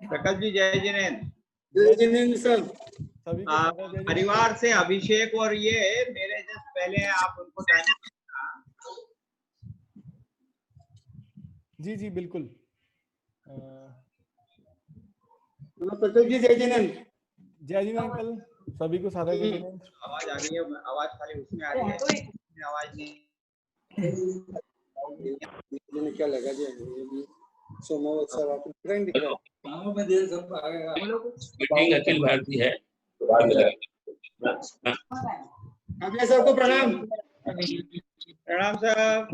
प्रकाश जी जय जिनेन्द्र। जय जिनेन्द्र सर। परिवार से अभिषेक और ये मेरे जस्ट पहले आप उनको टाइम। जी जी बिल्कुल। प्रकाश जी जय जिनेन्द्र। जय जिनेन्द्र अंकल, सभी को सादर जय जिनेन्द्र। आवाज आ रही है, आवाज खाली उसमें आ रही है, आवाज नहीं। क्या लगा जी सोमवार सर आप ट्रेन दिख रहा है गांव में देर सब आ गया। मीटिंग अखिल भारतीय है। काव्या सर को प्रणाम। प्रणाम साहब।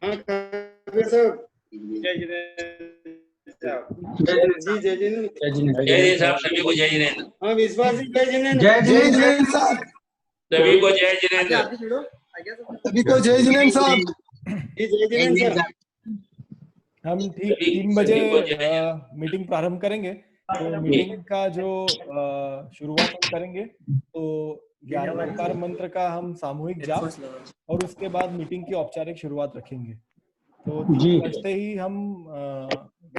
हाँ काव्या सर। जय जिनेन्द्र। जी जय जिनेन्द्र। जय साहब, सभी को जय जिनेन्द्र। हाँ विश्वास जी जय जिनेन्द्र। जय जिनेन्द्र साहब। सभी को जय जिनेन्द्र। सभी को जय जिनेन्द्र साहब। जी जय जिनेन्द्र सर। हम ठीक 3 बजे मीटिंग प्रारंभ करेंगे। तो मीटिंग का जो शुरुआत हम करेंगे तो 11 नवकार मंत्र का हम सामूहिक जाप और उसके बाद मीटिंग की औपचारिक शुरुआत रखेंगे। तो 3 बजते ही हम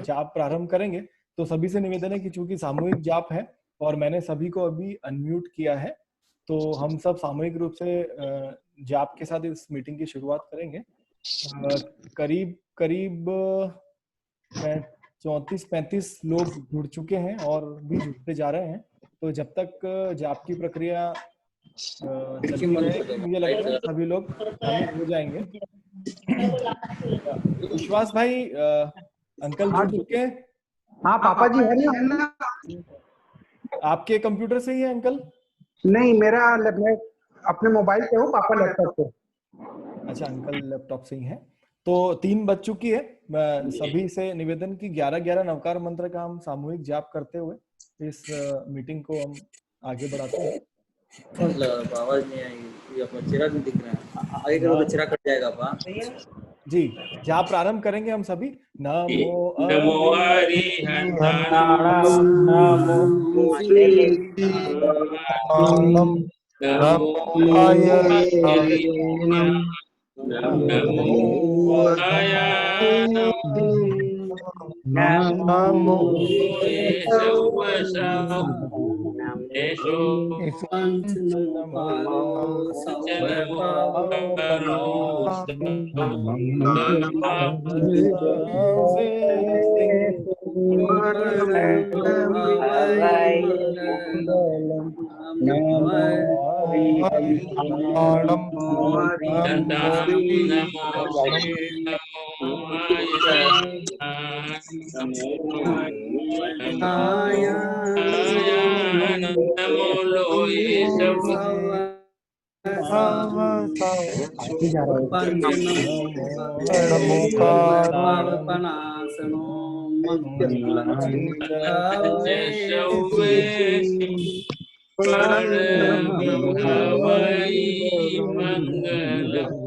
जाप प्रारंभ करेंगे। तो सभी से निवेदन है कि चूंकि सामूहिक जाप है और मैंने सभी को अभी अनम्यूट किया है, तो हम सब सामूहिक रूप से जाप के साथ इस मीटिंग की शुरुआत करेंगे। करीब 34-35 लोग जुड़ चुके हैं और भी जुड़ते जा रहे हैं। तो जब तक जाप की प्रक्रिया चलती रहेगी, मुझे लगता है सभी लोग शामिल हो जाएंगे। विश्वास भाई अंकल जुड़ चुके हैं? हाँ पापा जी है ना। आपके कंप्यूटर से ही है अंकल? नहीं मेरा मैं अपने मोबाइल पे हूँ, पापा लैपटॉप पे। अच्छा अंकल लैपटॉप से ही है। तो 3 बज चुकी है। सभी से निवेदन की 11-11 नवकार मंत्र का हम सामूहिक जाप करते हुए इस मीटिंग को हम आगे बढ़ाते हैं। आवाज नहीं आएगी, अपना चेहरा नहीं दिख रहा है, आगे करो तो चेहरा कट जाएगा अपना। जी जाप प्रारंभ करेंगे हम सभी। नमो नमो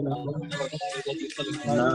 नमो नमो सीताय नमो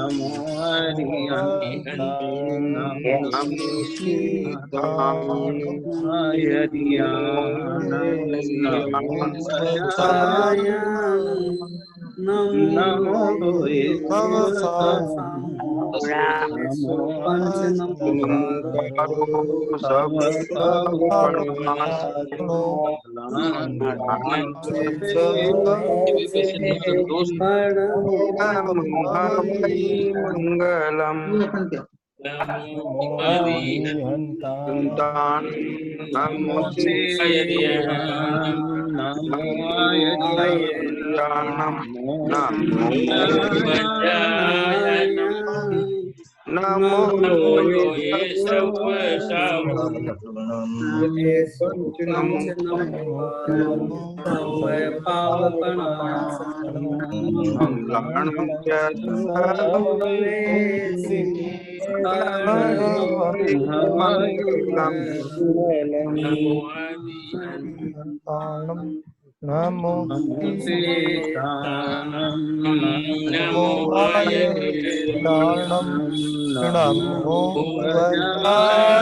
नमो मंगलम नमो नमो ये सब मंगलाणं च नमो सीतानं नमो दारणं नमो वज्रायणं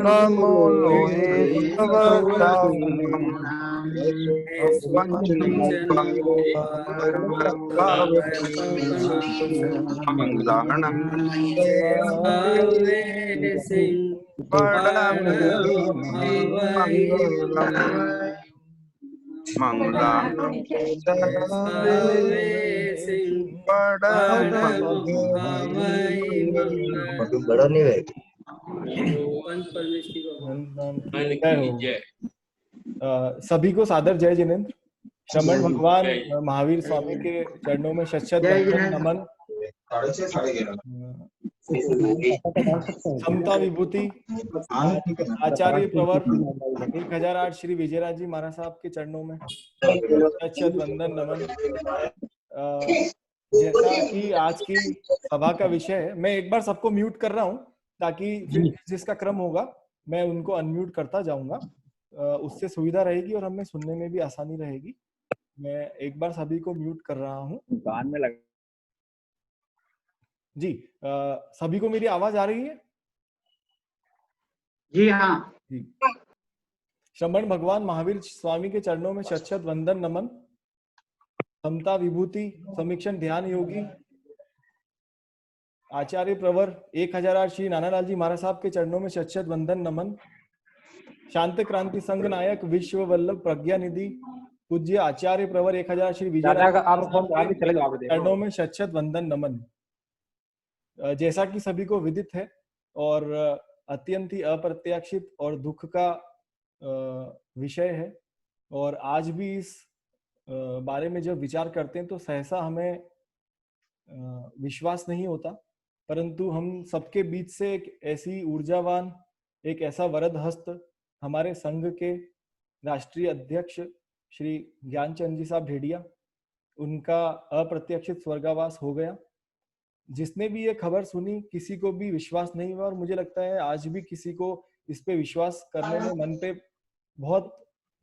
नमो लोहे मंगलाणं बड़ा नहीं है जय। सभी को सादर जय जिनेंद्र। श्रमण भगवान महावीर स्वामी के चरणों में शत नमन। समता विभूति आचार्य प्रवर 1008 श्री विजयराज जी महाराज साहब के चरणों में शत वंदन नमन। जैसा कि आज की सभा का विषय है, मैं एक बार सबको म्यूट कर रहा हूं ताकि जिसका क्रम होगा मैं उनको अनम्यूट करता जाऊंगा, उससे सुविधा रहेगी और हमें सुनने में भी आसानी रहेगी। मैं एक बार सभी को म्यूट कर रहा हूं। कान में लग जी, सभी को मेरी आवाज आ रही है? जी हाँ जी। श्रमण भगवान महावीर स्वामी के चरणों में शत वंदन नमन। समता विभूति समीक्षण ध्यान योगी आचार्य प्रवर 1008 श्री नानालाल जी महाराज साहब के चरणों में शत वंदन नमन। शांत क्रांति संघ नायक विश्व वल्लभ प्रज्ञा निधि पूज्य आचार्य प्रवर 1000 श्री विजय चरणों में शत वंदन नमन। जैसा कि सभी को विदित है और अत्यंत ही अप्रत्याशित और दुख का विषय है, और आज भी इस बारे में जब विचार करते हैं तो सहसा हमें विश्वास नहीं होता, परंतु हम सबके बीच से एक ऐसी ऊर्जावान, एक ऐसा वरद हस्त हमारे संघ के राष्ट्रीय अध्यक्ष श्री ज्ञानचंद जी साहब भेड़िया, उनका अप्रत्याशित स्वर्गावास हो गया। जिसने भी ये खबर सुनी किसी को भी विश्वास नहीं हुआ, और मुझे लगता है आज भी किसी को इस पे विश्वास करने में मन पे बहुत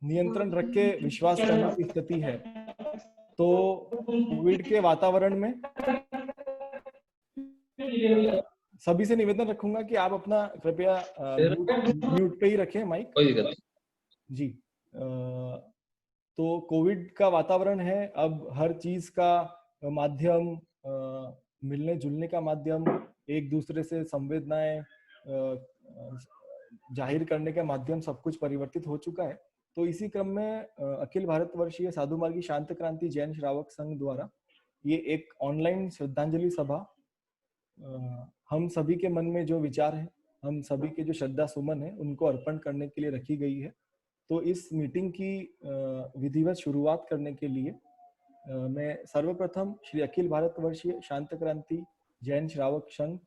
नियंत्रण रख के विश्वास करने की स्थिति है। तो कोविड के वातावरण में सभी से निवेदन रखूंगा कि आप अपना कृपया म्यूट पे ही रखें माइक। जी, तो कोविड का वातावरण है, अब हर चीज का माध्यम, मिलने जुलने का माध्यम, एक दूसरे से संवेदनाएं जाहिर करने का माध्यम, सब कुछ परिवर्तित हो चुका है। तो इसी क्रम में अखिल भारतवर्षीय साधु मार्गी शांत क्रांति जैन श्रावक संघ द्वारा ये एक ऑनलाइन श्रद्धांजलि सभा, हम सभी के मन में जो विचार है, हम सभी के जो श्रद्धा सुमन है, उनको अर्पण करने के लिए रखी गई है। तो इस मीटिंग की विधिवत शुरुआत करने के लिए मैं सर्वप्रथम श्री अखिल भारतवर्षीय शांत क्रांति जैन श्रावक संघ,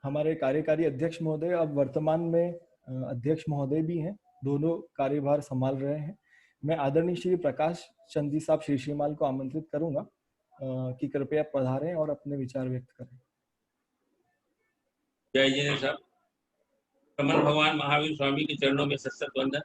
हमारे कार्यकारी अध्यक्ष महोदय, अब वर्तमान में अध्यक्ष महोदय भी हैं, दोनों कार्यभार संभाल रहे हैं, मैं आदरणीय श्री प्रकाश चंद जी साहब श्री श्रीमाल को आमंत्रित करूंगा कि कृपया पधारें और अपने विचार व्यक्त करें। जय जिनेंद्र साहब। श्रमण भगवान महावीर स्वामी के चरणों में सत वंदन।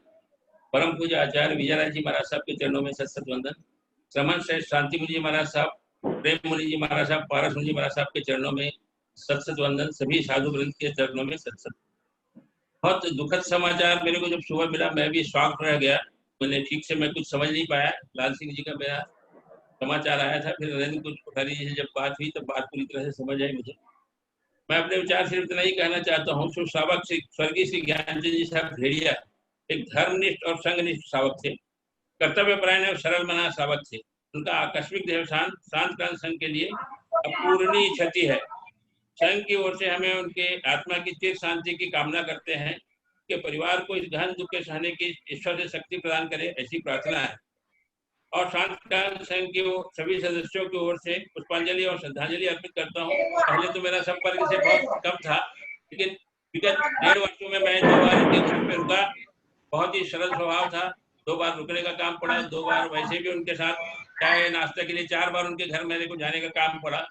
परम पूज्य आचार्य विजयराज जी महाराज साहब के चरणों में सत वंदन। श्रमण श्रेष्ठ शांति मुनि जी महाराज साहब, प्रेम मुनि जी महाराज साहब, पारस मुनि जी महाराज साहब के चरणों में सत सत वंदन, सभी साधु वृंद के चरणों में सत सत। बहुत दुखद समाचार मेरे को जब सुबह मिला, मैं भी शॉक रह गया। मैंने ठीक से मैं कुछ समझ नहीं पाया। लाल सिंह जी का मेरा समाचार आया था, फिर नरेंद्र कुछ कोठारी जी से जब बात हुई तब बात पूरी तरह से समझ आई मुझे। मैं अपने विचार से इतना ही कहना चाहता हूँ। सावक श्री स्वर्गीय श्री ज्ञानचंद जी साहब भेड़िया एक धर्मनिष्ठ और संघनिष्ठ सावक थे, कर्तव्यपरायण और सरल मना सावक थे। उनका आकस्मिक देहांत शांत क्रांति संघ के लिए अपूरणीय क्षति है। संघ की ओर से हमें उनके आत्मा की चिर शांति की कामना करते हैं कि परिवार को इस गहन दुख के सहने की ईश्वर से शक्ति प्रदान करे, ऐसी प्रार्थना है। और शांत क्रांति संघ के सभी सदस्यों की ओर से पुष्पांजलि और श्रद्धांजलि अर्पित करता हूँ। पहले तो मेरा संपर्क से बहुत कम था, लेकिन विगत 1.5 वर्षों में मैं 2 बार उनके घर में रुका। बहुत ही सरल स्वभाव था। 2 बार रुकने का काम पड़ा, 2 बार वैसे भी उनके साथ चाय नाश्ते के लिए 4 बार उनके घर मेरे को जाने का काम पड़ा।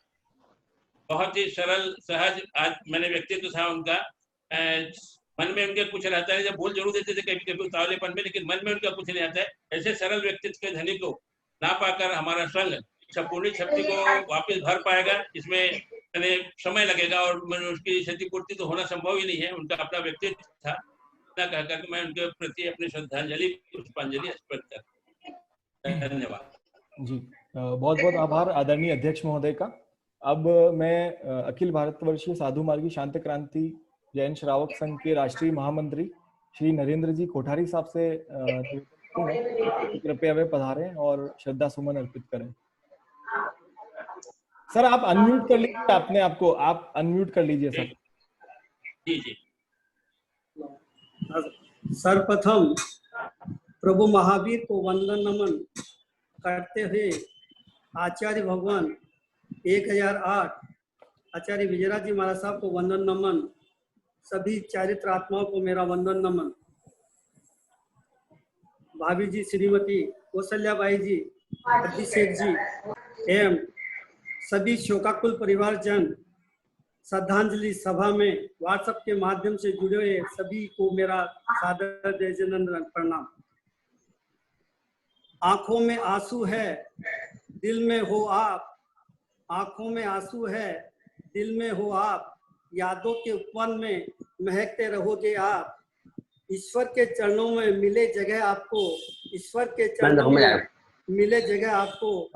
बहुत ही सरल सहज आज मैंने व्यक्तित्व था उनका। मन में उनके कुछ रहता है, जब बोल जरूर देते थे कभी कभी उतावलेपन में, लेकिन मन में उनका कुछ नहीं आता है। ऐसे सरल व्यक्तित्व के धनी को ना पाकर हमारा संघ संपूर्ण शक्ति को वापस भर पाएगा, इसमें समय लगेगा और उसकी क्षतिपूर्ति तो होना संभव ही नहीं है। उनका अपना व्यक्तित्व था, ना कहकर मैं उनके प्रति अपनी श्रद्धांजलि पुष्पांजलि अर्पित करता हूं। धन्यवाद जी। बहुत बहुत आभार आदरणीय अध्यक्ष महोदय का। अब मैं अखिल भारतवर्षीय साधु मार्गी शांत क्रांति जैन श्रावक संघ के राष्ट्रीय महामंत्री श्री नरेंद्र जी कोठारी साहब से कृपया वे पधारें और श्रद्धा सुमन अर्पित करें। सर आप अनम्यूट कर लीजिए अपने आप को, आप अनम्यूट कर लीजिए सर। जी जी। सर्वप्रथम प्रभु महावीर को वंदन नमन करते हुए आचार्य भगवान 1008 आचार्य विजयराज जी महाराज साहब को वंदन नमन, सभी चारित्र आत्माओं को मेरा वंदन नमन। भाभी जी श्रीमती कौशल्याबाई जी, अभिषेक जी एवं सभी शोकाकुल परिवारजन, श्रद्धांजलि सभा में व्हाट्सएप के माध्यम से जुड़े हुए सभी को मेरा सादर जयनंदन प्रणाम। आंखों में आंसू है, दिल में हो आप। आंखों में आंसू है, दिल में हो आप। यादों के उपवन में महकते रहोगे आप। ईश्वर के चरणों में मिले जगह आपको, ईश्वर के चरणों में मिले जगह आपको,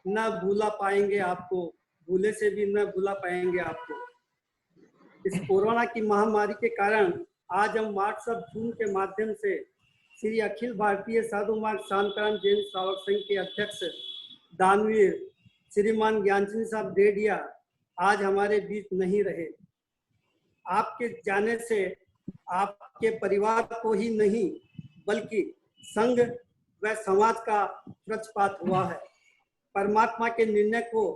न भूला पाएंगे आपको, भूले से भी न भूला पाएंगे आपको। इस कोरोना की महामारी के कारण आज हम व्हाट्सएप जूम के माध्यम से श्री अखिल भारतीय साधु मार्ग शांतराम जैन श्रावक संघ के अध्यक्ष दानवीर श्रीमान ज्ञानचंद साहब डेडिया आज हमारे बीच नहीं रहे। आपके जाने से आपके परिवार को ही नहीं बल्कि संघ व समाज का वृक्षपात हुआ है। परमात्मा के निर्णय को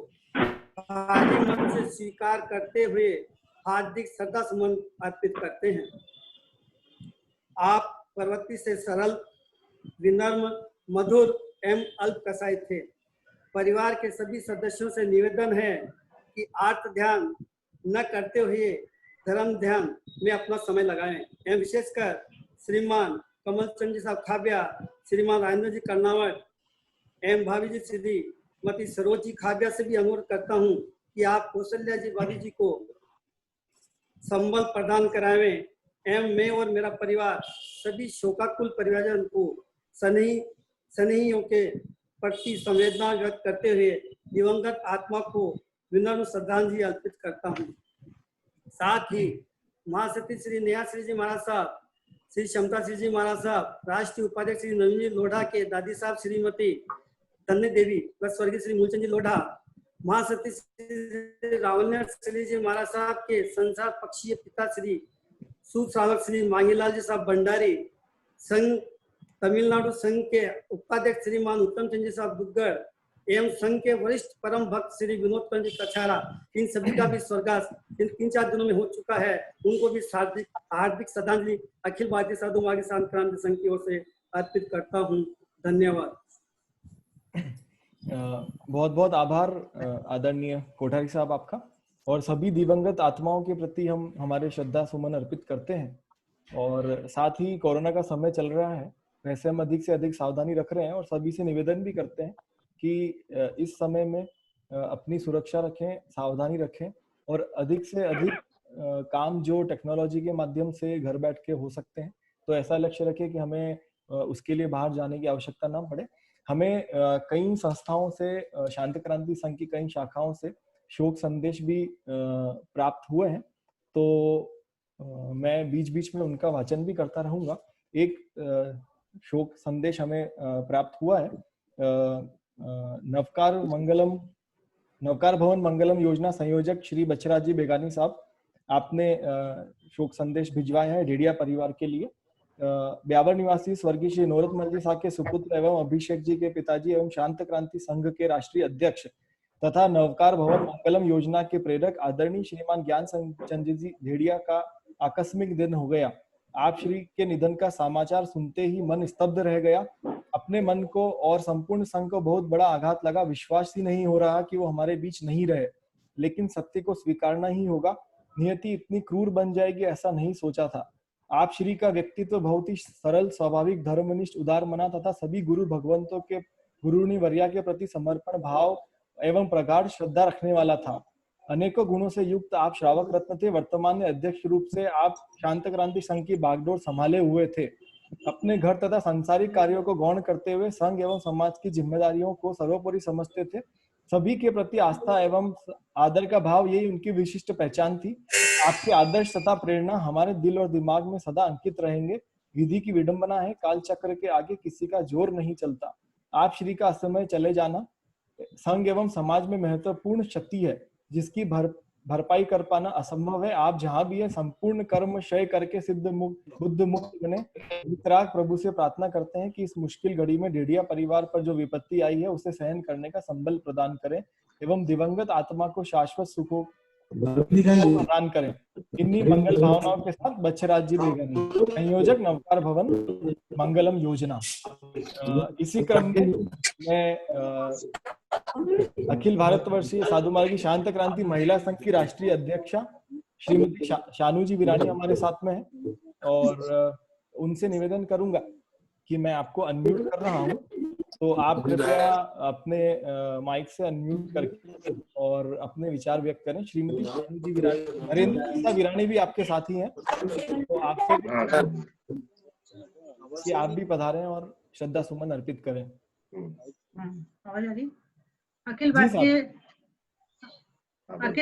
खाली मन से स्वीकार करते हुए हार्दिक श्रद्धा सुमन अर्पित करते हैं। आप प्रवृत्ति से सरल, विनम्र, मधुर एवं अल्पकसाई थे। परिवार के सभी सदस्यों से निवेदन है कि आर्त ध्यान न करते हुए धर्म ध्यान में अपना समय लगाएं। एवं विशेषकर श्रीमान कमल चंद जी साहब खाबिया, श्रीमान राजेंद्र जी कर्नावट एवं भाभी जी श्रीमती सरोज जी खाबिया से भी अनुरोध करता हूं कि आप कौशल्या जी भाभी जी को संबल प्रदान करावें एवं मैं और मेरा परिवार सभी शोकाकुल परिवारजन को स्नेहियों के प्रति संवेदना व्यक्त करते हुए दिवंगत आत्मा को विनम्र श्रद्धांजलि अर्पित करता हूँ। साथ ही महासती श्री नेहा श्री जी महाराज साहब, श्री क्षमता श्री जी महाराज साहब, राष्ट्रीय उपाध्यक्ष श्री नवीन जी लोढ़ा के दादी साहब श्रीमती धन्य देवी व स्वर्गीय श्री मूलचंद जी लोढ़ा, महासती श्री रावण्य श्री जी महाराज साहब के संसार पक्षीय पिता श्री सुश्रावक श्री मांगीलाल जी साहब भंडारी, संघ तमिलनाडु संघ के उपाध्यक्ष श्रीमान उत्तम चंद जी साहब दुग्गड़ एवं संघ के वरिष्ठ परम भक्त श्री विनोद चंद जी कछारा, इन सभी का भी स्वर्गास इन 3-4 दिनों में हो चुका है। उनको भी हार्दिक श्रद्धांजलि अखिल भारतीय साधु मार्ग शांत क्रांति संघ की ओर से अर्पित करता हूँ। धन्यवाद। बहुत बहुत आभार आदरणीय कोठारी साहब आपका। और सभी दिवंगत आत्माओं के प्रति हम हमारे श्रद्धा सुमन अर्पित करते हैं। और साथ ही कोरोना का समय चल रहा है वैसे हम अधिक से अधिक सावधानी रख रहे हैं और सभी से निवेदन भी करते हैं कि इस समय में अपनी सुरक्षा रखें, सावधानी रखें और अधिक से अधिक काम जो टेक्नोलॉजी के माध्यम से घर बैठ के हो सकते हैं, तो ऐसा लक्ष्य रखें कि हमें उसके लिए बाहर जाने की आवश्यकता ना पड़े। हमें कई संस्थाओं से, शांति क्रांति संघ की कई शाखाओं से शोक संदेश भी प्राप्त हुए हैं, तो मैं बीच बीच में उनका वाचन भी करता रहूंगा। एक शोक संदेश हमें प्राप्त हुआ है, नवकार भवन मंगलम योजना संयोजक श्री बछराज जी बेगानी साहब, आपने शोक संदेश भिजवाया है ढेडिया परिवार के लिए। ब्यावर निवासी स्वर्गीय श्री नोरतमल जी साहब के सुपुत्र एवं अभिषेक जी के पिताजी एवं शांत क्रांति संघ के राष्ट्रीय अध्यक्ष तथा नवकार भवन मंगलम योजना के प्रेरक आदरणीय श्रीमान ज्ञान चंद जी ढेडिया का आकस्मिक दिन हो गया। आप श्री के निधन का समाचार सुनते ही मन स्तब्ध रह गया। अपने मन को और संपूर्ण संघ को बहुत बड़ा आघात लगा। विश्वास ही नहीं हो रहा कि वो हमारे बीच नहीं रहे, लेकिन सत्य को स्वीकारना ही होगा। नियति इतनी क्रूर बन जाएगी ऐसा नहीं सोचा था। आप श्री का व्यक्तित्व बहुत ही सरल, स्वाभाविक, धर्मनिष्ठ, उदार मना तथा सभी गुरु भगवंतों के गुरुनी वर्या के प्रति समर्पण भाव एवं प्रगाढ़ श्रद्धा रखने वाला था। अनेकों गुणों से युक्त आप श्रावक रत्न थे। वर्तमान में अध्यक्ष रूप से आप शांत क्रांति संघ की बागडोर संभाले हुए थे। अपने घर तथा सांसारिक कार्यों को गौण करते हुए संघ एवं समाज की जिम्मेदारियों को सर्वोपरि समझते थे। सभी के प्रति आस्था एवं आदर का भाव, यही उनकी विशिष्ट पहचान थी। आपके आदर्श तथा प्रेरणा हमारे दिल और दिमाग में सदा अंकित रहेंगे। विधि की विडंबना है, काल चक्र के आगे किसी का जोर नहीं चलता। आप श्री का असमय चले जाना संघ एवं समाज में महत्वपूर्ण क्षति है, जिसकी भरपाई कर पाना असंभव है। आप जहां भी है संपूर्ण कर्म क्षय करके सिद्ध मुक्त बुद्ध मुक्त बने। वितराग प्रभु से प्रार्थना करते हैं कि इस मुश्किल घड़ी में ढेडिया परिवार पर जो विपत्ति आई है उसे सहन करने का संबल प्रदान करें एवं दिवंगत आत्मा को शाश्वत सुखों प्रदान करें। इन्हीं मंगल भावनाओं के साथ बछराज जी बेगानी, संयोजक नवकार भवन मंगलम योजना। इसी क्रम में मैं अखिल भारतवर्षीय साधु मार्गी शांत क्रांति महिला संघ की राष्ट्रीय अध्यक्षा श्रीमती शानू जी विरानी हमारे साथ में है और उनसे निवेदन करूंगा कि मैं आपको अनम्यूट कर रहा हूं, तो आप कृपया अपने माइक से अनम्यूट करके और अपने विचार व्यक्त करें। श्रीमती शानू जी विरानी, नरेंद्र विरानी भी आपके साथ ही हैं, तो आपसे कि आप भी पधारें और श्रद्धा सुमन अर्पित करें। आवाज आ रही? अखिल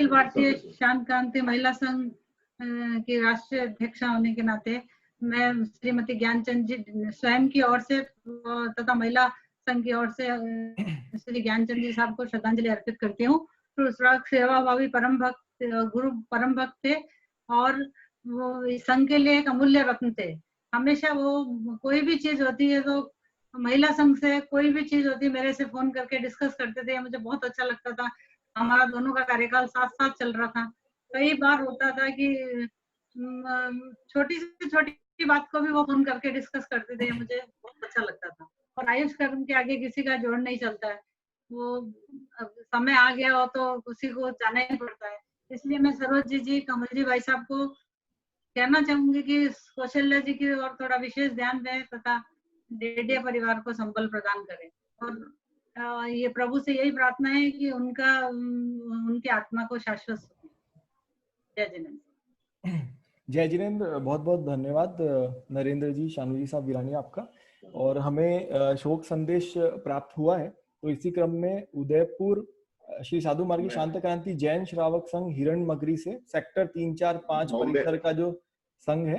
भारतीय शांत क्रांति महिला संघ की राष्ट्रीय अध्यक्षा होने के नाते मैं श्रीमती ज्ञानचंद जी स्वयं की ओर से तथा महिला संघ की ओर से श्री ज्ञानचंद जी साहब को श्रद्धांजलि अर्पित करती हूँ। तो सेवा भावी परम भक्त, गुरु परम भक्त थे और वो संघ के लिए एक अमूल्य रत्न थे। हमेशा वो कोई भी चीज होती है तो महिला संघ से कोई भी चीज होती मेरे से फोन करके डिस्कस करते थे। मुझे बहुत अच्छा लगता था। हमारा दोनों का कार्यकाल साथ साथ चल रहा था। कई बार होता था कि छोटी से छोटी बात को भी वो फोन करके डिस्कस करते थे। मुझे बहुत अच्छा लगता था। और आयुष कर्म के आगे किसी का जोड़ नहीं चलता है। वो समय आ गया हो तो उसी को जाना ही पड़ता है। इसलिए मैं सरोज जी, कमल जी भाई साहब को कहना चाहूंगी कि कौशल्या जी की और थोड़ा विशेष ध्यान दें तथा ढेडिया परिवार को संबल प्रदान करें। और ये प्रभु से यही प्रार्थना है कि उनकी आत्मा को शाश्वत सुख। जय जिनेन्द्र। जय जिनेन्द्र। बहुत बहुत धन्यवाद नरेंद्र जी, शानू जी साहब विरानी आपका। और हमें शोक संदेश प्राप्त हुआ है, तो इसी क्रम में उदयपुर श्री साधु मार्गी शांत क्रांति जैन श्रावक संघ हिरण मगरी से सेक्टर 3, 4, 5 परिसर का जो संघ है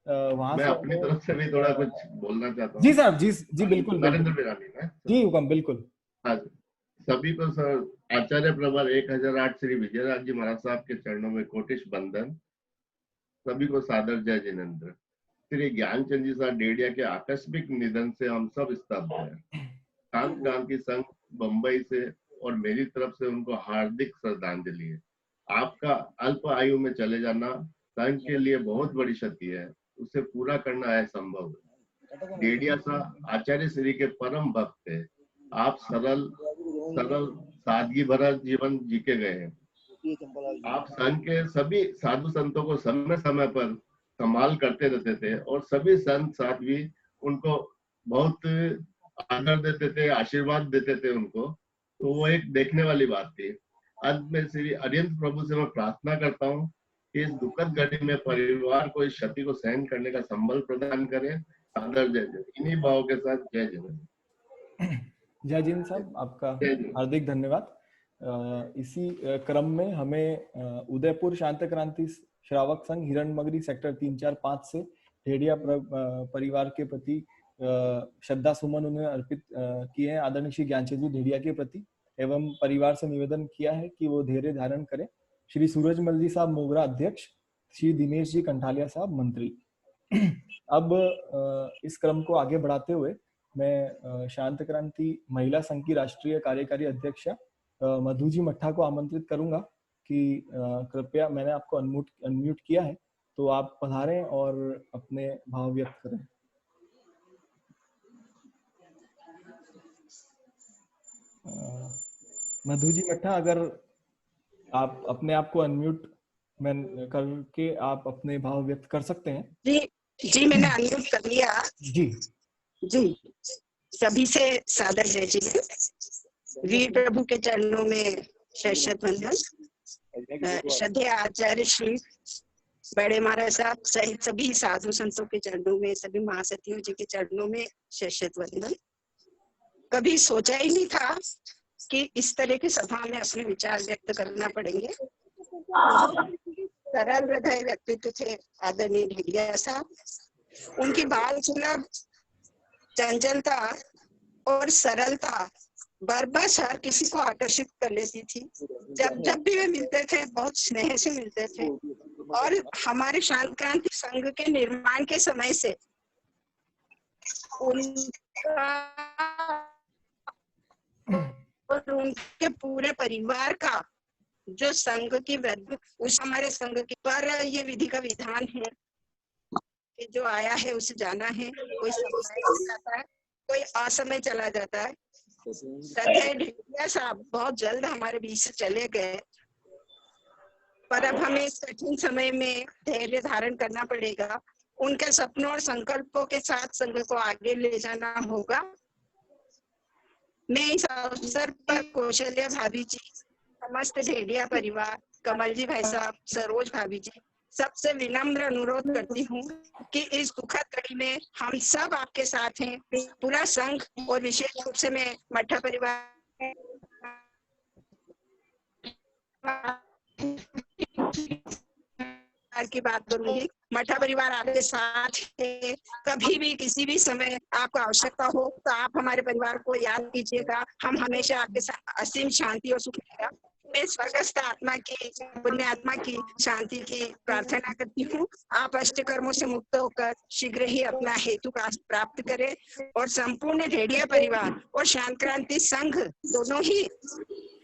वहां मैं से अपनी तरफ से भी थोड़ा कुछ बोलना चाहता हूँ। जी साहब, जी बिल्कुल। नरेंद्र विरानी है जी हुक्म, बिल्कुल। हाँ, सभी को सर आचार्य प्रवर 1008 श्री विजयराज जी महाराज साहब के चरणों में कोटिश बंदन। सभी को सादर जय जिनेन्द्र। श्री ज्ञानचंद जी साहब ढेडिया के आकस्मिक निधन से हम सब स्तब्ध हैं। शांत क्रांति संघ बंबई से और मेरी तरफ से उनको हार्दिक श्रद्धांजलि है। आपका अल्प आयु में चले जाना संघ के लिए बहुत बड़ी क्षति है, उसे पूरा करना असंभव है। ढेडिया साहब आचार्य श्री के परम भक्त थे। आप सरल सादगी भरा जीवन जी के गए हैं। आप संघ के सभी साधु संतों को समय समय पर संभाल करते रहते थे और सभी संत साथ भी उनको बहुत आदर देते थे, आशीर्वाद देते थे उनको, तो वो एक देखने वाली बात थी। अंत में श्री अरिहंत प्रभु से मैं प्रार्थना करता हूँ कि इस दुखद घड़ी में परिवार को इस क्षति को सहन करने का संबल प्रदान करें। सादर जय जय। इन्हीं भाव के साथ जय जय। जय जिन साहब, आपका हार्दिक धन्यवाद। इसी क्रम में हमें उदयपुर शांत क्रांति श्रावक संघ हिरणमगरी सेक्टर 3-4-5 से ढेडिया परिवार के प्रति श्रद्धा सुमन उन्हें अर्पित किए हैं आदरणीय श्री ज्ञानचंद जी ढेडिया के प्रति, एवं परिवार से निवेदन किया है कि वो धैर्य धारण करें। श्री सूरजमल जी साहब मोगरा अध्यक्ष, श्री दिनेश जी कंठालिया साहब मंत्री। अब इस क्रम को आगे बढ़ाते हुए मैं शांत क्रांति महिला संघ की राष्ट्रीय कार्यकारी अध्यक्ष मधु जी मट्ठा को आमंत्रित करूंगा कि कृपया, मैंने आपको अनम्यूट किया है, तो आप पधारें और अपने भाव व्यक्त करें। मधु जी मट्ठा, अगर आप अपने आप को अनम्यूट करके आप अपने भाव व्यक्त कर सकते हैं। जी मैंने अनम्यूट कर लिया। जी सभी से सादर जय जी। वीर प्रभु के चरणों में शत वंदन। श्रद्धेय आचार्य श्री बड़े महाराज साहब सहित सभी साधु संतों के चरणों में, सभी महासतियों जी के चरणों में शत वंदन। कभी सोचा ही नहीं था कि इस तरह की सभा में अपने विचार व्यक्त करना पड़ेंगे। सरल हृदय व्यक्तित्व थे आदरणीय ढेडिया साहब। उनकी बाल सुलभ चंचलता और सरलता बरबस हर किसी को आकर्षित कर लेती थी। जब भी वे मिलते थे बहुत स्नेह से मिलते थे, और हमारे शांत क्रांति संघ के निर्माण के समय से उनका और उनके पूरे परिवार का जो संघ की वृद्धि, उस हमारे संघ के पर ये विधि का विधान है कि जो आया है उसे जाना है। कोई समय जाता है, कोई असमय चला जाता है। श्रद्धेय ढेडिया साहब बहुत जल्द हमारे बीच से चले गए, पर अब हमें इस कठिन समय में धैर्य धारण करना पड़ेगा। उनके सपनों और संकल्पों के साथ संघ को आगे ले जाना होगा। मैं इस अवसर पर कौशल्या भाभी जी, समस्त ढेडिया परिवार, कमल जी भाई साहब, सरोज भाभी जी, सबसे विनम्र अनुरोध करती हूँ कि इस दुखद घड़ी में हम सब आपके साथ हैं। पूरा संघ और विशेष रूप से मैं मट्ठा परिवार की बात करूंगी। मट्ठा परिवार आपके साथ है। कभी भी किसी भी समय आपको आवश्यकता हो तो आप हमारे परिवार को याद कीजिएगा। हम हमेशा आपके साथ असीम शांति और सुख रहेगा। मैं स्वर्गस्थ आत्मा की, पुण्य आत्मा की शांति की प्रार्थना करती हूँ। आप अष्ट कर्मों से मुक्त होकर शीघ्र ही अपना हेतु का प्राप्त करें, और संपूर्ण ढेडिया परिवार और शांत क्रांति संघ दोनों ही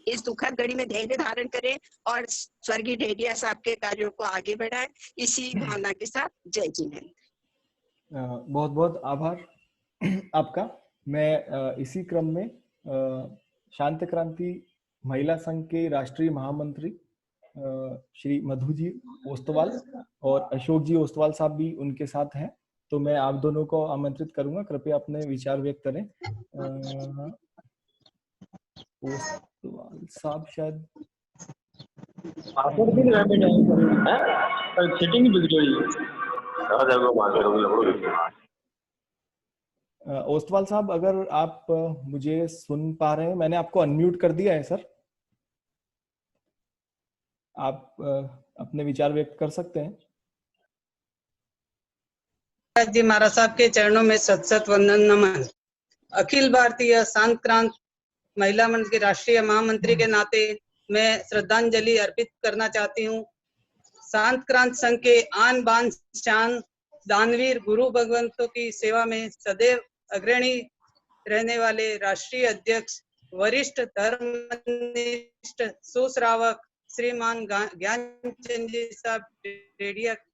इस दुखद घड़ी में धैर्य धारण करें और स्वर्गीय ढेडिया साहब के कार्यों को आगे बढ़ाएं। इसी भावना के साथ जय जिनेंद्र। बहुत बहुत आभार आपका। मैं इसी क्रम में शांत क्रांति महिला संघ के राष्ट्रीय महामंत्री श्री मधु जी ओस्तवाल और अशोक जी ओस्तवाल साहब भी उनके साथ हैं, तो मैं आप दोनों को आमंत्रित करूंगा, कृपया अपने विचार व्यक्त करें। ओस्तवाल साहब शायद ओस्तवाल साहब, अगर आप मुझे सुन पा रहे हैं, मैंने आपको अनम्यूट कर दिया है सर, आप अपने विचार व्यक्त कर सकते हैं। जी महाराज साहब के चरणों में सत वंदन नमन। अखिल भारतीय शांत क्रांति महिला मंच के राष्ट्रीय महामंत्री के नाते मैं श्रद्धांजलि अर्पित करना चाहती हूँ। शांत क्रांति संघ के आन बान शान दानवीर गुरु भगवंतों की सेवा में सदैव अग्रणी रहने वाले राष्ट्रीय अध्यक्ष वरिष्ठ धर्मनिष्ठ सुश्रावक श्रीमान ज्ञानचंद जी साहब ढेडिया की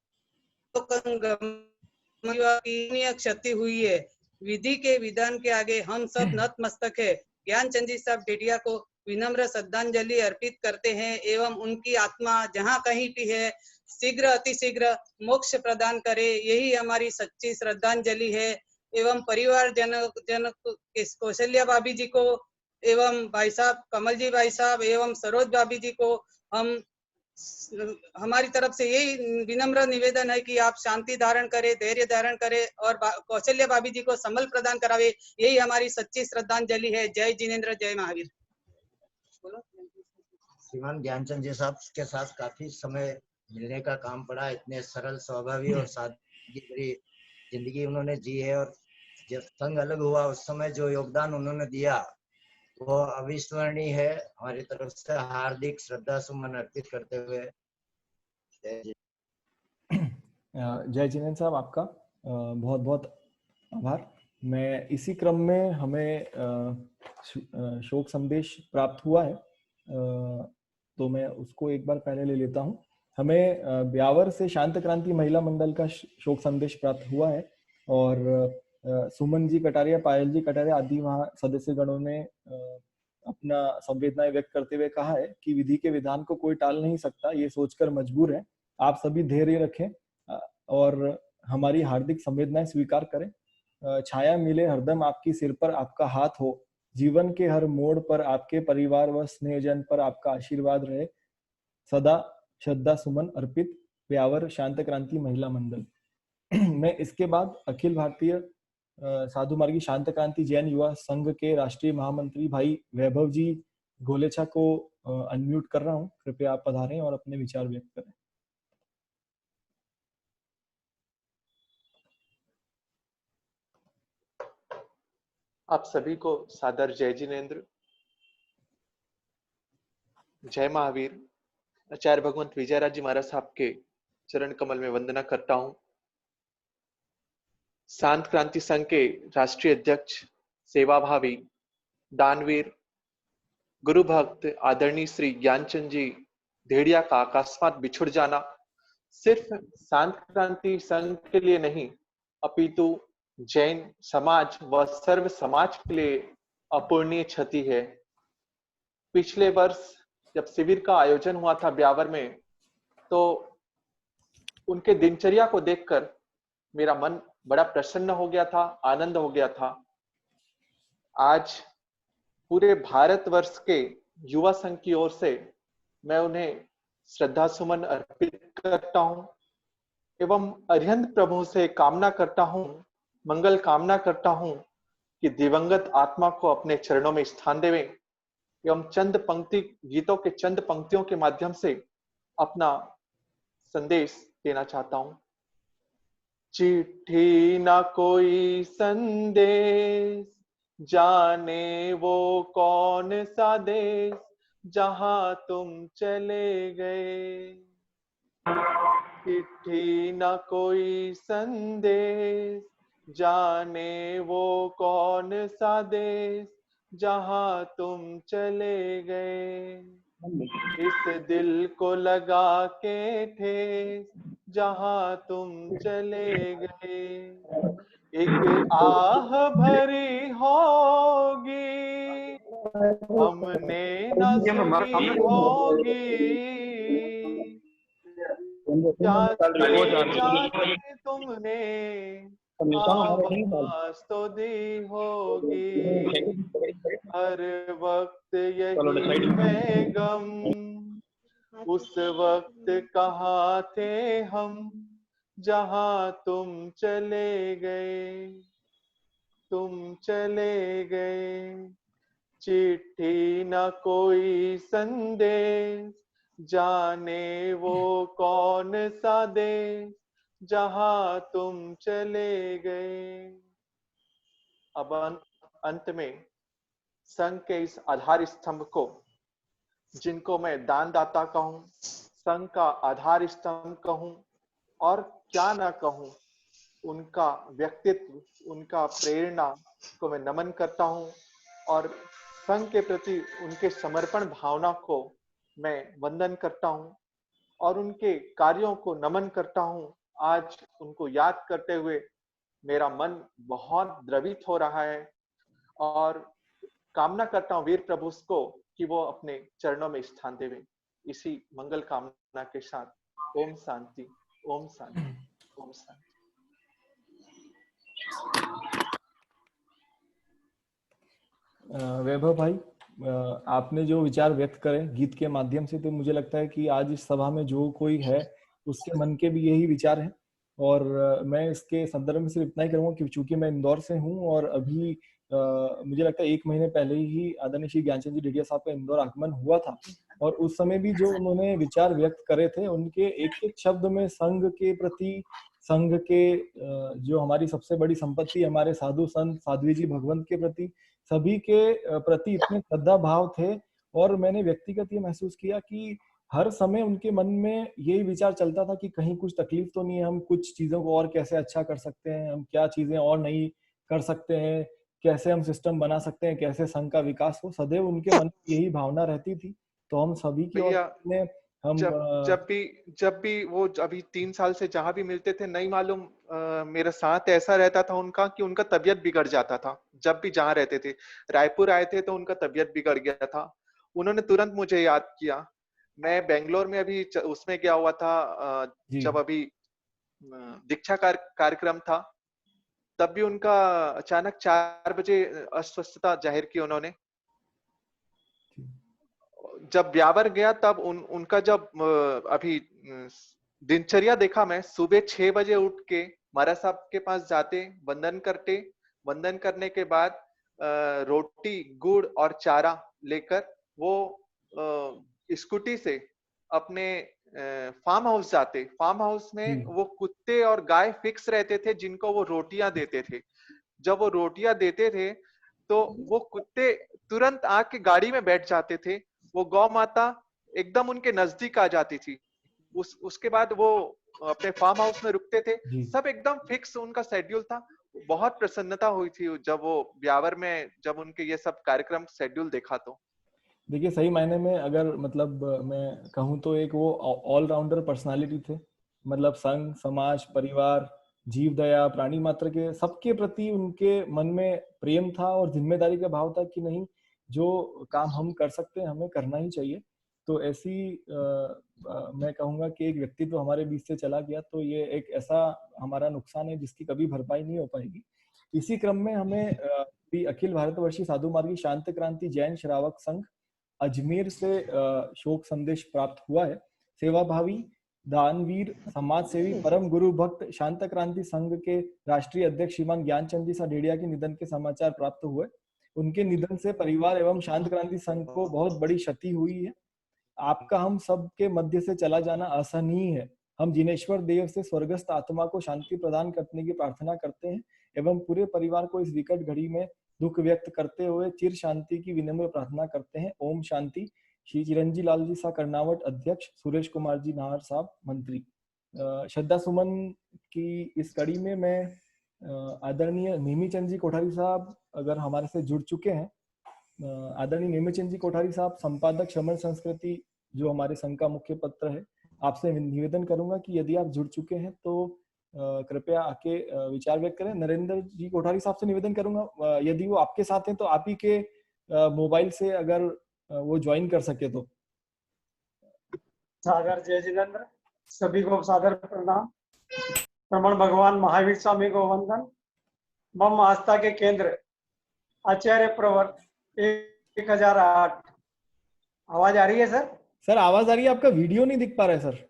क्षति हुई है। विधि के विधान के आगे हम सब नतमस्तक है। ज्ञानचंद जी साहब ढेडिया को विनम्र श्रद्धांजलि अर्पित करते हैं एवं उनकी आत्मा जहाँ कहीं भी है शीघ्र अतिशीघ्र मोक्ष प्रदान करे, यही हमारी सच्ची श्रद्धांजलि है। एवं परिवार जन कौशल्या भाभी जी को एवं भाई साहब कमल जी भाई साहब एवं सरोज भाभी जी को हम हमारी तरफ से यही विनम्र निवेदन है कि आप शांति धारण करें, धैर्य धारण करें और कौशल्या भाभी जी को संबल प्रदान करावे। यही हमारी सच्ची श्रद्धांजलि है। जय जिनेंद्र, जय महावीर। श्रीमान ज्ञानचंद जी साहब के साथ काफी समय मिलने का काम पड़ा। इतने सरल स्वभावी और सादगी भरी जिंदगी उन्होंने जी है और जब संघ अलग हुआ उस समय जो योगदान उन्होंने दिया वो अविस्मरणीय है। हमारी तरफ से हार्दिक श्रद्धा सुमन अर्पित करते हुए जय जिनेंद्र साहब, आपका बहुत बहुत आभार। मैं इसी क्रम में हमें शोक संदेश प्राप्त हुआ है, तो मैं उसको एक बार पहले ले लेता हूँ। हमें ब्यावर से शांत क्रांति महिला मंडल का शोक संदेश प्राप्त हुआ है और सुमन जी कटारिया, पायल जी कटारिया आदि वहाँ सदस्य गणों ने अपना संवेदनाएं व्यक्त करते हुए कहा है कि विधि के विधान को कोई टाल नहीं सकता, ये सोचकर मजबूर है। आप सभी धैर्य रखें और हमारी हार्दिक संवेदनाएं स्वीकार करें। छाया मिले हरदम आपकी सिर पर आपका हाथ हो, जीवन के हर मोड़ पर आपके परिवार व स्नेहजन पर आपका आशीर्वाद रहे, सदा श्रद्धा सुमन अर्पित, ब्यावर शांत क्रांति महिला मंडल। मैं इसके बाद अखिल भारतीय साधु मार्गी शांत क्रांति जैन युवा संघ के राष्ट्रीय महामंत्री भाई वैभव जी गोलेचा को अनम्यूट कर रहा हूं। कृपया आप पधारें और अपने विचार व्यक्त करें। आप सभी को सादर जय जिनेंद्र, जय महावीर। आचार्य भगवंत विजयराज जी महाराज साहब के चरण कमल में वंदना करता हूं। शांत क्रांति संघ के राष्ट्रीय अध्यक्ष, सेवाभावी, दानवीर, गुरु भक्त आदरणीय श्री ज्ञानचंद जी धेड़िया का अकस्मात बिछुड़ जाना सिर्फ शांत क्रांति संघ के लिए नहीं अपितु जैन समाज व सर्व समाज के लिए अपूर्णीय क्षति है। पिछले वर्ष जब शिविर का आयोजन हुआ था ब्यावर में, तो उनके दिनचर्या को देखकर मेरा मन बड़ा प्रसन्न हो गया था, आनंद हो गया था। आज पूरे भारतवर्ष के युवा संघ की ओर से मैं उन्हें श्रद्धा सुमन अर्पित करता हूं एवं अरिहंत प्रभु से कामना करता हूं, मंगल कामना करता हूं कि दिवंगत आत्मा को अपने चरणों में स्थान देवें एवं चंद पंक्ति गीतों के चंद पंक्तियों के माध्यम से अपना संदेश देना चाहता हूं। चिट्ठी ना कोई संदेश, जाने वो कौन सा देश, जहां तुम चले गए। चिट्ठी ना कोई संदेश, जाने वो कौन सा देश, जहां तुम चले गए। इस दिल को लगा के ठेस, जहां तुम चले गए। एक आह भरी होगी, हमने न सुनी होगी, जाने तुमने आवाज तो दी होगी। हर वक्त यही है गम, उस वक्त कहाँ थे हम, जहां तुम चले गए, तुम चले गए। चिट्ठी न कोई संदेश, जाने वो कौन सा देश, जहां तुम चले गए। अब अंत में संघ के इस आधार स्तंभ को, जिनको मैं दानदाता कहूं, संघ का आधार स्तंभ कहूं और क्या ना कहूं, उनका व्यक्तित्व, उनका प्रेरणा को मैं नमन करता हूं और संघ के प्रति उनके समर्पण भावना को मैं वंदन करता हूं और उनके कार्यों को नमन करता हूं। आज उनको याद करते हुए मेरा मन बहुत द्रवित हो रहा है और कामना करता हूं वीर प्रभु को कि वो अपने चरणों में स्थान देवे। इसी मंगल कामना के साथ ओम शांति, ओम शांति, ओम शांति। वैभव भाई, आपने जो विचार व्यक्त करे गीत के माध्यम से, तो मुझे लगता है कि आज इस सभा में जो कोई है उसके मन के भी यही विचार हैं। और मैं इसके संदर्भ में सिर्फ इतना ही करूंगा कि चूंकि मैं इंदौर से हूं और अभी मुझे लगता है 1 महीने पहले ही आदरणीय श्री ज्ञानचंद जी डेडिया साहब का इंदौर आगमन हुआ था, और उस समय भी जो उन्होंने विचार व्यक्त करे थे, उनके एक एक शब्द में संघ के प्रति, संघ के जो हमारी सबसे बड़ी संपत्ति हमारे साधु संत साध्वी जी भगवंत के प्रति, सभी के प्रति इतने श्रद्धा भाव थे। और मैंने व्यक्तिगत ये महसूस किया कि हर समय उनके मन में यही विचार चलता था कि कहीं कुछ तकलीफ तो नहीं है, हम कुछ चीजों को और कैसे अच्छा कर सकते हैं, हम क्या चीजें और नहीं कर सकते हैं, कैसे हम सिस्टम बना सकते हैं, कैसे संघ का विकास हो। सदैव उनके मन में यही भावना रहती थी। तो हम सभी की ओर से हम जब भी वो अभी 3 साल से जहां भी मिलते थे, नहीं मालूम मेरा साथ ऐसा रहता था उनका कि उनका तबीयत बिगड़ जाता था। जब भी जहां रहते थे, रायपुर आए थे तो उनका तबीयत बिगड़ गया था, उन्होंने तुरंत मुझे याद किया। मैं बेंगलोर में अभी उसमें गया हुआ था, जब अभी दीक्षा कार्यक्रम था, तब भी उनका अचानक 4 बजे अस्वस्थता जाहिर की उन्होंने। जब ब्यावर गया तब उनका जब अभी दिनचर्या देखा मैं, सुबह 6 बजे उठ के महाराज साहब के पास जाते, वंदन करते, वंदन करने के बाद रोटी गुड़ और चारा लेकर वो स्कूटी से अपने फार्म हाउस जाते। फार्म हाउस में वो कुत्ते और गाय फिक्स रहते थे जिनको वो रोटियां देते थे। जब वो रोटियां देते थे तो वो कुत्ते तुरंत आके गाड़ी में बैठ जाते थे, वो गौ माता एकदम उनके नजदीक आ जाती थी। उसके बाद वो अपने फार्म हाउस में रुकते थे, सब एकदम फिक्स उनका शेड्यूल था। बहुत प्रसन्नता हुई थी जब वो ब्यावर में जब उनके ये सब कार्यक्रम शेड्यूल देखा। तो देखिए, सही मायने में अगर मतलब मैं कहूँ तो एक वो ऑलराउंडर पर्सनालिटी थे। मतलब संघ, समाज, परिवार, जीव दया, प्राणी मात्र के सबके प्रति उनके मन में प्रेम था और जिम्मेदारी का भाव था कि नहीं, जो काम हम कर सकते हैं हमें करना ही चाहिए। तो ऐसी मैं कहूँगा कि एक व्यक्तित्व हमारे बीच से चला गया, तो ये एक ऐसा हमारा नुकसान है जिसकी कभी भरपाई नहीं हो पाएगी। इसी क्रम में हमें अखिल भारतवर्षीय साधु मार्गी शांत क्रांति जैन श्रावक संघ अजमेर से शोक संदेश प्राप्त हुआ है। सेवाभावी, दानवीर, समाज सेवी, परम गुरु भक्त शांत क्रांति संघ के राष्ट्रीय अध्यक्ष श्रीमान ज्ञानचंद जी साडेड़िया के निधन के समाचार प्राप्त हुए। उनके निधन से परिवार एवं शांत क्रांति संघ को बहुत बड़ी क्षति हुई है। आपका हम सब के मध्य से चला जाना असहनीय है। हम जिनेश्वर देव से स्वर्गस्थ आत्मा को शांति प्रदान करने की प्रार्थना करते हैं एवं पूरे परिवार को इस विकट घड़ी में दुख व्यक्त करते हुए चिर शांति की विनम्र प्रार्थना करते हैं। ओम शांति। श्री चिरंजी लाल जी सा कर्नावट अध्यक्ष, सुरेश कुमार जी नाहर साहब मंत्री। श्रद्धा सुमन की इस कड़ी में मैं आदरणीय नेमीचंद जी कोठारी साहब अगर हमारे से जुड़ चुके हैं, आदरणीय नेमीचंद जी कोठारी साहब संपादक श्रमण संस्कृति जो हमारे संघ का मुख्य पत्र है, आपसे निवेदन करूंगा कि यदि आप जुड़ चुके हैं तो कृपया आके विचार व्यक्त करें। नरेंद्र जी कोठारी साहब से निवेदन करूंगा यदि वो आपके साथ हैं तो आप ही के मोबाइल से अगर वो ज्वाइन कर सके तो। सागर जय जिनेन्द्र, सभी को सादर प्रणाम। रमण भगवान महावीर स्वामी को वंदन। मम आस्था के केंद्र आचार्य प्रवर 1008। आवाज आ रही है सर? सर आवाज आ रही है, आपका वीडियो नहीं दिख पा रहा है सर।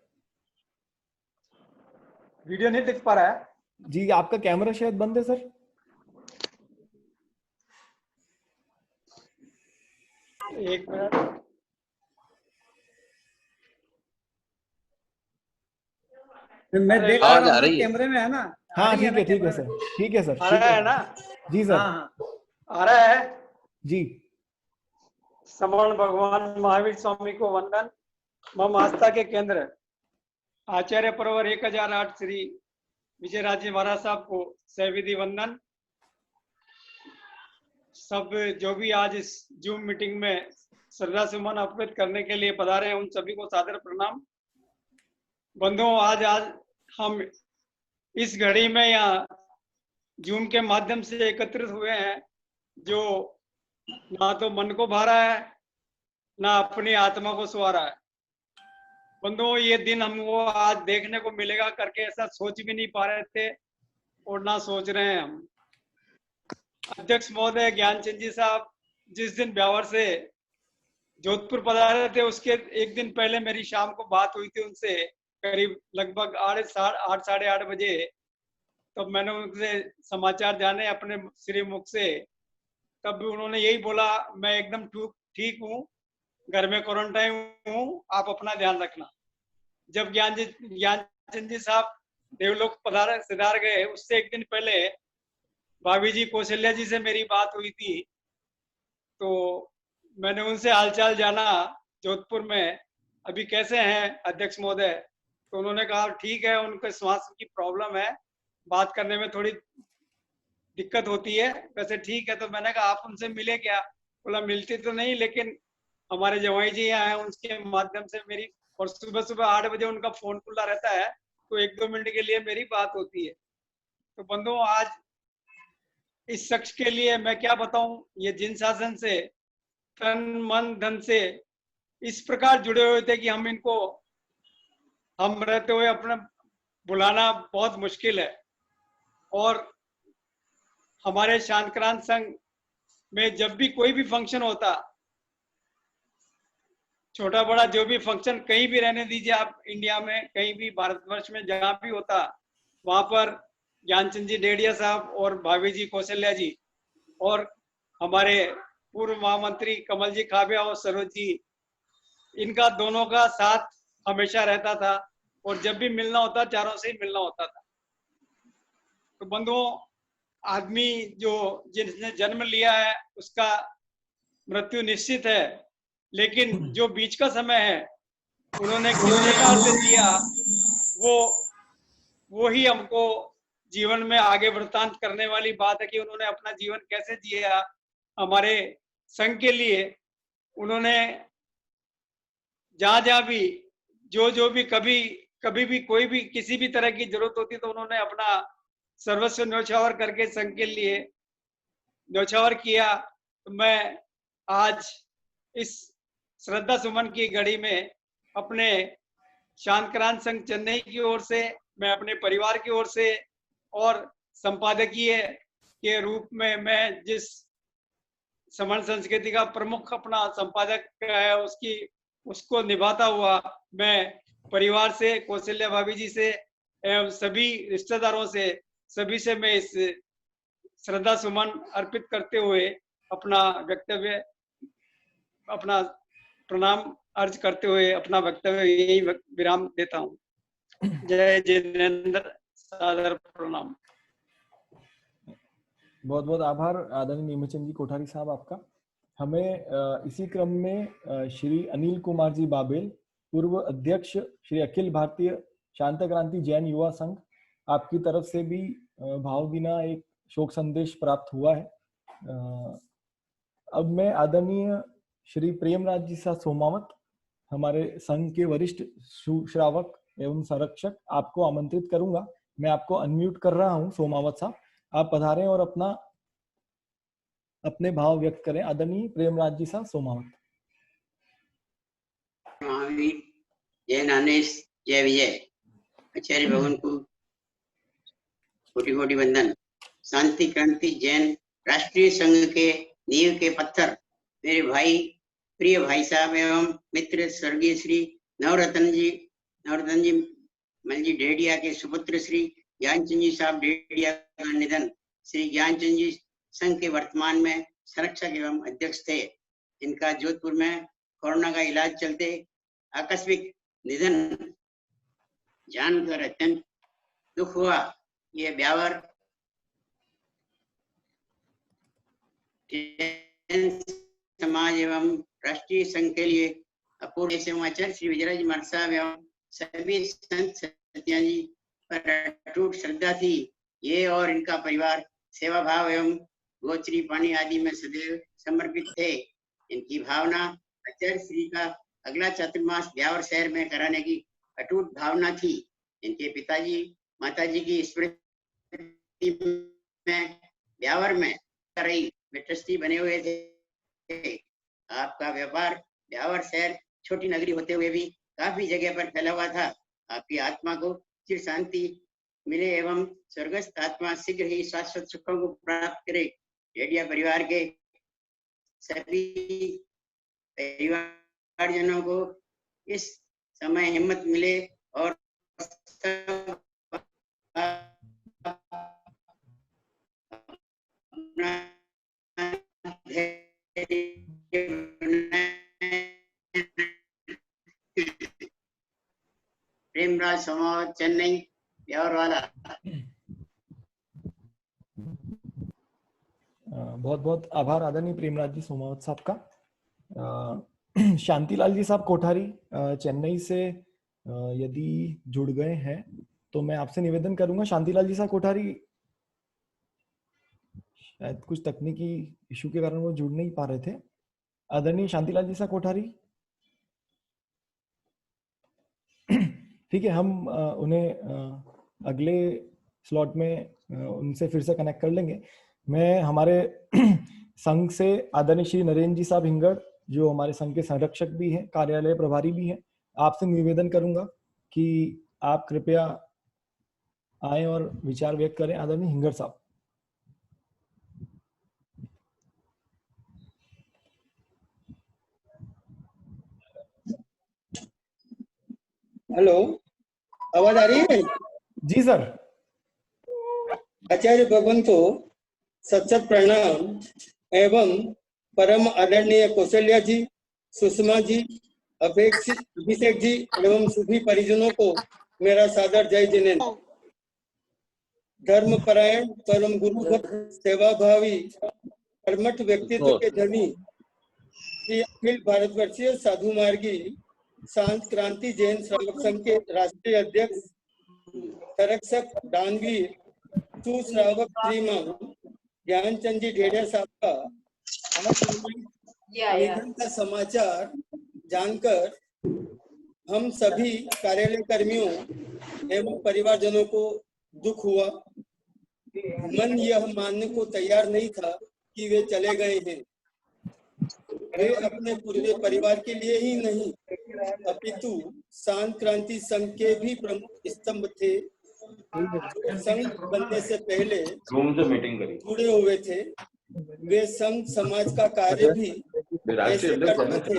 वीडियो नहीं दिख पा रहा है जी, आपका कैमरा शायद बंद है सर। एक मिनट। मैं देख रहा हूँ कैमरे में है ना। हाँ ठीक है सर, ठीक है सर, आ रहा है ना जी सर। आ रहा है जी। समर्ण भगवान महावीर स्वामी को वंदन। मम आस्था के केंद्र आचार्य प्रवर 1008 श्री विजय राजे महाराज साहब को सहविधि वंदन। सब जो भी आज इस जूम मीटिंग में श्रद्धा सुमन अर्पित करने के लिए पधारे हैं उन सभी को सादर प्रणाम। बंधुओं, आज हम इस घड़ी में यहाँ जूम के माध्यम से एकत्रित हुए हैं जो ना तो मन को भा रहा है ना अपनी आत्मा को सुहा रहा है। बंधुओं, ये दिन हमको आज देखने को मिलेगा करके ऐसा सोच भी नहीं पा रहे थे और ना सोच रहे हैं हम। अध्यक्ष महोदय ज्ञानचंद जी साहब, जिस दिन ब्यावर से जोधपुर पधारे थे उसके एक दिन पहले मेरी शाम को बात हुई थी उनसे, करीब लगभग 8 साढ़े 8 बजे। तब मैंने उनसे समाचार जाने अपने श्री मुख से, तब भी उन्होंने यही बोला मैं एकदम ठीक हूँ, घर में क्वारंटाइन हूँ, आप अपना ध्यान रखना। जब ज्ञानचंद जी साहब देवलोक सिधार गए उससे एक दिन पहले भाभी जी कौशल्या जी से मेरी बात हुई थी, तो मैंने उनसे हालचाल जाना जोधपुर में, अभी कैसे हैं अध्यक्ष महोदय। तो उन्होंने कहा ठीक है, उनके श्वास की प्रॉब्लम है, बात करने में थोड़ी दिक्कत होती है, वैसे ठीक है। तो मैंने कहा आप उनसे मिले क्या? बोला मिलती तो नहीं, लेकिन हमारे जवाई जी यहाँ हैं, उनके माध्यम से मेरी, और सुबह सुबह 8 बजे उनका फोन खुला रहता है, तो 1-2 मिनट के लिए मेरी बात होती है। तो बंधुओं, आज इस शख्स के लिए मैं क्या बताऊं, ये जिन शासन से तन मन धन से इस प्रकार जुड़े हुए थे कि हम रहते हुए अपने बुलाना बहुत मुश्किल है। और हमारे शांतक्रांत संघ में जब भी कोई भी फंक्शन होता, छोटा बड़ा जो भी फंक्शन कहीं भी रहने दीजिए आप, इंडिया में कहीं भी भारतवर्ष में जहां भी होता, वहां पर ज्ञानचंद जी डेडिया साहब और भाभी जी कौशल्या जी और हमारे पूर्व महामंत्री कमल जी खाबिया और सरोज जी, इनका दोनों का साथ हमेशा रहता था, और जब भी मिलना होता चारों से ही मिलना होता था। तो बंधुओं, आदमी जिसने जन्म लिया है उसका मृत्यु निश्चित है, लेकिन जो बीच का समय है उन्होंने किस प्रकार से जिया, वो ही हमको जीवन में आगे वृत्तांत करने वाली बात है कि उन्होंने अपना जीवन कैसे जिया। हमारे संघ के लिए उन्होंने जहां भी जो भी कभी भी कोई भी किसी भी तरह की जरूरत होती तो उन्होंने अपना सर्वस्व न्यौछावर करके संघ के लिए न्यौछावर किया। तो मैं आज इस श्रद्धा सुमन की घड़ी में अपने शांतक्रांत संघ चेन्नई की ओर से, मैं अपने परिवार की ओर से, और संपादकीय के रूप में मैं जिस समण संस्कृति का प्रमुख अपना संपादक है उसको निभाता हुआ, मैं परिवार से, कौशल्या भाभी जी से एवं सभी रिश्तेदारों से, सभी से मैं इस श्रद्धा सुमन अर्पित करते हुए अपना प्रणाम अर्ज करते हुए अपना वक्तव्य यही विराम देता हूँ। जय जिनेंद्र, सादर प्रणाम। बहुत बहुत आभार आदरणीय नीमचंद जी कोठारी साहब आपका। हमें इसी क्रम में श्री अनिल कुमार जी बाबेल, पूर्व अध्यक्ष श्री अखिल भारतीय शांतक्रांति जैन युवा संघ, आपकी तरफ से भी भावभीना एक शोक संदेश प्राप्त हुआ है। अब मैं आदरणीय श्री प्रेमराज जी सा सोमावत, हमारे संघ के वरिष्ठ श्रावक एवं संरक्षक, आपको आमंत्रित करूंगा। मैं आपको अनम्यूट कर रहा हूं। सोमावत साहब, आप पधारें और अपने भाव व्यक्त करें। आदरणीय प्रेमराज जी सा सोमावत। महावीर, जय नानेश, जय विजय। आचार्य भवन को कोटि कोटि वंदन। शांति क्रांति जैन राष्ट्रीय संघ के नींव के पत्थर मेरे भाई, प्रिय भाई साहब एवं मित्र स्वर्गीय श्री नवरत्न जी मल जी डेडिया के सुपुत्र श्री ज्ञानचंद जी साहब डेडिया का निधन। श्री ज्ञानचंद जी संघ के वर्तमान में संरक्षक एवं अध्यक्ष थे। इनका जोधपुर में कोरोना का इलाज चलते आकस्मिक निधन जानकर अत्यंत दुख हुआ। ये ब्यावर समाज एवं राष्ट्रीय संघ के लिए अपूर्व समाचार। श्री विजयराज महाराज साहब एवं सभी संत सत्या जी पर अटूट श्रद्धा थी। ये और इनका परिवार सेवा भाव एवं गोचरी पानी आदि में सदैव समर्पित थे। इनकी भावना आचार्य श्री का अगला चातुर्मास ब्यावर शहर में कराने की अटूट भावना थी। इनके पिताजी माताजी की स्मृति में ब्यावर में रही वे ट्रस्टी बने हुए थे। आपका व्यापार ब्यावर शहर छोटी नगरी होते हुए भी काफी जगह पर फैला हुआ था। आपकी आत्मा को चिर शांति मिले एवं स्वर्गस्थ आत्मा शीघ्र ही शाश्वत सुखों को प्राप्त करे। डेडिया परिवार के सभी परिवारजनों को इस समय हिम्मत मिले और सब अपना धैर्य प्रेमराज समाज चेन्नई ब्यावरवाला। बहुत बहुत आभार आदरणीय प्रेमराज जी सोमावत साहब का। शांतिलाल जी साहब कोठारी चेन्नई से यदि जुड़ गए हैं तो मैं आपसे निवेदन करूंगा। शांतिलाल जी साहब कोठारी, शायद कुछ तकनीकी इशू के कारण वो जुड़ नहीं पा रहे थे। आदरणीय शांतिलाल जी साहब कोठारी, ठीक है, हम उन्हें अगले स्लॉट में उनसे फिर से कनेक्ट कर लेंगे। मैं हमारे संघ से आदरणीय श्री नरेंद्र जी साहब हिंगड़, जो हमारे संघ के संरक्षक भी हैं, कार्यालय प्रभारी भी हैं, आपसे निवेदन करूंगा कि आप कृपया आए और विचार व्यक्त करें। आदरणीय हिंगड़ साहब। हेलो, आवाज आ रही है? जी सर। आचार्य भगवान को सत प्रणाम एवं परम आदरणीय कौशल्या जी, सुषमा जी, अभिषेक जी एवं सभी परिजनों को मेरा सादर जय जिनेन्द्र। धर्मपरायण परम गुरु भक्त सेवाभावी कर्मठ व्यक्तित्व के धनी श्री अखिल भारतवर्षीय साधु मार्गी शांत क्रांति जैन श्रावक संघ के राष्ट्रीय अध्यक्ष संरक्षक दानवीर सुश्रावक श्रीमान ज्ञानचंद जी ढेड़िया साहब का निधन का समाचार जानकर हम सभी कार्यालय कर्मियों एवं परिवारजनों को दुख हुआ। मन यह मानने को तैयार नहीं था कि वे चले गए हैं। वे अपने पूरे परिवार के लिए ही नहीं अपितु शांत क्रांति संघ के भी प्रमुख स्तंभ थे। संघ बनने से पहले जुड़े हुए थे। वे संघ समाज का कार्य भी ऐसे करते थे।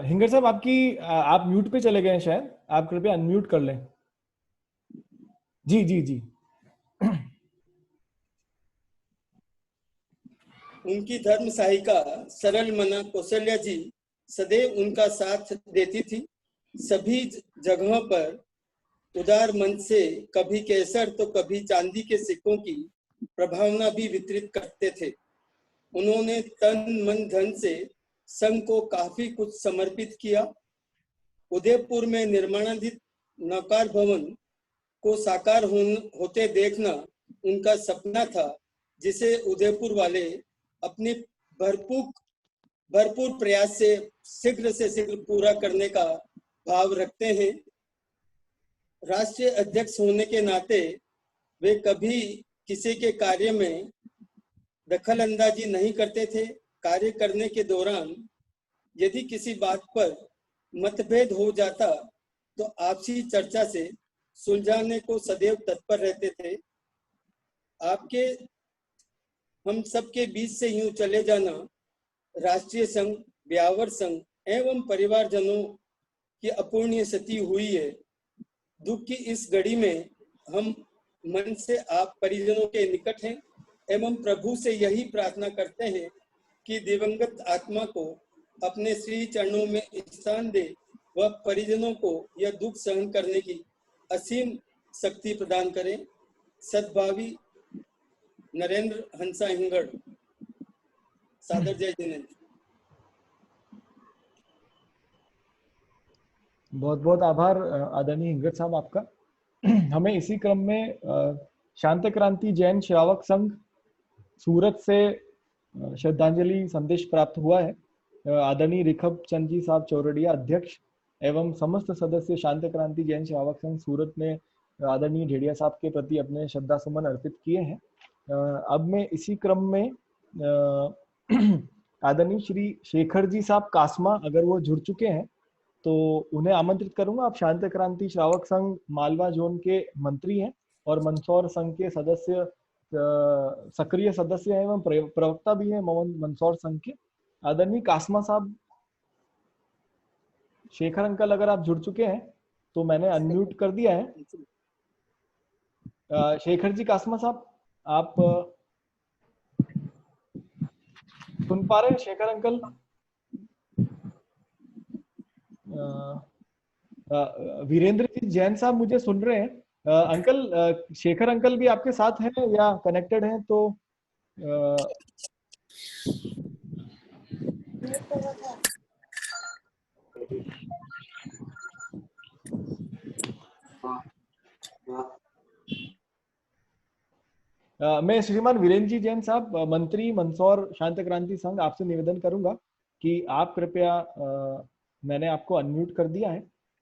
हिंगर साहब, आप म्यूट पे चले गए हैं, शायद आप कृपया अनम्यूट कर लें। जी जी जी। उनकी धर्म सहायिका सरल मना कौशल्या जी सदैव उनका साथ देती थी। सभी जगहों पर उदार मन से कभी केसर तो कभी चांदी के सिक्कों की प्रभावना भी वितरित करते थे। उन्होंने तन मन धन से संघ को काफी कुछ समर्पित किया। उदयपुर में निर्माणाधीन नौकार भवन को साकार होते देखना उनका सपना था, जिसे उदयपुर वाले अपने भरपूर प्रयास से शीघ्र पूरा करने का भाव रखते हैं। राष्ट्रीय अध्यक्ष होने के नाते वे कभी किसी के कार्य में दखल अंदाजी नहीं करते थे। कार्य करने के दौरान यदि किसी बात पर मतभेद हो जाता तो आपसी चर्चा से सुलझाने को सदैव तत्पर रहते थे। आपके हम सबके बीच से यूं चले जाना राष्ट्रीय संघ, ब्यावर संघ एवं परिवारजनों की अपूर्णीय क्षति हुई है। दुख की इस घड़ी में हम मन से आप परिजनों के निकट हैं एवं प्रभु से यही प्रार्थना करते हैं कि दिवंगत आत्मा को अपने श्री चरणों में स्थान दे व परिजनों को यह दुख सहन करने की असीम शक्ति प्रदान करें। सद्भावी नरेंद्र हंसा हिंगड़। सादर जय जिनेन्द्र। बहुत बहुत आभार आदरणीय हिंगड़ साहब आपका। हमें इसी क्रम में शांत क्रांति जैन श्रावक संघ सूरत से श्रद्धांजलि संदेश प्राप्त हुआ है। आदरणीय रिखब चंद जी साहब चौरड़िया अध्यक्ष एवं समस्त सदस्य शांत क्रांति जैन श्रावक संघ सूरत ने आदरणीय ढेड़िया साहब के प्रति अपने श्रद्धा सुमन अर्पित किए हैं। अब मैं इसी क्रम में आदरणीय श्री शेखर जी साहब कासमा, अगर वो जुड़ चुके हैं तो उन्हें आमंत्रित करूंगा। आप शांत क्रांति श्रावक संघ मालवा जोन के मंत्री हैं और मंदसौर संघ के सदस्य, सक्रिय सदस्य हैं एवं प्रवक्ता भी हैं मंदसौर संघ के। आदरणीय कासमा साहब, शेखर अंकल अगर आप जुड़ चुके हैं तो मैंने अनम्यूट कर दिया है। शेखर जी कासमा साहब, आप सुन पा रहे हैं? शेखर अंकल, वीरेंद्र जी जैन साहब मुझे सुन रहे हैं? अंकल, शेखर अंकल भी आपके साथ हैं या कनेक्टेड हैं? तो मैं श्रीमान वीरेंद्र जी जैन साहब, मंत्री मंदसौर शांत क्रांति संघ, आपसे निवेदन करूंगा कि आप कृपया, मैंने आपको अनम्यूट कर दिया है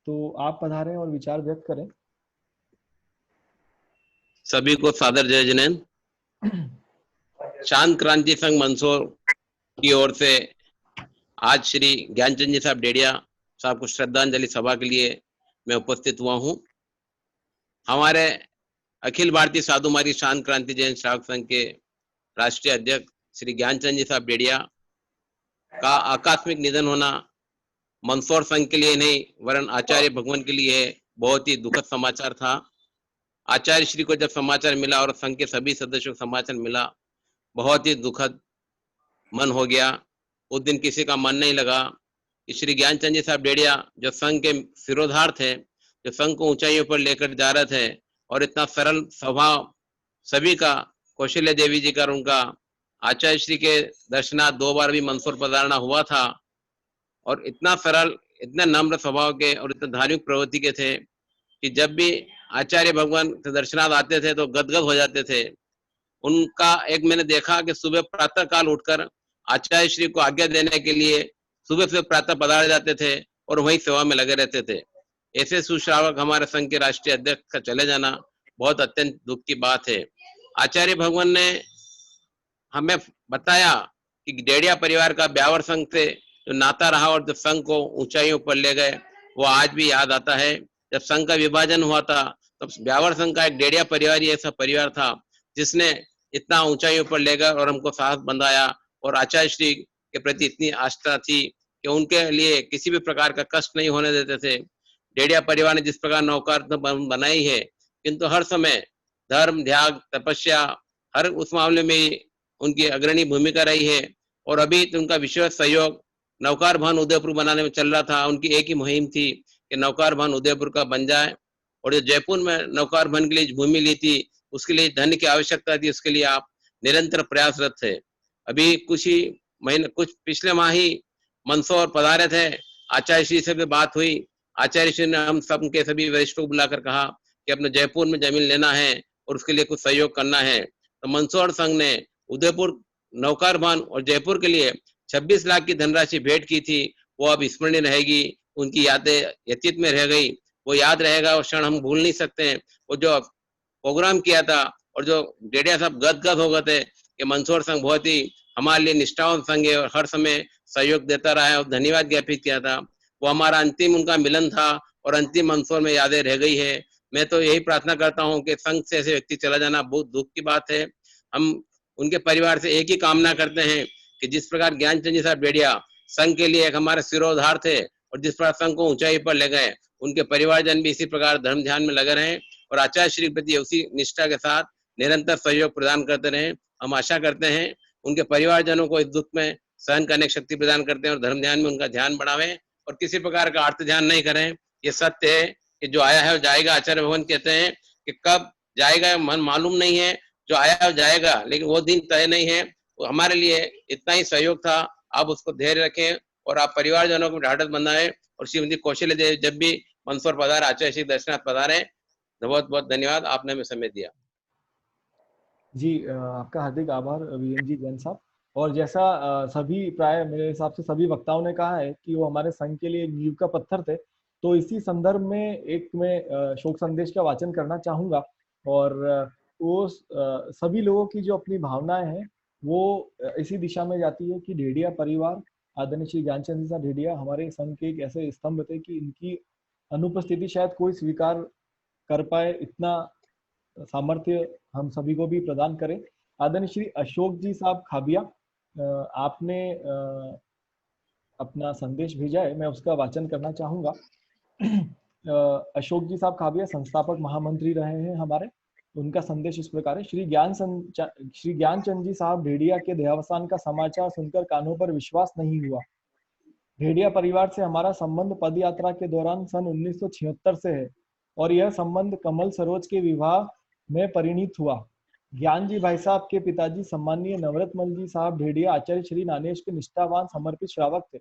तो आप पधारें और विचार व्यक्त करें। सभी को सादर जय जिनेंद्र। शांत क्रांति संघ मंदसौर की ओर से आज श्री ज्ञानचंद जी साहब डेडिया साहब को श्रद्धांजलि सभा के लिए मैं उपस्थित हुआ हूं। हमारे अखिल भारतीय साधु मारी शांत क्रांति जैन श्रावक संघ के राष्ट्रीय अध्यक्ष श्री ज्ञानचंद जी साहब डेडिया का आकस्मिक निधन होना मंदसौर संघ के लिए नहीं वरन आचार्य भगवान के लिए बहुत ही दुखद समाचार था। आचार्य श्री को जब समाचार मिला और संघ के सभी सदस्यों को समाचार मिला, बहुत ही दुखद मन हो गया। उस दिन किसी का मन नहीं लगा कि श्री ज्ञानचंद जी साहब डेडिया जो संघ के सिरोधार थे, जो संघ को ऊंचाइयों पर लेकर जा रहे थे और इतना सरल स्वभाव सभी का, कौशल्या देवी जी का, उनका आचार्य श्री के दर्शनार्थ 2 बार भी मंदसौर पधारना हुआ था और इतना सरल, इतना नम्र स्वभाव के और इतना धार्मिक प्रवृत्ति के थे कि जब भी आचार्य भगवान के दर्शनार्थ आते थे तो गदगद हो जाते थे। उनका एक मैंने देखा कि सुबह प्रातः काल उठकर आचार्य श्री को आज्ञा देने के लिए सुबह से प्रातः पधार जाते थे और वही सेवा में लगे रहते थे। ऐसे सुश्रावक हमारे संघ के राष्ट्रीय अध्यक्ष का चले जाना बहुत अत्यंत दुख की बात है। आचार्य भगवान ने हमें बताया कि डेडिया परिवार का ब्यावर संघ से जो नाता रहा और जो संघ को ऊंचाइयों पर ले गए, वो आज भी याद आता है। जब संघ का विभाजन हुआ था तब ब्यावर संघ का एक डेडिया परिवार ही ऐसा परिवार था जिसने इतना ऊंचाइयों पर ले गए और हमको साहस बंधाया और आचार्य श्री के प्रति इतनी आस्था थी कि उनके लिए किसी भी प्रकार का कष्ट नहीं होने देते थे। डेडिया परिवार ने जिस प्रकार नौकार बनाई है, किंतु हर समय धर्म, त्याग, तपस्या, हर उस मामले में उनकी अग्रणी भूमिका रही है। और अभी तो उनका विशेष सहयोग नौकार भवन उदयपुर बनाने में चल रहा था। उनकी एक ही मुहिम थी कि नौकार भवन उदयपुर का बन जाए और जो जयपुर में नौकार भवन के लिए भूमि ली थी उसके लिए धन की आवश्यकता थी, उसके लिए आप निरंतर प्रयासरत थे। अभी कुछ पिछले माह ही मंदसौर पधारे थे, आचार्य श्री से भी बात हुई। आचार्य श्री ने हम सब के सभी वरिष्ठों को बुलाकर कहा कि अपने जयपुर में जमीन लेना है और उसके लिए कुछ सहयोग करना है। तो मंदसौर संघ ने उदयपुर नौकार भवन और जयपुर के लिए 26 लाख की धनराशि भेंट की थी। वो अब स्मरणीय रहेगी, उनकी यादें व्यतीत में रह गई, वो याद रहेगा, वो क्षण हम भूल नहीं सकते हैं। वो जो प्रोग्राम किया था और जो डेडिया साहब गदगद हो गए थे कि मंदसौर संघ बहुत ही हमारे लिए निष्ठावान संघ है और हर समय सहयोग देता रहा है और धन्यवाद ज्ञापित किया था। वो हमारा अंतिम उनका मिलन था और अंतिम मंदसौर में यादें रह गई है। मैं तो यही प्रार्थना करता हूं कि संघ से ऐसे व्यक्ति चला जाना बहुत दुख की बात है। हम उनके परिवार से एक ही कामना करते हैं कि जिस प्रकार ज्ञानचंद जी साहब डेडिया संघ के लिए एक हमारे सिरोधार थे और जिस प्रकार संघ को ऊंचाई पर ले गए, उनके परिवारजन भी इसी प्रकार धर्म ध्यान में लगे रहें और आचार्य श्री के प्रति उसी निष्ठा के साथ निरंतर सहयोग प्रदान करते रहें। हम आशा करते हैं उनके परिवारजनों को इस दुख में सहन करने की शक्ति प्रदान करते हैं और धर्म ध्यान में उनका ध्यान बढ़ावें और किसी प्रकार का अर्थ ध्यान नहीं करें। ये सत्य है कि जो आया है वो जाएगा। आचार्य भगवान कहते हैं कि कब जाएगा मन मालूम नहीं है, जो आया है वो जाएगा, लेकिन वो दिन तय नहीं है। वो हमारे लिए इतना ही सहयोग था। आप उसको धैर्य रखें और आप परिवारजनों को ढाढ़स बंधाएं और श्रीमती कौशल्या देवी जब भी मंदसौर पधारे, आचार्य श्री दर्शनार्थ पधारे। बहुत बहुत धन्यवाद, आपने हमें समय दिया। जी, आपका हार्दिक आभार वीरेंद्र जी जैन साहब। और जैसा सभी प्राय मेरे हिसाब से सभी वक्ताओं ने कहा है कि वो हमारे संघ के लिए नींव का पत्थर थे, तो इसी संदर्भ में एक मैं शोक संदेश का वाचन करना चाहूंगा। और वो सभी लोगों की जो अपनी भावनाएं हैं वो इसी दिशा में जाती है कि ढेडिया परिवार, आदरणीय श्री ज्ञानचंद जी साहब ढेडिया हमारे संघ के एक ऐसे स्तंभ थे कि इनकी अनुपस्थिति शायद कोई स्वीकार कर पाए, इतना सामर्थ्य हम सभी को भी प्रदान करे। आदरणीय श्री अशोक जी साहब खाबिया, आपने अपना संदेश भेजा है, मैं उसका वाचन करना चाहूंगा। अशोक जी साहब खाबिया संस्थापक महामंत्री रहे हैं हमारे। उनका संदेश इस प्रकार है। श्री ज्ञानचंद जी साहब ढेडिया के देहावसान का समाचार सुनकर कानों पर विश्वास नहीं हुआ। ढेडिया परिवार से हमारा संबंध पद यात्रा के दौरान सन 1976 से है और यह संबंध कमल सरोज के विवाह में परिणित हुआ। ज्ञान जी भाई साहब के पिताजी सम्मानीय नवरत्मल जी साहब ढेडिया आचार्य श्री नानेश के निष्ठावान समर्पित श्रावक थे।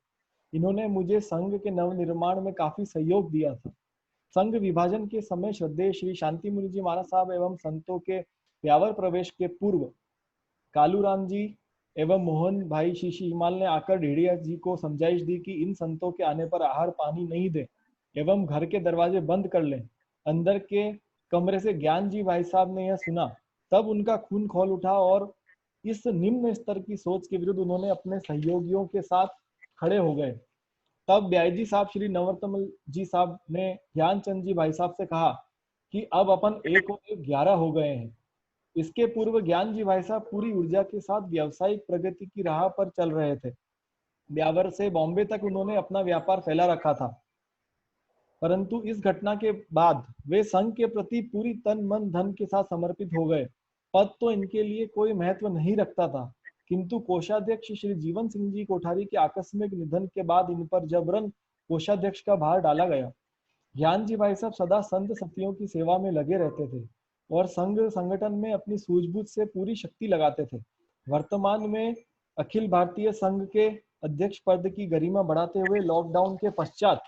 इन्होंने मुझे संघ के नवनिर्माण में काफी सहयोग दिया था। संघ विभाजन के समय श्रद्धेय श्री शांति मुनि जी महाराज साहब एवं संतों के ब्यावर प्रवेश के पूर्व कालूराम जी एवं मोहन भाई शीशी हिमाल ने आकर ढेडिया जी को समझाइश दी कि इन संतों के आने पर आहार पानी नहीं दे एवं घर के दरवाजे बंद कर लें। अंदर के कमरे से ज्ञान जी भाई साहब ने यह सुना, तब उनका खून खौल उठा और इस निम्न स्तर की सोच के विरुद्ध उन्होंने अपने सहयोगियों के साथ खड़े हो गए। तब ब्याजी साहब श्री नवरत्नमल जी साहब ने ज्ञानचंद जी भाई साहब से कहा कि अब अपन 1 और 1 11 हो गए हैं। इसके पूर्व ज्ञान जी भाई साहब पूरी ऊर्जा के साथ व्यावसायिक प्रगति की राह पर चल रहे थे। ब्यावर से बॉम्बे तक उन्होंने अपना व्यापार फैला रखा था, परंतु इस घटना के बाद वे संघ के प्रति पूरी तन मन धन के साथ समर्पित हो गए। पद तो इनके लिए कोई महत्व नहीं रखता था, किंतु कोषाध्यक्ष श्री जीवन सिंह जी कोठारी के आकस्मिक निधन के बाद इन पर जबरन कोषाध्यक्ष का भार डाला गया। ज्ञान जी भाई साहब सदा संत सतियों की सेवा में लगे रहते थे और संघ संगठन में अपनी सूझबूझ से पूरी शक्ति लगाते थे। वर्तमान में अखिल भारतीय संघ के अध्यक्ष पद की गरिमा बढ़ाते हुए लॉकडाउन के पश्चात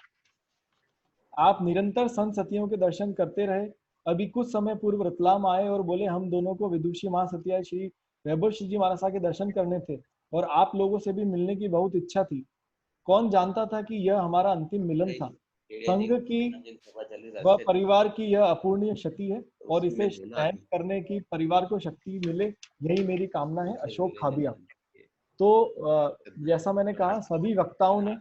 आप निरंतर संत सतियों के दर्शन करते रहे। अभी कुछ समय पूर्व रतलाम आए और बोले हम दोनों को विदुषी महासतिया श्री वैभव श्री जी महाराज के दर्शन करने थे और आप लोगों से भी मिलने की बहुत इच्छा थी। कौन जानता था कि यह हमारा अंतिम मिलन था। संघ की व परिवार की यह अपूर्णीय क्षति है और इसे सहन करने की परिवार को शक्ति मिले, यही मेरी कामना है। अशोक खाबिया। तो जैसा मैंने कहा, सभी वक्ताओं ने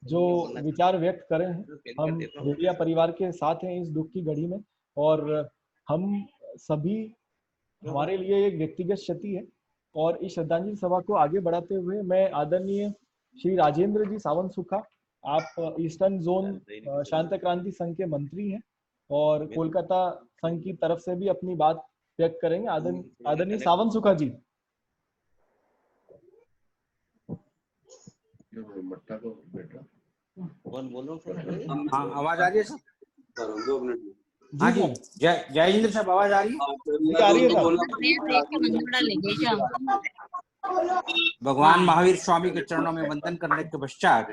जो विचार व्यक्त करे हैं, हम ढेडिया परिवार के साथ हैं इस दुख की घड़ी में और हम सभी, हमारे लिए एक व्यक्तिगत क्षति है। और इस श्रद्धांजलि सभा को आगे बढ़ाते हुए मैं आदरणीय श्री राजेंद्र जी सावंत सुखा, आप ईस्टर्न जोन शांत क्रांति संघ के मंत्री हैं और कोलकाता संघ की तरफ से भी अपनी बात व्यक्त करेंगे। आदरणीय सावंत सुखा जी। आवाज आ रही है सर? 2 मिनट। हाँ जी, जयेंद्र साहब आवाज आ रही है? भगवान महावीर स्वामी के चरणों में वंदन करने के पश्चात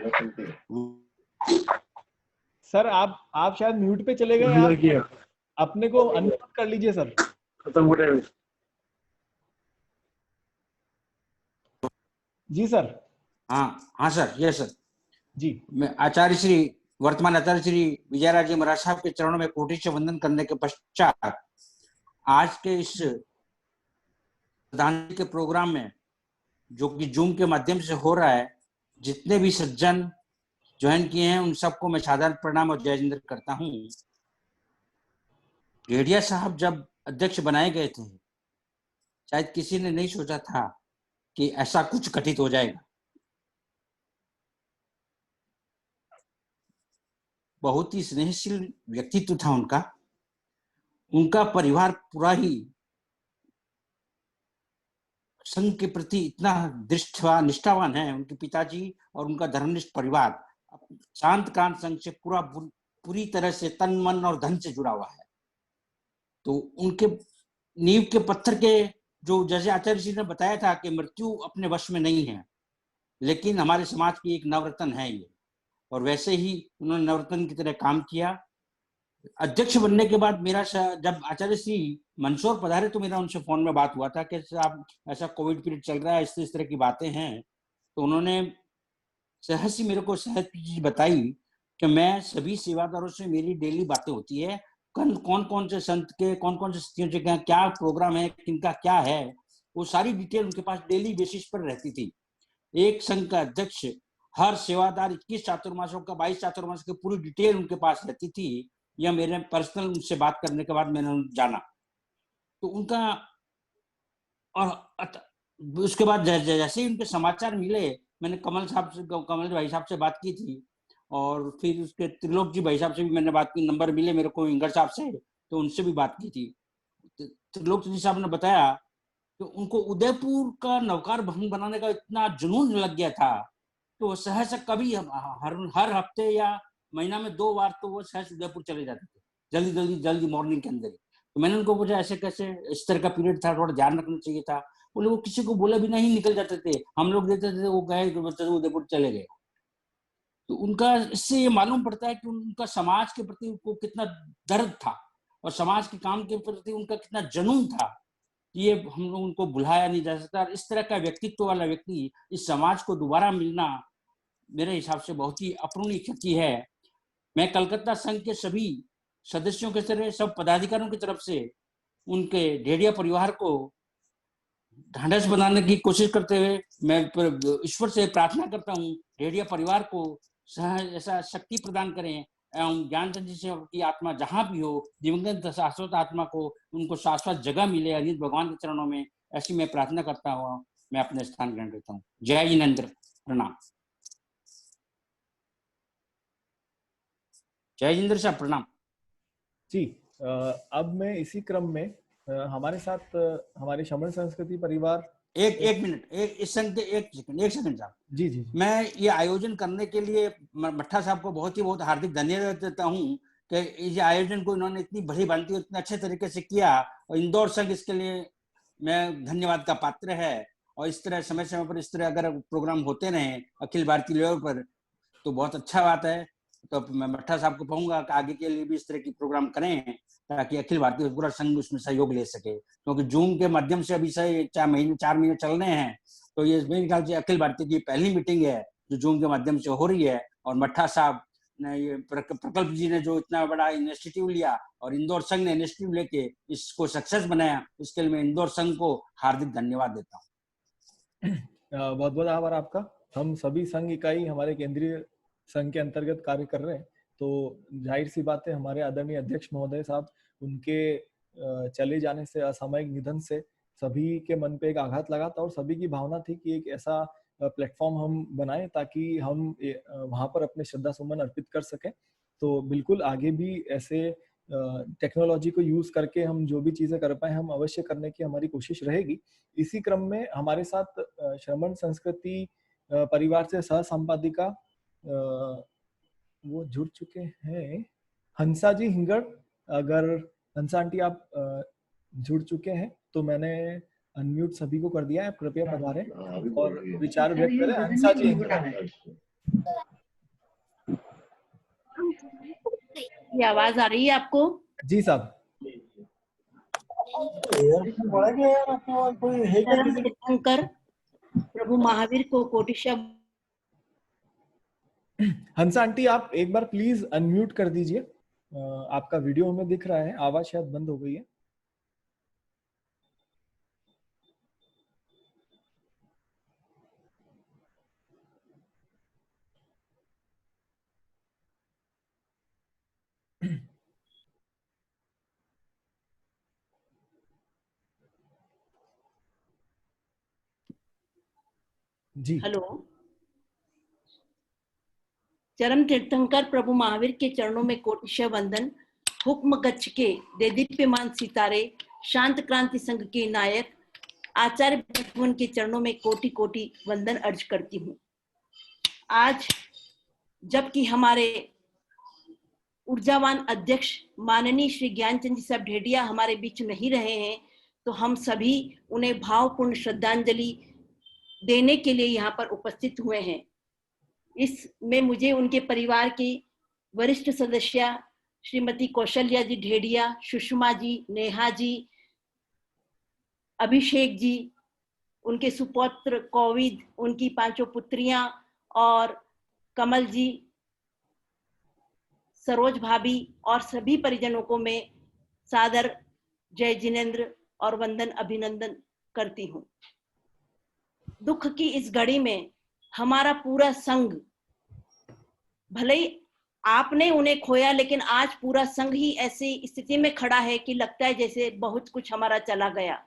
सर आप शायद म्यूट पे चले गए, आप अपने को अनम्यूट कर लीजिए सर। जी सर। हाँ सर, ये सर जी। मैं वर्तमान आचार्य श्री विजयराज जी महाराज साहब के चरणों में कोटि से वंदन करने के पश्चात आज के इस श्रद्धांजलि के प्रोग्राम में, जो कि जूम के माध्यम से हो रहा है, जितने भी सज्जन ज्वाइन किए हैं उन सबको मैं साधारण प्रणाम और जय जिंदर करता हूँ। ढेडिया साहब जब अध्यक्ष बनाए गए थे, शायद किसी ने नहीं सोचा था कि ऐसा कुछ घटित हो जाएगा। बहुत ही स्नेहशील व्यक्तित्व था उनका परिवार पूरा ही संघ के प्रति इतना निष्ठावान है। उनके पिताजी और उनका धर्मनिष्ठ परिवार शांत क्रांत संघ से पूरी तरह से तन मन और धन से जुड़ा हुआ है। तो उनके नींव के पत्थर के, जो जैसे आचार्य जी ने बताया था कि मृत्यु अपने वश में नहीं है, लेकिन हमारे समाज की एक नवरत्न है ये, और वैसे ही उन्होंने नवरत्न की तरह काम किया। अध्यक्ष बनने के बाद मेरा जब आचार्य श्री मंदसौर पधारे तो मेरा उनसे फोन में बात हुआ था कि आप ऐसा कोविड पीरियड चल रहा है, इस तरह की बातें हैं। तो उन्होंने सहज ही मेरे को सहज चीज बताई कि मैं सभी सेवादारों से मेरी डेली बातें होती है, कौन कौन से संत के, कौन कौन से सतियों के क्या प्रोग्राम है, किनका क्या है, वो सारी डिटेल उनके पास डेली बेसिस पर रहती थी। एक संघ का अध्यक्ष हर सेवादार 21 चातुर्मासों का 22 चातुर्मास की पूरी डिटेल उनके पास रहती थी। यह मेरे पर्सनल उनसे बात करने के बाद मैंने जाना। तो उनका और उसके बाद जैसे ही उनके समाचार मिले, मैंने कमल भाई साहब से बात की थी, और फिर उसके त्रिलोक जी भाई साहब से भी मैंने बात की, नंबर मिले मेरे को इंगर साहब से, तो उनसे भी बात की थी। त्रिलोक जी साहब ने बताया कि उनको उदयपुर का नवकार भवन बनाने का इतना जुनून लग गया था, तो सहसा कभी हर हफ्ते या महीना में 2 बार तो वो सहज उदयपुर चले जाते थे, जल्दी मॉर्निंग के अंदर ही। तो मैंने उनको पूछा ऐसे कैसे, इस तरह का पीरियड था, थोड़ा ध्यान रखना चाहिए था। बोले वो किसी को बोले बिना ही निकल जाते थे, हम लोग देते थे, वो गए उदयपुर चले गए। तो उनका इससे ये मालूम पड़ता है कि उनका समाज के प्रति उनको कितना दर्द था और समाज के काम के प्रति उनका कितना जुनून था। ये हम लोग उनको भुलाया नहीं जा सकता। इस तरह का व्यक्तित्व वाला व्यक्ति इस समाज को दोबारा मिलना मेरे हिसाब से बहुत ही अपूर्णीय क्षति है। मैं कलकत्ता संघ के सभी सदस्यों के तरफ, सब पदाधिकारियों की तरफ से उनके ढेडिया परिवार को ढांढस बनाने की कोशिश करते हुए मैं ईश्वर से प्रार्थना करता हूँ, ढेडिया परिवार को ऐसा शक्ति प्रदान करें एवं ज्ञानचंद जी से की आत्मा जहाँ भी हो, दिवंगत शाश्वत आत्मा को उनको शाश्वत जगह मिले अनित भगवान के चरणों में, ऐसी मैं प्रार्थना करता हूँ। मैं अपने स्थान ग्रहण करता हूँ। जय जिनेंद्र, प्रणाम। जय जिनेंद्र साहब, प्रणाम जी। अब मैं इसी क्रम में हमारे साथ हमारे शमण संस्कृति परिवार एक मिनट, एक सेकंड साहब। जी जी। मैं ये आयोजन करने के लिए मट्ठा साहब को बहुत हार्दिक धन्यवाद देता हूँ कि इस आयोजन को इन्होंने इतनी भली भांति इतने अच्छे तरीके से किया, और इंदौर संघ इसके लिए मैं धन्यवाद का पात्र है। और इस तरह समय समय पर इस तरह अगर प्रोग्राम होते रहे अखिल भारतीय लेवल पर तो बहुत अच्छा बात है। तो मैं मट्ठा साहब को कहूंगा कि आगे के लिए भी इस तरह की प्रोग्राम करें ताकि अखिल भारतीय पूरा संघ उसमें सहयोग ले सके, क्योंकि जूम के माध्यम से अभी से 4 महीने चल रहे हैं। तो ये मेरे ख्याल से अखिल भारतीय की पहली मीटिंग है जो जूम के माध्यम से हो रही है। और मट्ठा साहब ने ये प्रकल्प जी ने जो इतना बड़ा इनिशिएटिव लिया और इंदौर संघ ने इनिशिएटिव लेके इसको सक्सेस बनाया, इसके लिए मैं इंदौर संघ को हार्दिक धन्यवाद देता हूँ। बहुत बहुत आभार आपका। हम सभी संघ इकाई हमारे केंद्रीय संघ के अंतर्गत कार्य कर रहे हैं, तो जाहिर सी बात है हमारे आदरणीय अध्यक्ष महोदय साहब, उनके चले जाने से, असामयिक निधन से सभी के मन पे एक आघात लगा था और सभी की भावना थी कि एक ऐसा प्लेटफॉर्म हम बनाएं ताकि हम वहां पर अपने श्रद्धा सुमन अर्पित कर सकें। तो बिल्कुल आगे भी ऐसे टेक्नोलॉजी को यूज करके हम जो भी चीजें कर पाए हम अवश्य करने की हमारी कोशिश रहेगी। इसी क्रम में हमारे साथ श्रमण संस्कृति परिवार से सह संपादिका वो जुड़ चुके हैं, हंसा जी हिंगड़। अगर हंसा आंटी आप जुड़ चुके हैं तो मैंने अनम्यूट सभी को कर दिया है, कृपया पधारें और विचार व्यक्त करें। हंसा जी हिंगड़, ये आवाज आ रही है आपको? जी साहब। तीर्थंकर प्रभु महावीर को कोटिशा। हंसा आंटी आप एक बार प्लीज अनम्यूट कर दीजिए, आपका वीडियो हमें दिख रहा है, आवाज शायद बंद हो गई है। जी हेलो। चरम तीर्थंकर प्रभु महावीर के चरणों में कोटिशा वंदन। हुक्म गच्छ के देदीप्यमान सितारे शांत क्रांति संघ के नायक आचार्य भगवान के चरणों में कोटि कोटि वंदन अर्ज करती हूँ। आज जबकि हमारे ऊर्जावान अध्यक्ष माननीय श्री ज्ञानचंद जी साहब ढेडिया हमारे बीच नहीं रहे हैं, तो हम सभी उन्हें भावपूर्ण श्रद्धांजलि देने के लिए यहाँ पर उपस्थित हुए हैं। इसमें मुझे उनके परिवार की वरिष्ठ सदस्य श्रीमती कौशल्या जी ढेडिया, सुषमा जी, नेहा जी, अभिषेक जी, उनके सुपुत्र कोविद, उनकी 5 पुत्रियां और कमल जी, सरोज भाभी और सभी परिजनों को मैं सादर जय जिनेंद्र और वंदन अभिनंदन करती हूँ। दुख की इस घड़ी में हमारा पूरा संघ, भले ही आपने उन्हें खोया, लेकिन आज पूरा संघ ही ऐसी स्थिति में खड़ा है कि लगता है जैसे बहुत कुछ हमारा चला गया।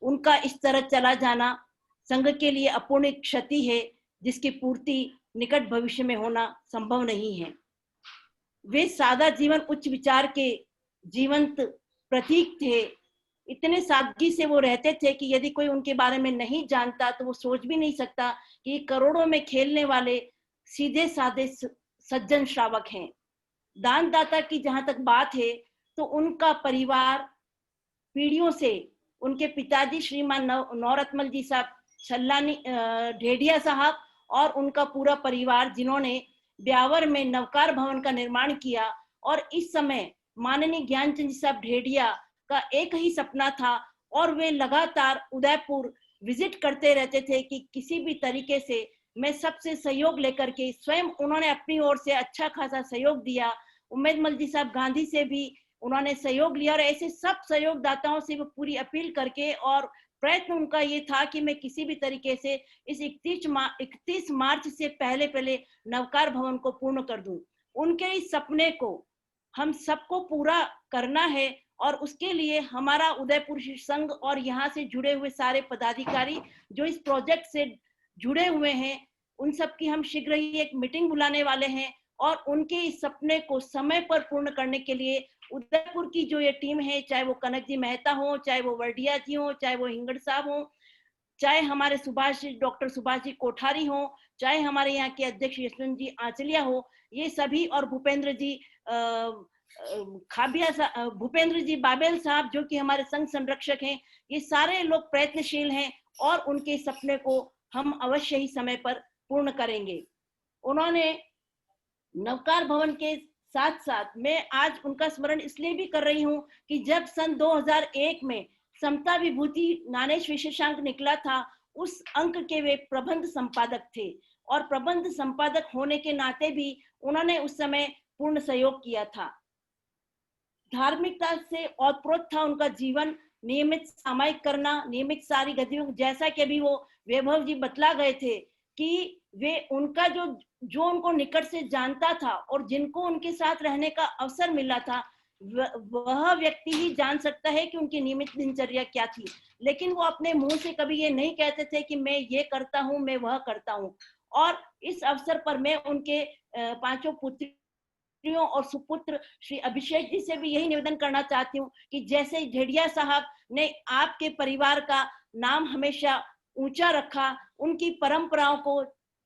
उनका इस तरह चला जाना संघ के लिए अपूर्ण क्षति है, जिसकी पूर्ति निकट भविष्य में होना संभव नहीं है। वे सादा जीवन उच्च विचार के जीवंत प्रतीक थे। इतने सादगी से वो रहते थे कि यदि कोई उनके बारे में नहीं जानता तो वो सोच भी नहीं सकता कि करोड़ों में खेलने वाले सीधे साधे सज्जन श्रावक हैं। दानदाता की जहां तक बात है तो उनका परिवार पीढ़ियों से, उनके पिताजी श्रीमान नौरत्मल जी साहब छल्लानी ढेडिया साहब और उनका पूरा परिवार, जिन्होंने ब्यावर में नवकार भवन का निर्माण किया, और इस समय माननीय ज्ञानचंद जी साहब ढेडिया का एक ही सपना था और वे लगातार उदयपुर विजिट करते रहते थे कि किसी भी तरीके से मैं सबसे सहयोग लेकर के, स्वयं उन्होंने अपनी ओर से अच्छा खासा सहयोग दिया। उम्मेद मल जी साहब गांधी से भी उन्होंने सहयोग लिया और ऐसे सब सहयोगदाताओं से वो पूरी अपील करके, और प्रयत्न उनका ये था कि मैं किसी भी तरीके से इस 31 मार्च से पहले नवकार भवन को पूर्ण कर दूं। उनके इस सपने को हम सबको पूरा करना है और उसके लिए हमारा उदयपुर संघ और यहाँ से जुड़े हुए सारे पदाधिकारी जो इस प्रोजेक्ट से जुड़े हुए हैं, उन सब की हम शीघ्र ही एक मीटिंग बुलाने वाले हैं और उनके इस सपने को समय पर पूर्ण करने के लिए उदयपुर की जो ये टीम है, चाहे वो कनक जी मेहता हो, चाहे वो वर्डिया जी हो, चाहे वो हिंगड़ साहब हो, चाहे हमारे डॉक्टर सुभाष जी कोठारी हो, चाहे हमारे यहाँ के अध्यक्ष यशवंत जी आंचलिया हो, ये सभी, और भूपेंद्र जी बाबेल साहब जो कि हमारे संघ संरक्षक हैं, ये सारे लोग प्रयत्नशील हैं और उनके सपने को हम अवश्य ही समय पर पूर्ण करेंगे। उन्होंने नवकार भवन के साथ साथ मैं आज उनका स्मरण इसलिए भी कर रही हूँ कि जब सन 2001 में समता विभूति नानेश विशेषांक निकला था, उस अंक के वे प्रबंध संपादक थे और प्रबंध संपादक होने के नाते भी उन्होंने उस समय पूर्ण सहयोग किया था। धार्मिकता से ओतप्रोत था उनका जीवन, नियमित सामायिक करना, नियमित सारी गतिविधियों, जैसा कि अभी वो वैभव जी बतला गए थे कि वे उनका जो उनको निकट से जानता था और जिनको उनके साथ रहने का अवसर मिला था, वह व्यक्ति ही जान सकता है कि उनकी नियमित दिनचर्या क्या थी। लेकिन वो अपने मुंह से कभी ये नहीं कहते थे कि मैं ये करता हूँ, मैं वह करता हूँ। और इस अवसर पर मैं उनके पांचों पुत्रियों और सुपुत्र श्री अभिषेक जी से भी यही निवेदन करना चाहती हूँ कि जैसे ढेडिया साहब ने आपके परिवार का नाम हमेशा ऊंचा रखा, उनकी परंपराओं को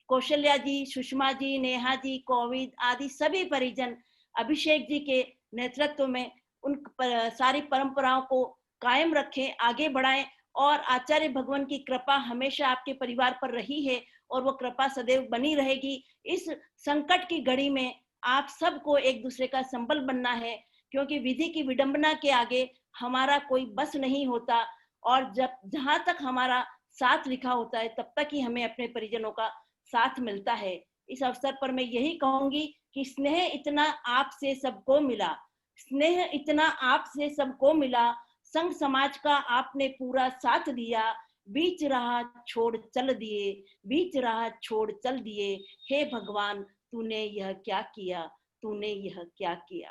कौशल्या जी, सुषमा जी, नेहा जी, कोविद आदि सभी परिजन अभिषेक जी के नेतृत्व में उन सारी परंपराओं को कायम रखें, आगे बढ़ाएं और आचार्य भगवान की कृपा हमेशा आपके परिवार पर रही है और वो कृपा सदैव बनी रहेगी। इस संकट की घड़ी में आप सबको एक दूसरे का संबल बनना है, क्योंकि विधि की विडंबना के आगे हमारा कोई बस नहीं होता और जब जहां तक हमारा साथ लिखा होता है तब तक ही हमें अपने परिजनों का साथ मिलता है। इस अवसर पर मैं यही कहूंगी कि स्नेह इतना आपसे सबको मिला, स्नेह इतना आपसे सबको मिला, संघ समाज का आपने पूरा साथ दिया, बीच राह छोड़ चल दिए, बीच राह छोड़ चल दिए, हे भगवान तूने यह क्या किया, तूने यह क्या किया।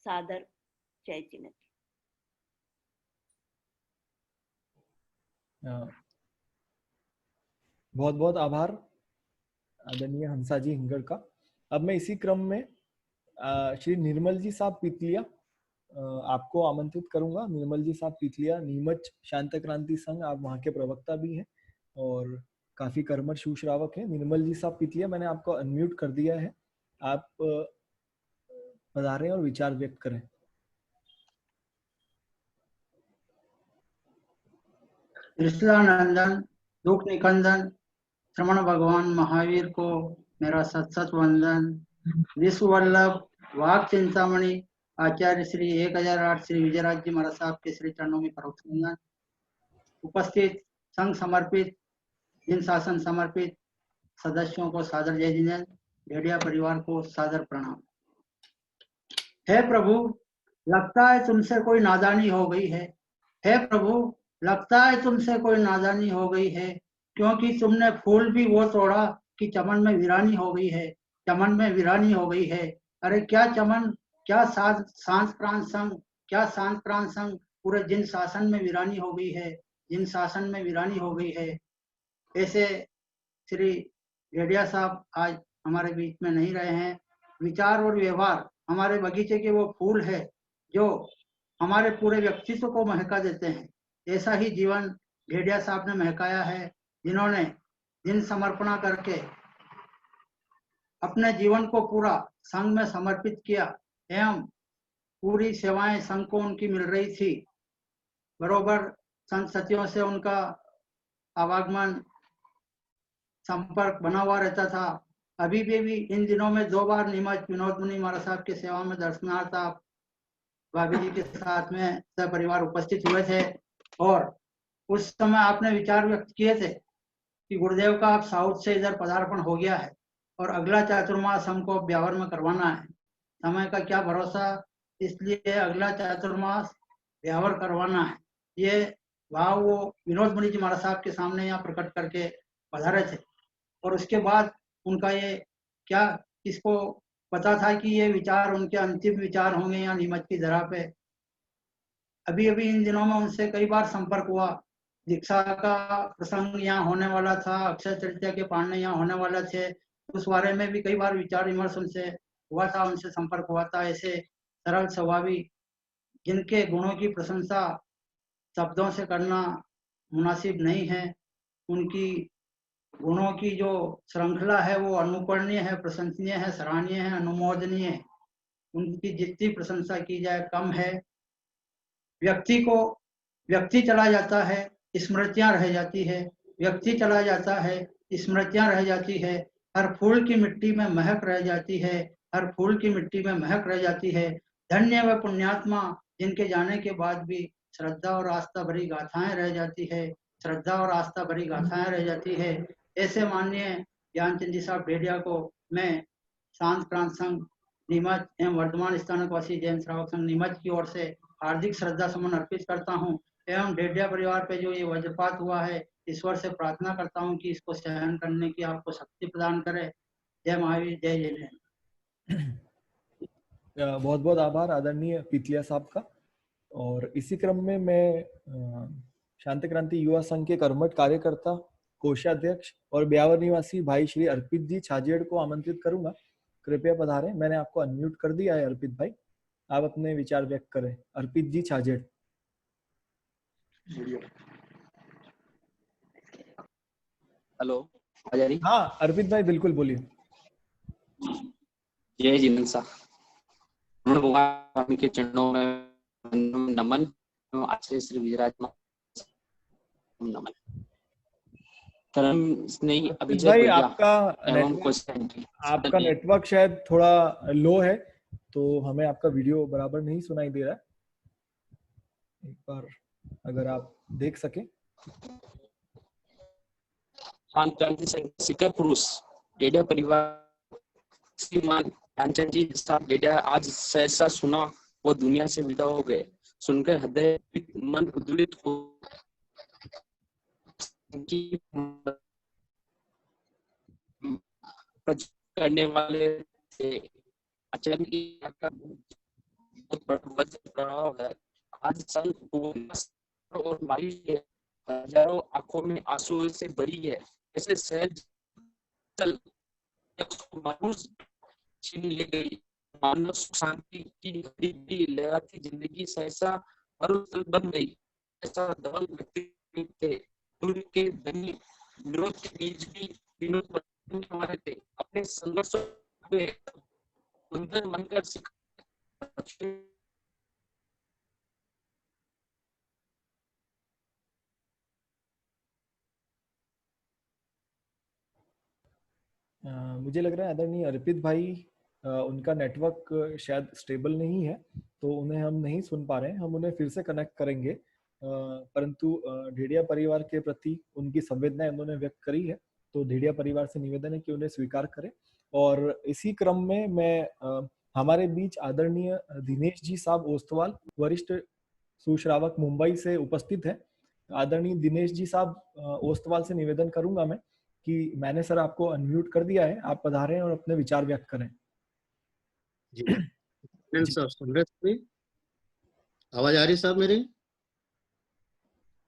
सादर जय जिनेन्द्र। बहुत बहुत आभार आदरणीय हंसा जी हिंगड़ का। अब मैं इसी क्रम में श्री निर्मल जी साहब पीतलिया आपको आमंत्रित करूंगा। निर्मल जी साहब पीतलिया नीमच शांत क्रांति संघ, आप वहाँ के प्रवक्ता भी हैं और काफी कर्मठ सुश्रावक हैं। निर्मल जी साहब पीतलिया, मैंने आपको अनम्यूट कर दिया है, आप पधारें और विचार व्यक्त करें। कृष्णानंदन, दुख निकंदन श्रमण भगवान महावीर को मेरा सत सत वंदन। विश्व वल्लभ वाक चिंतामणि आचार्य श्री 1008 श्री विजयराज जी महाराज साहब के श्री चरणों में परोक्ष वंदन। उपस्थित संघ समर्पित, जिन शासन समर्पित सदस्यों को सादर जय जिनेन्द्र। ढेडिया परिवार को सादर प्रणाम। हे प्रभु, लगता है तुमसे कोई नादानी हो गई है। हे प्रभु, लगता है तुमसे कोई नादानी हो गई है, क्योंकि तुमने फूल भी वो तोड़ा कि चमन में वीरानी हो गई है, चमन में वीरानी हो गई है। अरे क्या चमन, क्या सांस प्राण संग, क्या सांस प्राण संग, पूरे जिन शासन में वीरानी हो गई है, जिन शासन में वीरानी हो गई है। ऐसे श्री गेडिया साहब आज हमारे बीच में नहीं रहे हैं। विचार और व्यवहार हमारे बगीचे के वो फूल है जो हमारे पूरे व्यक्तित्व को महका देते हैं। ऐसा ही जीवन गेडिया साहब ने महकाया है, जिन्होंने दिन समर्पणा करके अपने जीवन को पूरा संघ में समर्पित किया एवं पूरी सेवाएं संघ को उनकी मिल रही थी। बरोबर संघ सचिवों से उनका आवागमन संपर्क बना हुआ रहता था। अभी भी इन दिनों में 2 बार नीमच विनोद मुनि महाराज साहब की सेवा में दर्शनार्थ आप भाभी जी के साथ में सपरिवार उपस्थित हुए थे और उस समय आपने विचार व्यक्त किए थे कि गुरुदेव का आप साउथ से इधर पदार्पण हो गया है और अगला चातुर्मास हमको ब्यावर में करवाना है। समय का क्या भरोसा, इसलिए अगला चातुर्मास ब्यावर करवाना है। ये भाव वो विनोद मुनि जी महाराज साहब के सामने यहाँ प्रकट करके पधारे थे और उसके बाद उनका ये क्या किसको पता था कि ये विचार उनके अंतिम विचार होंगे यहाँ नीमच की धरा पे। अभी इन दिनों में उनसे कई बार संपर्क हुआ। दीक्षा का प्रसंग यहाँ होने वाला था, अक्षय तृतीया के पांडे यहाँ होने वाला थे, उस बारे में भी कई बार विचार विमर्श उनसे हुआ था, उनसे संपर्क हुआ था। ऐसे सरल स्वाभाविक जिनके गुणों की प्रशंसा शब्दों से करना मुनासिब नहीं है, उनकी गुणों की जो श्रृंखला है वो अनुकरणीय है, प्रशंसनीय है, सराहनीय है, अनुमोदनीय है। उनकी जितनी प्रशंसा की जाए कम है। व्यक्ति चला जाता है, स्मृतियां रह जाती है। व्यक्ति चला जाता है, स्मृतियां रह जाती है। हर फूल की मिट्टी में महक रह जाती है, हर फूल की मिट्टी में महक रह जाती है। धन्य व पुण्यात्मा जिनके जाने के बाद भी श्रद्धा और आस्था भरी गाथाएं रह जाती है, श्रद्धा और आस्था भरी गाथाएं रह जाती है। ऐसे माननीय ज्ञानचंद जी साहब डेडिया को मैं शांत प्रांत संघ नीमच एवं वर्धमान स्थानकवासी जैन श्रावक संघ नीमच की ओर से हार्दिक श्रद्धा सुमन अर्पित करता हूं एवं डेडिया परिवार पे जो ये वज्रपात हुआ है, ईश्वर से प्रार्थना करता हूं कि इसको सहन करने की आपको शक्ति प्रदान करे। जय महावीर, जय जैन। बहुत बहुत आभार आदरणीय पीतलिया साहब का। और इसी क्रम में मैं शांति क्रांति युवा संघ के कर्मठ कार्यकर्ता, कोषाध्यक्ष और ब्यावर निवासी भाई श्री अर्पित जी छाजेड़ को आमंत्रित करूंगा। कृपया पधारें। मैंने आपको अनम्यूट कर दिया है अर्पित भाई, आप अपने विचार व्यक्त करें। अर्पित जी छाजेड़। हेलो, आ जा रही? हाँ अर्पित भाई बिल्कुल बोलिए। जय जिनेन्द्र साहब, भगवान के चरणों में नमन। आचार्य श्री विजयराज नमन। धर्म स्नेही अभिजय भाई भैया आपका नेटवर्क शायद थोड़ा लो है, तो हमें आपका वीडियो बराबर नहीं सुनाई दे रहा है। एक बार अगर आप देख सके। शिखर पुरुष डेडिया परिवार श्रीमान ज्ञानचंद जी साहब डेडिया आज सहसा सुना वो दुनिया से विदा हो गए। सुनकर हृदय मन उद्वेलित हो करने वाले थे। आचार्य की बहुत बड़ा प्रभाव है। आज संत और मायूस है, हजारों आंखों में आंसू से भरी है। ऐसे सहज मायूस छीन ले गई। मानव सुख शांति की घड़ी लहराती जिंदगी सहसा मरुस्थल बन गई। ऐसा दबंग व्यक्ति थे। उनके धनी विरोध के बीच भी विनोद हमारे थे। अपने संघर्ष में बंधन बनकर मुझे लग रहा है आदरणीय अर्पित भाई उनका नेटवर्क शायद स्टेबल नहीं है, तो उन्हें हम नहीं सुन पा रहे हैं। हम उन्हें फिर से कनेक्ट करेंगे, परंतु ढेडिया परिवार के प्रति उनकी संवेदनाएं उन्होंने व्यक्त करी है, तो ढेडिया परिवार से निवेदन है कि उन्हें स्वीकार करें। और इसी क्रम में मैं हमारे बीच आदरणीय दिनेश जी साहब ओस्तवाल, वरिष्ठ सुश्रावक मुंबई से उपस्थित है। आदरणीय दिनेश जी साहब ओस्तवाल से निवेदन करूंगा मैं कि मैंने सर आपको अनम्यूट कर दिया है, आप पधारें और अपने विचार व्यक्त करें। जी साहब सुन रहे हैं? आवाज आ रही साहब मेरी?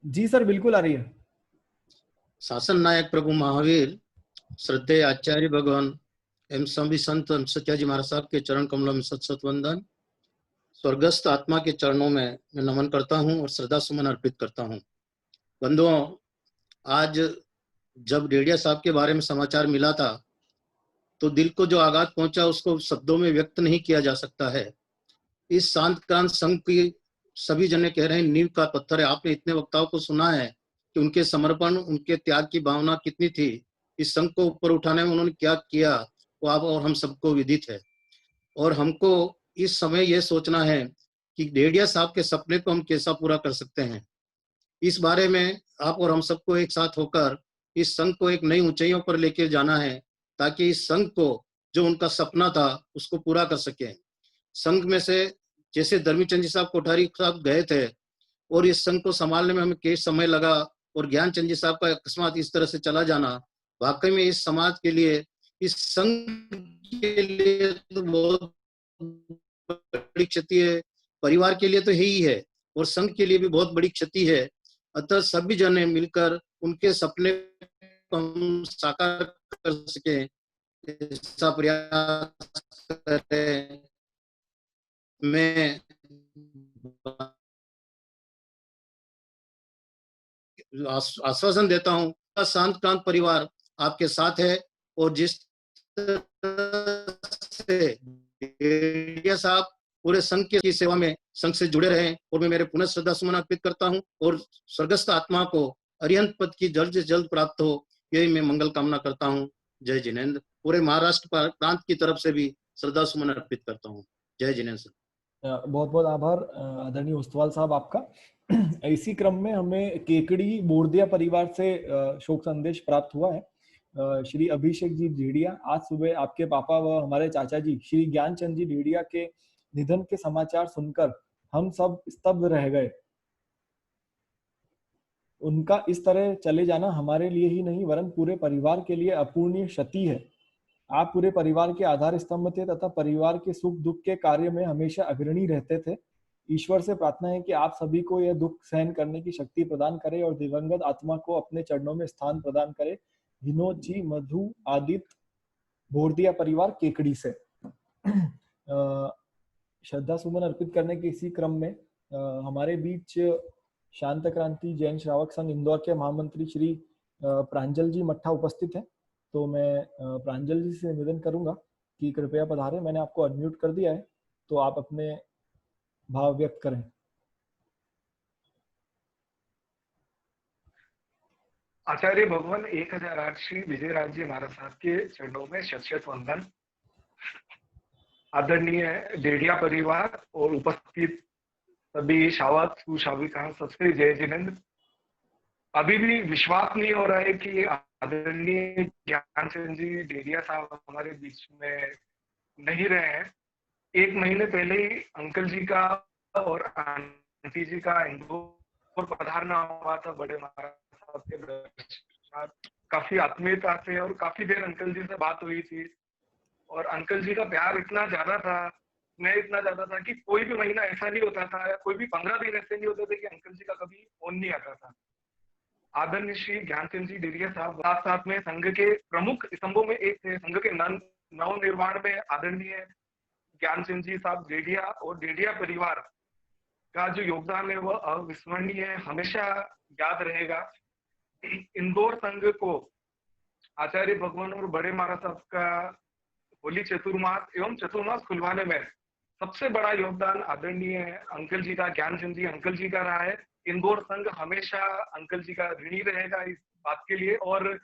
जी सर बिल्कुल आ रही है। शासन नायक प्रभु महावीर श्रद्धेय आचार्य भगवान एवं स्वामी संत सत्याजी महाराज साहब के चरण कमलों में सत सत वंदन। स्वर्गस्थ आत्मा के चरणों में मैं नमन करता हूं और श्रद्धा सुमन अर्पित करता हूं। बंधुओं, आज जब डेडिया साहब के बारे में समाचार मिला था तो दिल को जो आघात पहुंचा उसको शब्दों में व्यक्त नहीं किया जा सकता है। इस शांत क्रांत संघ की सभी जने कह रहे हैं नींव का पत्थर है। आपने इतने वक्ताओं को सुना है कि उनके समर्पण, उनके त्याग की भावना कितनी थी। इस संघ को ऊपर उठाने में उन्होंने क्या किया वो आप और हम सबको विदित है। और हमको इस समय यह सोचना है कि डेडिया साहब के सपने को हम कैसा पूरा कर सकते हैं। इस बारे में आप और हम सबको एक साथ होकर इस संघ को एक नई ऊंचाइयों पर लेके जाना है ताकि इस संघ को जो उनका सपना था उसको पूरा कर सके। संघ में से जैसे धर्मीचंद जी साहब कोठारी साहब गए थे और इस संघ को संभालने में हमें किस समय लगा और ज्ञानचंद जी साहब का अकस्मात इस तरह से चला जाना वाकई में इस समाज के लिए, इस संघ के लिए तो बहुत बड़ी क्षति है। परिवार के लिए तो है ही है और संघ के लिए भी बहुत बड़ी क्षति है। अतः सभी जने मिलकर उनके सपने को हम साकार कर सके ऐसा प्रयास करें। मैं आश्वासन देता हूं शांत क्रांत परिवार आपके साथ है और जिस से डेडिया साहब पूरे संघ की सेवा में संघ से जुड़े रहे और मैं मेरे पुनः श्रद्धा सुमन अर्पित करता हूं और स्वर्गस्थ आत्मा को अरिहंत पद की जल्द से जल्द प्राप्त हो यही मैं मंगल कामना करता हूं। जय जिनेन्द्र। पूरे महाराष्ट्र प्रांत की तरफ से भी श्रद्धा सुमन अर्पित करता हूं। जय जिनेन्द्र। बहुत बहुत आभार आदरणीय ओस्तवाल साहब आपका। इसी क्रम में हमें केकड़ी बोरदिया परिवार से शोक संदेश प्राप्त हुआ है। श्री अभिषेक जी डेडिया, आज सुबह आपके पापा व हमारे चाचा जी श्री ज्ञानचंद जी डेडिया के निधन के समाचार सुनकर हम सब स्तब्ध रह गए। उनका इस तरह चले जाना हमारे लिए ही नहीं वरन पूरे परिवार के लिए अपूर्णीय क्षति है। आप पूरे परिवार के आधार स्तंभ थे तथा परिवार के सुख दुख के कार्य में हमेशा अग्रणी रहते थे। ईश्वर से प्रार्थना है कि आप सभी को यह दुख सहन करने की शक्ति प्रदान करे और दिवंगत आत्मा को अपने चरणों में स्थान प्रदान करे। विनोद जी, मधु, आदित्य, बोरदिया परिवार केकड़ी से। श्रद्धा सुमन अर्पित करने के इसी क्रम में हमारे बीच शांत क्रांति जैन श्रावक संघ इंदौर के महामंत्री श्री प्रांजल जी मट्ठा उपस्थित हैं। तो मैं प्रांजल जी से निवेदन करूंगा कि कृपया पधारें। मैंने आपको अनम्यूट कर दिया है तो आप अपने भाव व्यक्त करें। आचार्य भगवान 1008 श्री विजयराज जी महाराज साहब के चरणों में शत शत वंदन। आदरणीय डेडिया परिवार और उपस्थित सभी शावक सुशाविका सबसे जय जिनेन्द्र। अभी भी विश्वास नहीं हो रहा है कि आदरणीय ज्ञानचंद जी डेडिया साहब हमारे बीच में नहीं रहे हैं। 1 महीने पहले ही अंकल जी का और आंटी जी का इंदौर पधारना हुआ था। बड़े महाराज साहब के दर्शन, काफी आत्मीयता से और काफी देर अंकल जी से बात हुई थी और अंकल जी का प्यार इतना ज्यादा था, मैं इतना ज्यादा था कि कोई भी महीना ऐसा नहीं होता था या कोई भी 15 दिन ऐसे नहीं होते थे कि अंकल जी का कभी फोन नहीं आता था। आदरणीय श्री ज्ञानचंद जी डेडिया साहब साथ साथ में संघ के प्रमुख स्तंभों में एक थे। संघ के नव निर्माण में आदरणीय ज्ञानचंद जी साहब डेडिया और डेडिया परिवार का जो योगदान है वह अविस्मरणीय है, हमेशा याद रहेगा। इंदौर संघ को आचार्य भगवान और बड़े महाराज साहब का होली चतुर्मास एवं चतुर्मास खुलवाने में सबसे बड़ा योगदान आदरणीय अंकल जी का, ज्ञानचंद जी अंकल जी का रहा है। इंदौर संघ हमेशा अंकल जी का ऋणी रहेगा इस बात के लिए। और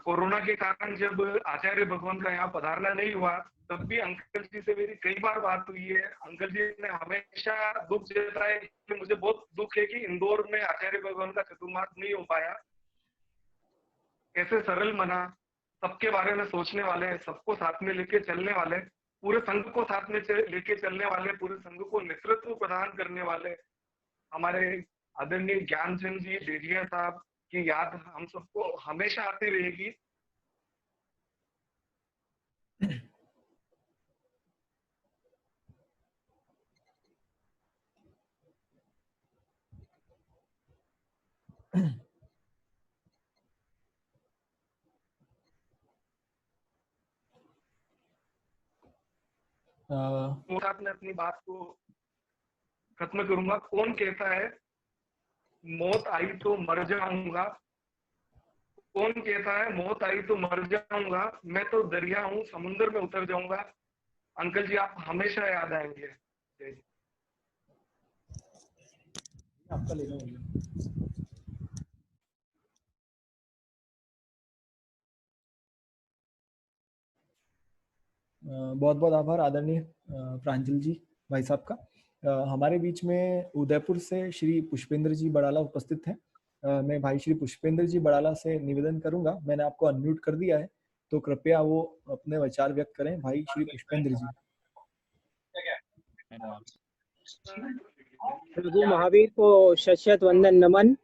कोरोना के कारण जब आचार्य भगवान का यहाँ पधारना नहीं हुआ तब भी अंकल जी से मेरी कई बार बात हुई है। अंकल जी ने हमेशा दुख जताया कि मुझे बहुत दुख है कि इंदौर में आचार्य भगवान का चतुर्मास नहीं हो पाया। कैसे सरल मना, सबके बारे में सोचने वाले, सबको साथ में लेके चलने वाले, पूरे संघ को साथ में लेके चलने वाले, पूरे संघ को नेतृत्व प्रदान करने वाले हमारे आदरणीय ज्ञानचंद जी डेडिया साहब की याद हम सबको हमेशा आती रहेगी। आपने अपनी बात को खत्म करूंगा। कौन कहता है मौत आई तो मर जाऊंगा? कौन कहता है मौत आई तो मर जाऊंगा? मैं तो दरिया हूँ, समुद्र में उतर जाऊंगा। अंकल जी आप हमेशा याद आएंगे। आपका लेना होगा। बहुत बहुत आभार आदरणीय प्रांजल जी भाई साहब का। हमारे बीच में उदयपुर से श्री पुष्पेंद्र जी बड़ाला उपस्थित हैं। मैं भाई श्री पुष्पेंद्र जी बड़ाला से निवेदन करूंगा, मैंने आपको अनम्यूट कर दिया है तो कृपया वो अपने विचार व्यक्त करें। भाई श्री पुष्पेंद्र जी। प्रभु महावीर को शत वंदन नमन।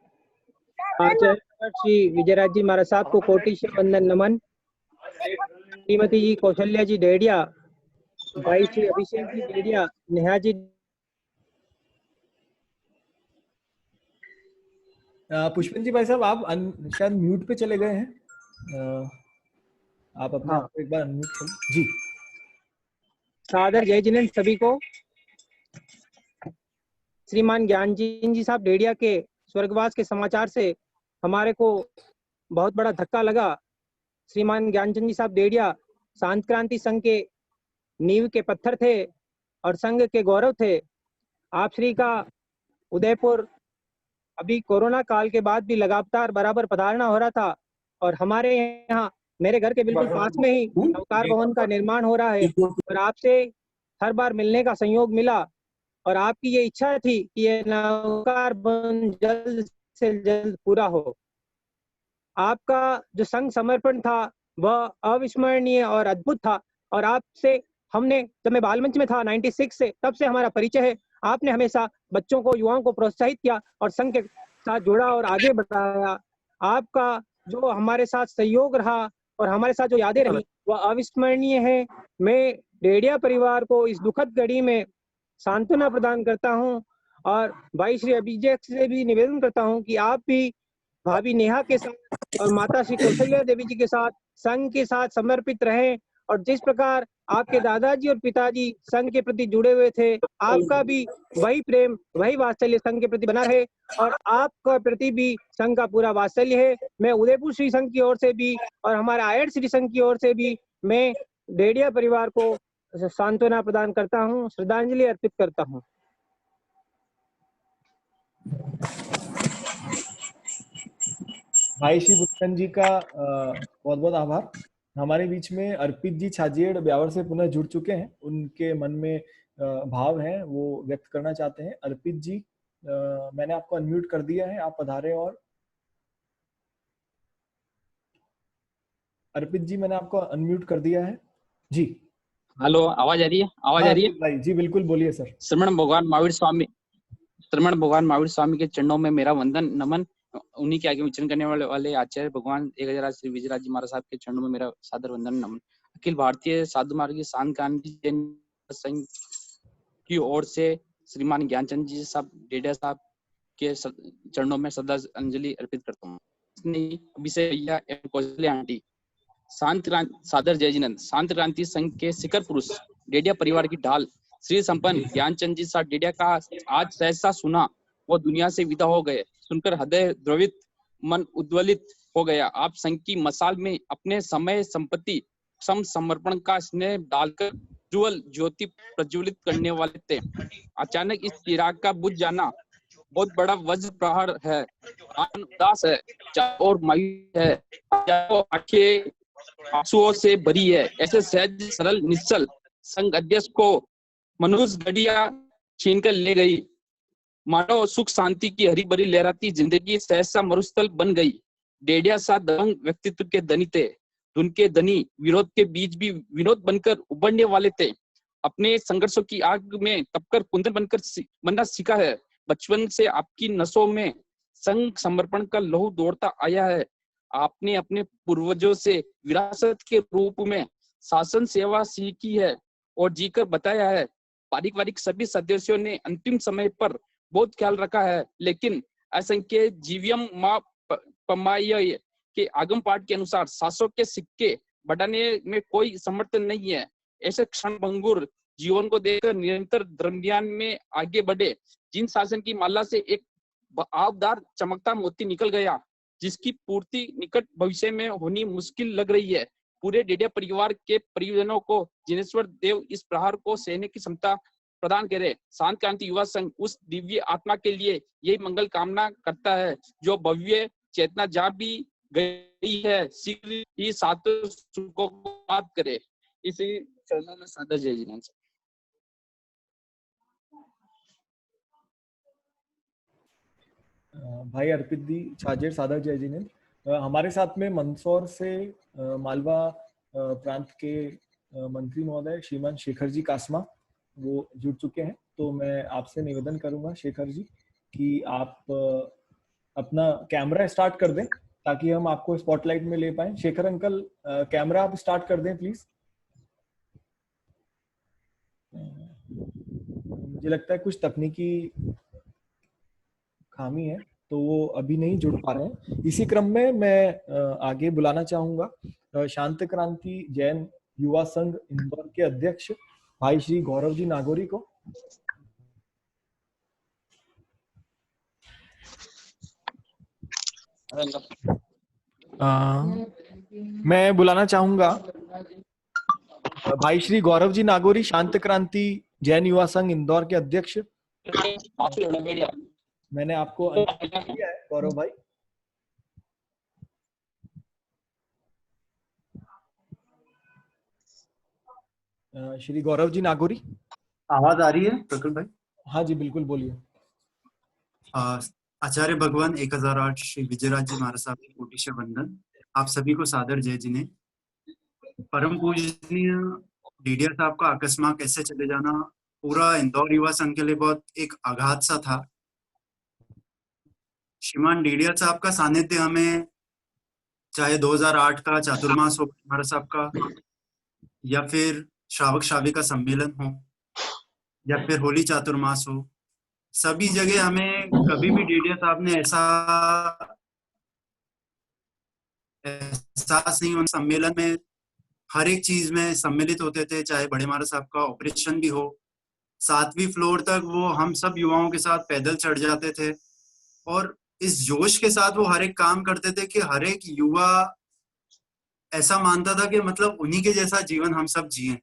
आचार्य श्री विजयराज जी महाराज साहब को कोटि वंदन नमन। श्रीमती जी कौशल्या जी डेडिया, भाई श्री अभिषेक जी डेडिया, नेहा जी। पुष्पेंद्र जी भाई साहब आप शायद म्यूट पे चले गए हैं, आप अपने आप को एक बार अनम्यूट करें जी। सादर जय जिनेंद्र सभी को। श्रीमान ज्ञानचंद जी साहब डेडिया के स्वर्गवास के समाचार से हमारे को बहुत बड़ा धक्का लगा। श्रीमान ज्ञानचंद जी साहब डेडिया शांत क्रांति संघ के नींव के पत्थर थे और संघ के गौरव थे। आप श्री का उदयपुर अभी कोरोना काल के बाद भी लगातार बराबर पधारना हो रहा था और हमारे यहाँ मेरे घर के बिल्कुल पास में ही नवकार भवन का निर्माण हो रहा है और आपसे हर बार मिलने का संयोग मिला और आपकी ये इच्छा थी कि ये नवकार भवन जल्द से जल्द पूरा हो। आपका जो संघ समर्पण था वह अविस्मरणीय और अद्भुत था और आपसे हमने, जब मैं बाल मंच में था 96 से, तब से हमारा परिचय है। आपने हमेशा बच्चों को, युवाओं को प्रोत्साहित किया और संघ के साथ जोड़ा और आगे बढ़ाया। आपका जो हमारे साथ सहयोग रहा और हमारे साथ जो यादें रही वह अविस्मरणीय है। मैं डेडिया परिवार को इस दुखद घड़ी में सांत्वना प्रदान करता हूं और भाई श्री अभिषेक से भी निवेदन करता हूं कि आप भी भाभी नेहा के साथ और माता श्री कौशल्या देवी जी के साथ संघ के साथ समर्पित रहें और जिस प्रकार आपके दादाजी और पिताजी संघ के प्रति जुड़े हुए थे, आपका भी वही प्रेम, वही वात्सल्य संघ के प्रति बना रहे और आपका प्रति भी संघ का पूरा वात्सल्य है। मैं उदयपुर श्री संघ की ओर से भी और हमारा आयड श्री संघ की ओर से भी मैं डेडिया परिवार को सांत्वना प्रदान करता हूँ, श्रद्धांजलि अर्पित करता हूँ। भाई श्री पुष्पेंद्र जी का बहुत बहुत आभार। हमारे बीच में अर्पित जी छाजेड़ ब्यावर से पुनः जुड़ चुके हैं, उनके मन में भाव है वो व्यक्त करना चाहते हैं। अर्पित जी मैंने आपको अनम्यूट कर दिया है, आप पधारे। और अर्पित जी मैंने आपको अनम्यूट कर दिया है जी। हेलो, आवाज आ रही है? आवाज आ रही है भाई जी? बिल्कुल बोलिए सर। श्रमण भगवान महावीर स्वामी के चरणों में मेरा वंदन नमन। उन्हीं के आगे विचरण करने वाले आचार्य भगवान 1000 श्री विजयराज जी महाराज साहब के चरणों में मेरा सादर वंदन नमन। अखिल भारतीय साधु मार्ग की शांत क्रांति संघ की ओर से श्रीमान ज्ञानचंद जी साहब डेडिया साहब के चरणों में श्रद्धांजलि अर्पित करता हूँ। अभिषेक भैया एवं कौशल्या आंटी, सादर जय जिनेंद्र। शांत क्रांति संघ के शिखर पुरुष डेडिया परिवार की ढाल श्री संपन्न ज्ञानचंद जी साहब डेडिया का आज सहसा सुना वो दुनिया से विदा हो गए, सुनकर हृदय द्रवित, मन उद्वलित हो गया। आप संघ की मसाल में अपने समय संपत्ति समर्पण का स्नेह डालकर ज्वल ज्योति प्रज्वलित करने वाले थे। अचानक इस चिराग का बुझ जाना बहुत बड़ा वज्र प्रहार है, उदास है और मायूस है, आंखें आंसुओं से भरी है। ऐसे सहज सरल निश्चल संघ अध्यक्ष को मनुष्य घड़िया छीनकर ले गई। मानव सुख शांति की हरी भरी लहराती जिंदगी सहसा मरुस्थल बन गई। डेडिया साथ दबंग व्यक्तित्व के धनी थे, उनके धनी विरोध के बीच भी विनोद बनकर उभरने वाले थे। अपने संघर्षों की आग में तपकर कुंदन बनना सीखा है। बचपन से आपकी नसों में संघ समर्पण का लहू दौड़ता आया है। आपने अपने पूर्वजों से विरासत के रूप में शासन सेवा सीखी है और जीकर बताया है। पारिवारिक सभी सदस्यों ने अंतिम समय पर बहुत ख्याल रखा है, लेकिन असंख्य जीवियम मां पमाय के आगम पाठ के अनुसार सासों के सिक्के बढ़ाने में कोई समर्थन नहीं है। ऐसे क्षणभंगुर जीवन को देखकर निरंतर धर्म ज्ञान में आगे बढ़े जिन शासन की माला से एक आवदार चमकता मोती निकल गया, जिसकी पूर्ति निकट भविष्य में होनी मुश्किल लग रही है। पूरे डेडिया परिवार के परिजनों को जिनेश्वर देव इस प्रहार को सहने की क्षमता प्रदान करे। शांत क्रांति युवा संघ उस दिव्य आत्मा के लिए यही मंगल कामना करता है जो भव्य चेतना जहाँ भी गई है शीघ्र ही सातों सुखों को प्राप्त करे। इसी चरणों में सादर जय जिनेंद्र। भाई अर्पित दी छाजेर सादर जय जिनेंद्र। हमारे साथ में मंदसौर से मालवा प्रांत के मंत्री महोदय श्रीमान शेखर जी कासमा वो जुड़ चुके हैं। तो मैं आपसे निवेदन करूंगा शेखर जी कि आप अपना कैमरा स्टार्ट कर दें ताकि हम आपको स्पॉटलाइट में ले पाएं। शेखर अंकल कैमरा आप स्टार्ट कर दें प्लीज। मुझे लगता है कुछ तकनीकी खामी है तो वो अभी नहीं जुड़ पा रहे हैं। इसी क्रम में मैं आगे बुलाना चाहूंगा शांत क्रांति जैन युवा संघ इंदौर के अध्यक्ष भाई श्री गौरव जी नागौरी को। मैं बुलाना चाहूंगा भाई श्री गौरव जी नागौरी, शांत क्रांति जैन युवा संघ इंदौर के अध्यक्ष। मैंने आपको दिया है गौरव भाई। श्री गौरव जी नागौरी, आवाज आ रही है प्रकल भाई? हाँ जी बिल्कुल बोलिए। आचार्य भगवान 1008 श्री विजयराज जी महाराज साहब की कोटि वंदन। आप सभी को सादर जय जिने। परम पूजनीय डीडिया साहब का अकस्मात कैसे चले जाना पूरा इंदौर युवा संघ के लिए बहुत एक आघात सा था। श्रीमान डीडिया साहब का सानिध्य हमें चाहे 2008 का चातुर्मास हो महाराज साहब का, या फिर श्रावक श्राविका सम्मेलन हो, या फिर होली चातुर्मास हो, सभी जगह हमें कभी भी डीडिया साहब ने ऐसा एहसास नहीं। उन सम्मेलन में हर एक चीज में सम्मिलित होते थे, चाहे बड़े महाराज साहब का ऑपरेशन भी हो, 7वीं फ्लोर तक वो हम सब युवाओं के साथ पैदल चढ़ जाते थे और इस जोश के साथ वो हर एक काम करते थे कि हर एक युवा ऐसा मानता था कि मतलब उन्हीं के जैसा जीवन हम सब जिए।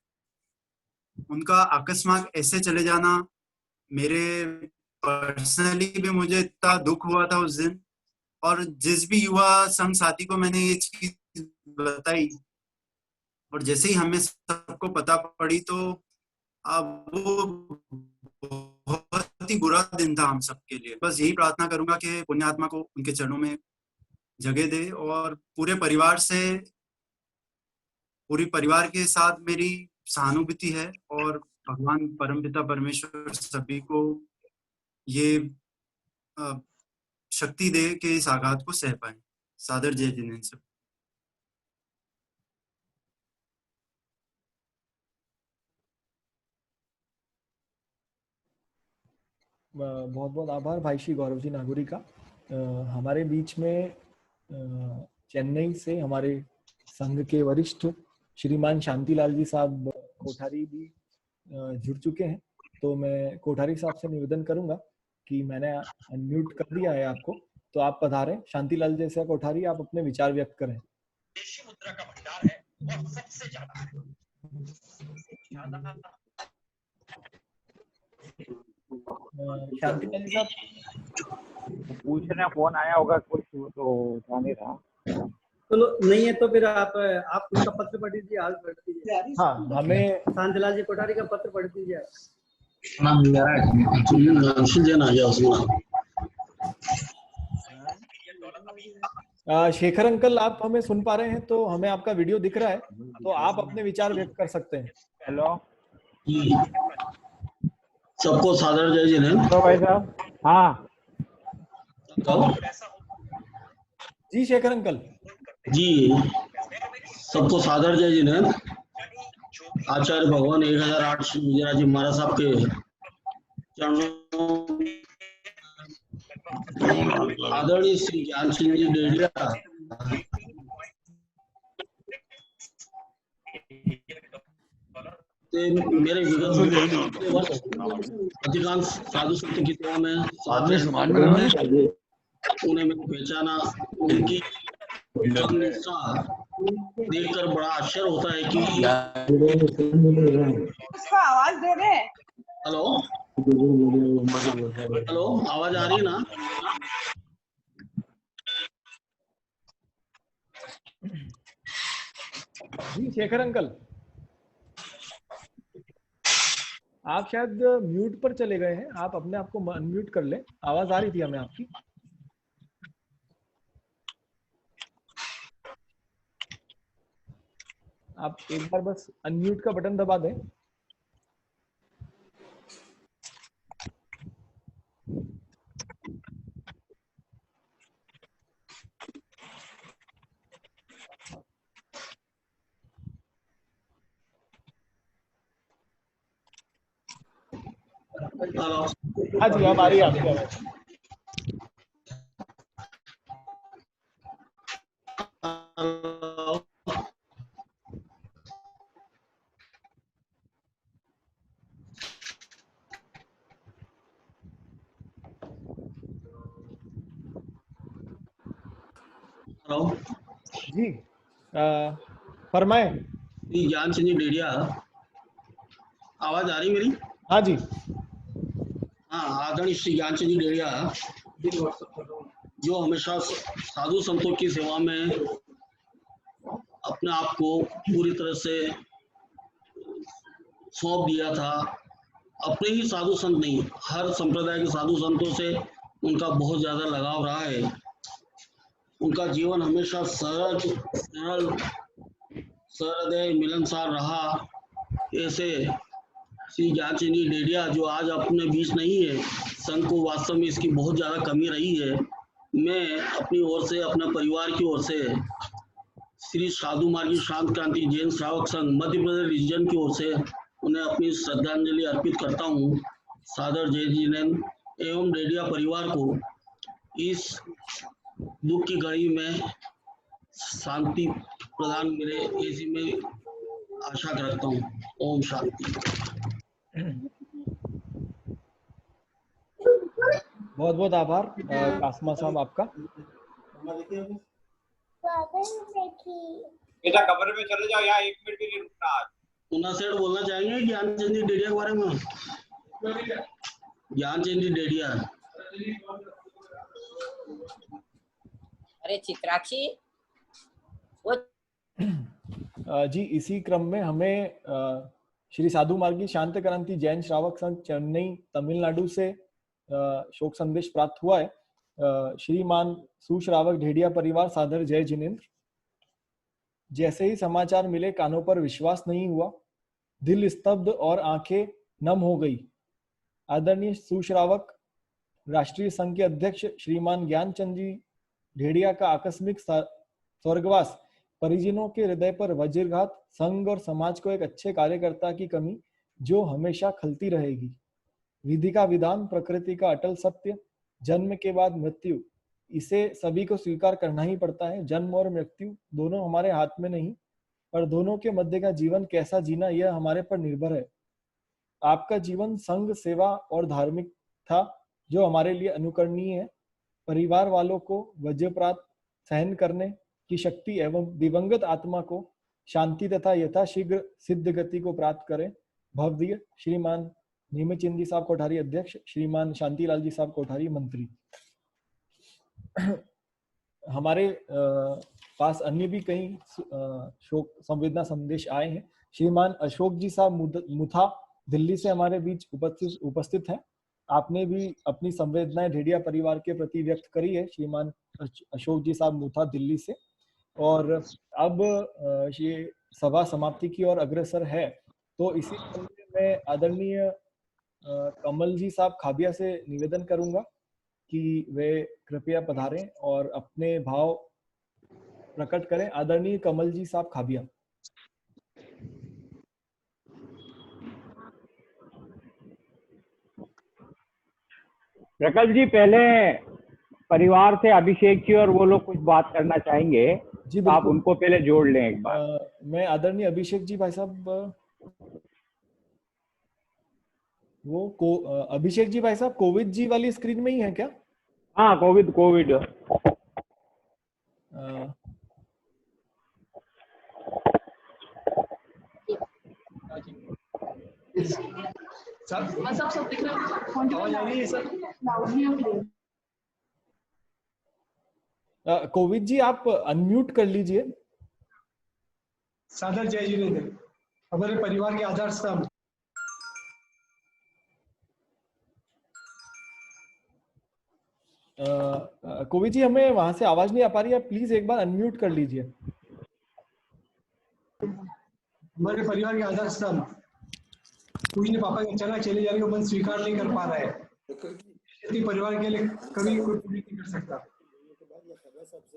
उनका अकस्मात ऐसे चले जाना मेरे पर्सनली भी मुझे इतना दुख हुआ था उस दिन। और जिस भी युवा संघ साथी को मैंने ये चीज बताई और जैसे ही हमें सबको पता पड़ी तो अब वो बहुत ही बुरा दिन था हम सबके लिए। बस यही प्रार्थना करूंगा कि पुण्यात्मा को उनके चरणों में जगह दे और पूरे परिवार के साथ मेरी सहानुभूति है और भगवान परमपिता परमेश्वर सभी को ये शक्ति दे कि इस आघात को सह पाए। सादर जय जिनेंद्र। बहुत बहुत आभार भाई श्री गौरव जी नागौरी का। हमारे बीच में चेन्नई से हमारे संघ के वरिष्ठ श्रीमान शांतिलाल जी साहब कोठारी भी जुड़ चुके हैं। तो मैं कोठारी साहब से निवेदन करूंगा कि मैंने अनम्यूट कर दिया है आपको, तो आप पधारें। शांतिलाल जैसा कोठारी आप अपने विचार व्यक्त करें। देशी मुद्रा का भंडार है और सबसे ज्यादा है। शांतिलाल जी साहब पूछने फोन आया होगा कुछ तो उठा नहीं रहा। चलो नहीं है तो फिर आप उनका पत्र पढ़ दीजिए, हाल पढ़ दीजिए। हाँ, हमें शांतिलाल जी कोठारी का पत्र पढ़ दीजिए। शेखर अंकल आप हमें सुन पा रहे हैं? तो हमें आपका वीडियो दिख रहा है, तो आप अपने विचार व्यक्त कर सकते हैं। हेलो सबको सादर जय जिनेंद्र। तो भाई साहब हाँ जी शेखर अंकल। जी, सबको सादर जय जिनेंद्र। आचार्य भगवान 1008 श्री विजयराज जी महाराज साहब के चरणों आदरणीय श्री ज्ञान सिंह जी डेडिया मेरे विगत वर्ष अधिकांश साधु संतों की सेवा में उन्हें मैंने पहचाना। उनकी निष्ठा देखकर बड़ा आश्चर्य होता है कि उसका आवाज दे दे। हेलो हेलो, आवाज आ रही है ना? जी शेखर अंकल, आप शायद म्यूट पर चले गए हैं, आप अपने आप को अनम्यूट कर लें। आवाज आ रही थी हमें आपकी। आप एक बार बस अनम्यूट का बटन दबा दें। हाँ जी, अब आ रही है आपकी आवाज। हेलो जी, फरमाएं। जी, ज्ञान सिंह जी डेडिया, आवाज आ रही मेरी? हाँ जी। हाँ, आदरणीय श्री ज्ञान सिंह जी डेडिया जो हमेशा साधु संतों की सेवा में अपने आप को पूरी तरह से सौंप दिया था। अपने ही साधु संत नहीं, हर संप्रदाय के साधु संतों से उनका बहुत ज्यादा लगाव रहा है। उनका जीवन हमेशा सरल सहृदय मिलनसार रहा। ऐसे श्री ज्ञान सिंह जी डेडिया जो आज अपने बीच नहीं है, संघ को वास्तव में इसकी बहुत ज्यादा कमी रही है। मैं अपनी ओर से, अपने परिवार की ओर से श्री साधु मार्गी शांत क्रांति जैन श्रावक संघ मध्य प्रदेश रीजन की ओर से उन्हें अपनी श्रद्धांजलि अर्पित करता हूँ। सादर जय जिनेंद्र एवं डेडिया परिवार को इस दुख की घड़ी में शांति प्रदान मिले, ऐसी मैं आशा रखता हूँ। ओम शांति। बहुत बहुत आभार कासमा साहब आपका। बेटा कमरे में चले जाओ, यहाँ 1 मिनट भी नहीं रुकना आज। पुनः सेठ बोलना चाहेंगे ज्ञान चंद जी डेडिया के बारे में? ज्ञान चंद जी डेडिया। अरे चित्राक्षी जी, इसी क्रम में हमें श्री साधु मार्गी शांत क्रांति जैन श्रावक संघ चेन्नई तमिलनाडु से शोक संदेश प्राप्त हुआ है। श्रीमान सुश्रावक ढेडिया परिवार सादर जय जिनेंद्र। जैसे ही समाचार मिले कानों पर विश्वास नहीं हुआ, दिल स्तब्ध और आंखें नम हो गई। आदरणीय सुश्रावक राष्ट्रीय संघ के अध्यक्ष श्रीमान ज्ञानचंद जी ढेडिया का आकस्मिक स्वर्गवास परिजनों के हृदय पर वज्रघात, संघ और समाज को एक अच्छे कार्यकर्ता की कमी जो हमेशा खलती रहेगी। विधि का विधान, प्रकृति का अटल सत्य, जन्म के बाद मृत्यु, इसे सभी को स्वीकार करना ही पड़ता है। जन्म और मृत्यु दोनों हमारे हाथ में नहीं, पर दोनों के मध्य का जीवन कैसा जीना यह हमारे पर निर्भर है। आपका जीवन संघ, सेवा और धार्मिक था जो हमारे लिए अनुकरणीय है। परिवार वालों को वज्रपात सहन करने की शक्ति एवं दिवंगत आत्मा को शांति तथा यथाशीघ्र सिद्ध गति को प्राप्त करें। भव्य श्रीमान नीमचंद जी साहब कोठारी अध्यक्ष, श्रीमान शांतिलाल जी साहब कोठारी मंत्री। हमारे पास अन्य भी कई शोक संवेदना संदेश आए हैं। श्रीमान अशोक जी साहब मुथा दिल्ली से हमारे बीच उपस्थित हैं। आपने भी अपनी संवेदनाएं ढेडिया परिवार के प्रति व्यक्त करी है, श्रीमान अशोक जी साहब मुथा दिल्ली से। और अब ये सभा समाप्ति की ओर अग्रसर है, तो इसी क्रम में मैं आदरणीय कमल जी साहब खाबिया से निवेदन करूंगा कि वे कृपया पधारें और अपने भाव प्रकट करें। आदरणीय कमल जी साहब खाबिया। प्रकल्प जी, पहले परिवार से अभिषेक जी और वो लोग कुछ बात करना चाहेंगे, जी तो आप बिल्कुल। उनको पहले जोड़ लें एक बार। मैं आदरणीय अभिषेक जी भाई साहब, अभिषेक जी भाई साहब कोविड जी वाली स्क्रीन में ही है क्या? हाँ, कोविड। सब दिख रहा है सर। कोविद जी आप अनम्यूट कर लीजिए। सादर जय जिनेंद्र, हमारे परिवार के आधार स्तंभ। कोविद जी हमें वहां से आवाज नहीं आ पा रही है, प्लीज एक बार अनम्यूट कर लीजिए। हमारे परिवार के आधार स्तंभ पूजनीय पापा के अचानक चले जाने को मन स्वीकार नहीं कर पा रहा है। यदि परिवार के लिए कभी कोई पूरी नहीं कर सकता।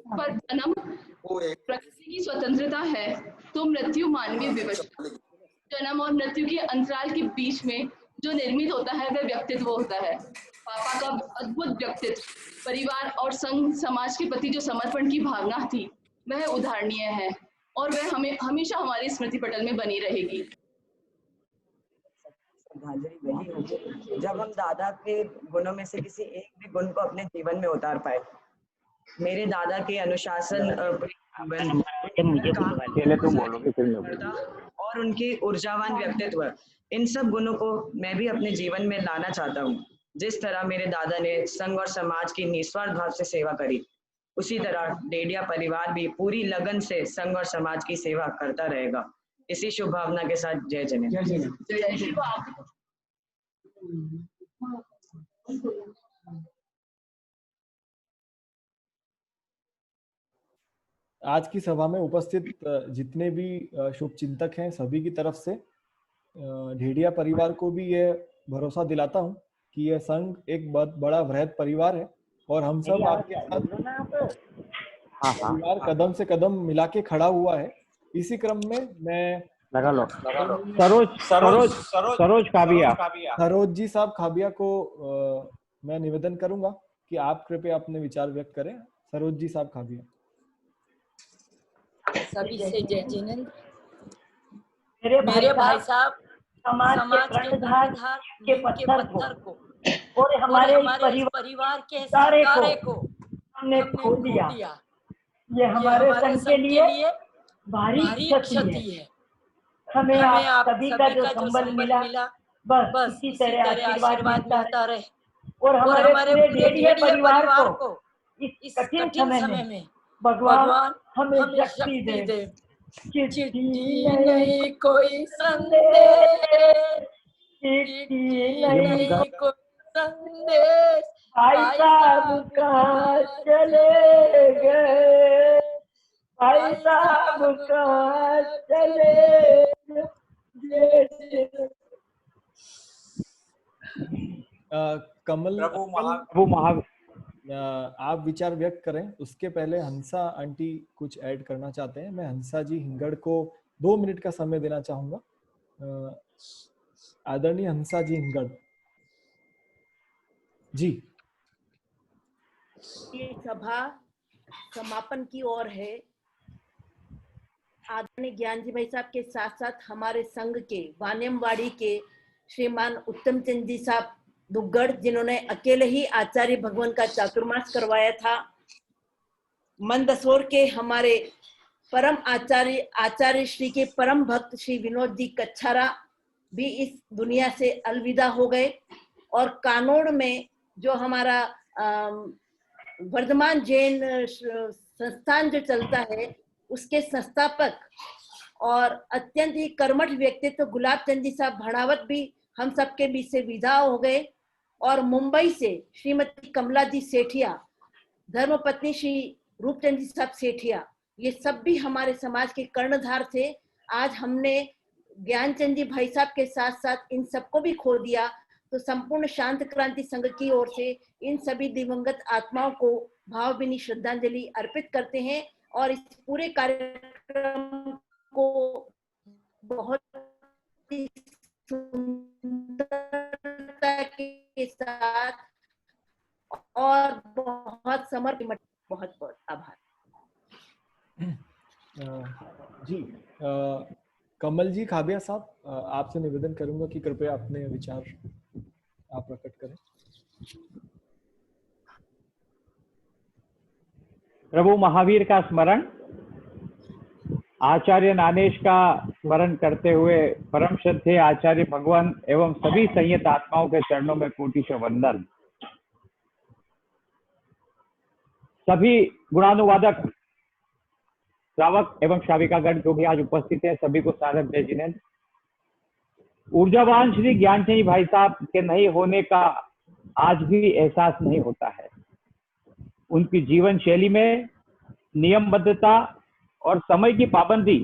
पर जन्म प्रकृति की स्वतंत्रता है तो मृत्यु मानवीय विवशता। जन्म और मृत्यु के अंतराल के बीच में जो निर्मित होता है वह व्यक्तित्व होता है। पापा का अद्भुत व्यक्तित्व, परिवार और संघ समाज के प्रति जो समर्पण की भावना थी वह उदाहरणीय है और वह हमें हमेशा हमारी स्मृति पटल में बनी रहेगी। श्रद्धांजलि वही होगी जब हम दादा के गुणों में से किसी एक भी गुण को अपने जीवन में उतार पाए। मेरे दादा के अनुशासन और उनकी ऊर्जावान व्यक्तित्व, इन सब गुणों को मैं भी अपने जीवन में लाना चाहता हूँ। जिस तरह मेरे दादा ने संघ और समाज की निस्वार्थ भाव से सेवा करी, उसी तरह डेडिया परिवार भी पूरी लगन से संघ और समाज की सेवा करता रहेगा। इसी शुभ भावना के साथ जय जिनेंद्र। आज की सभा में उपस्थित जितने भी शुभ चिंतक हैं सभी की तरफ से ढेडिया परिवार को भी ये भरोसा दिलाता हूं कि यह संघ एक बहुत बड़ा वृहद परिवार है और हम सब आपके साथ परिवार कदम से कदम मिला के खड़ा हुआ है। इसी क्रम में मैं लगा लो सरोज खाबिया, सरोज जी साहब खाबिया को मैं निवेदन करूंगा कि आप कृपया अपने विचार व्यक्त करें। सरोज जी साहब खाबिया। सभी से जय जिनेंद्र। मेरे भाई साहब समाज के कर्णधार के पत्थर को और हमारे परिवार के सारे को हमने खो दिया। ये हमारे संघ के लिए भारी क्षति है। हमें आप सभी का जो संबल मिला बस इसी तरह आशीर्वाद मिलता रहे और हमारे डेडिया परिवार को इस कठिन समय में भगवान हमें शक्ति दे। चिट्ठी नहीं कोई संदेश, चिट्ठी नहीं कोई संदेश, भाई साहब कहाँ चले गए, भाई साहब कहाँ चले गए। कमल आप विचार व्यक्त करें, उसके पहले हंसा आंटी कुछ ऐड करना चाहते हैं। मैं हंसा जी हिंगड़ को 2 मिनट का समय देना चाहूंगा। आदरणीय हंसा जी हिंगड़ जी। ये सभा समापन की ओर है। आदरणीय ज्ञान जी भाई साहब के साथ साथ हमारे संघ के वानियमवाड़ी के श्रीमान उत्तम चंद जी साहब दुग्गड़, जिन्होंने अकेले ही आचार्य भगवान का चातुर्मास करवाया था। मंदसौर के हमारे परम आचार्य श्री के परम भक्त श्री विनोद जी कच्छारा भी इस दुनिया से अलविदा हो गए। और कानोड़ में जो हमारा वर्धमान जैन संस्थान जो चलता है, उसके संस्थापक और अत्यंत ही कर्मठ व्यक्तित्व गुलाब चंद जी साहब भड़ावत भी हम सबके बीच से विदा हो गए। और मुंबई से श्रीमती कमला जी सेठिया, धर्मपत्नी श्री रूपचंद जी साहब सेठिया, ये सब भी हमारे समाज के कर्णधार थे। आज हमने ज्ञानचंद जी भाई साहब के साथ साथ इन सबको भी खो दिया। तो संपूर्ण शांत क्रांति संघ की ओर से इन सभी दिवंगत आत्माओं को भावभीनी श्रद्धांजलि अर्पित करते हैं और इस पूरे कार्यक्रम को बहुत ही सुंदरता के साथ और बहुत समर्पण, बहुत बहुत आभार। जी कमल जी खाबिया साहब, आपसे निवेदन करूंगा कि कृपया अपने विचार आप प्रकट करें। प्रभु महावीर का स्मरण, आचार्य नानेश का स्मरण करते हुए परम श्रद्धेय आचार्य भगवान एवं सभी संयत आत्माओं के चरणों में कोटि वंदन। सभी गुणानुवादक श्रावक एवं श्राविकागण जो भी आज उपस्थित है, सभी को सादर जय जिनेंद्र। ऊर्जावान श्री ज्ञानचंद जी भाई साहब के नहीं होने का आज भी एहसास नहीं होता है। उनकी जीवन शैली में नियमबद्धता और समय की पाबंदी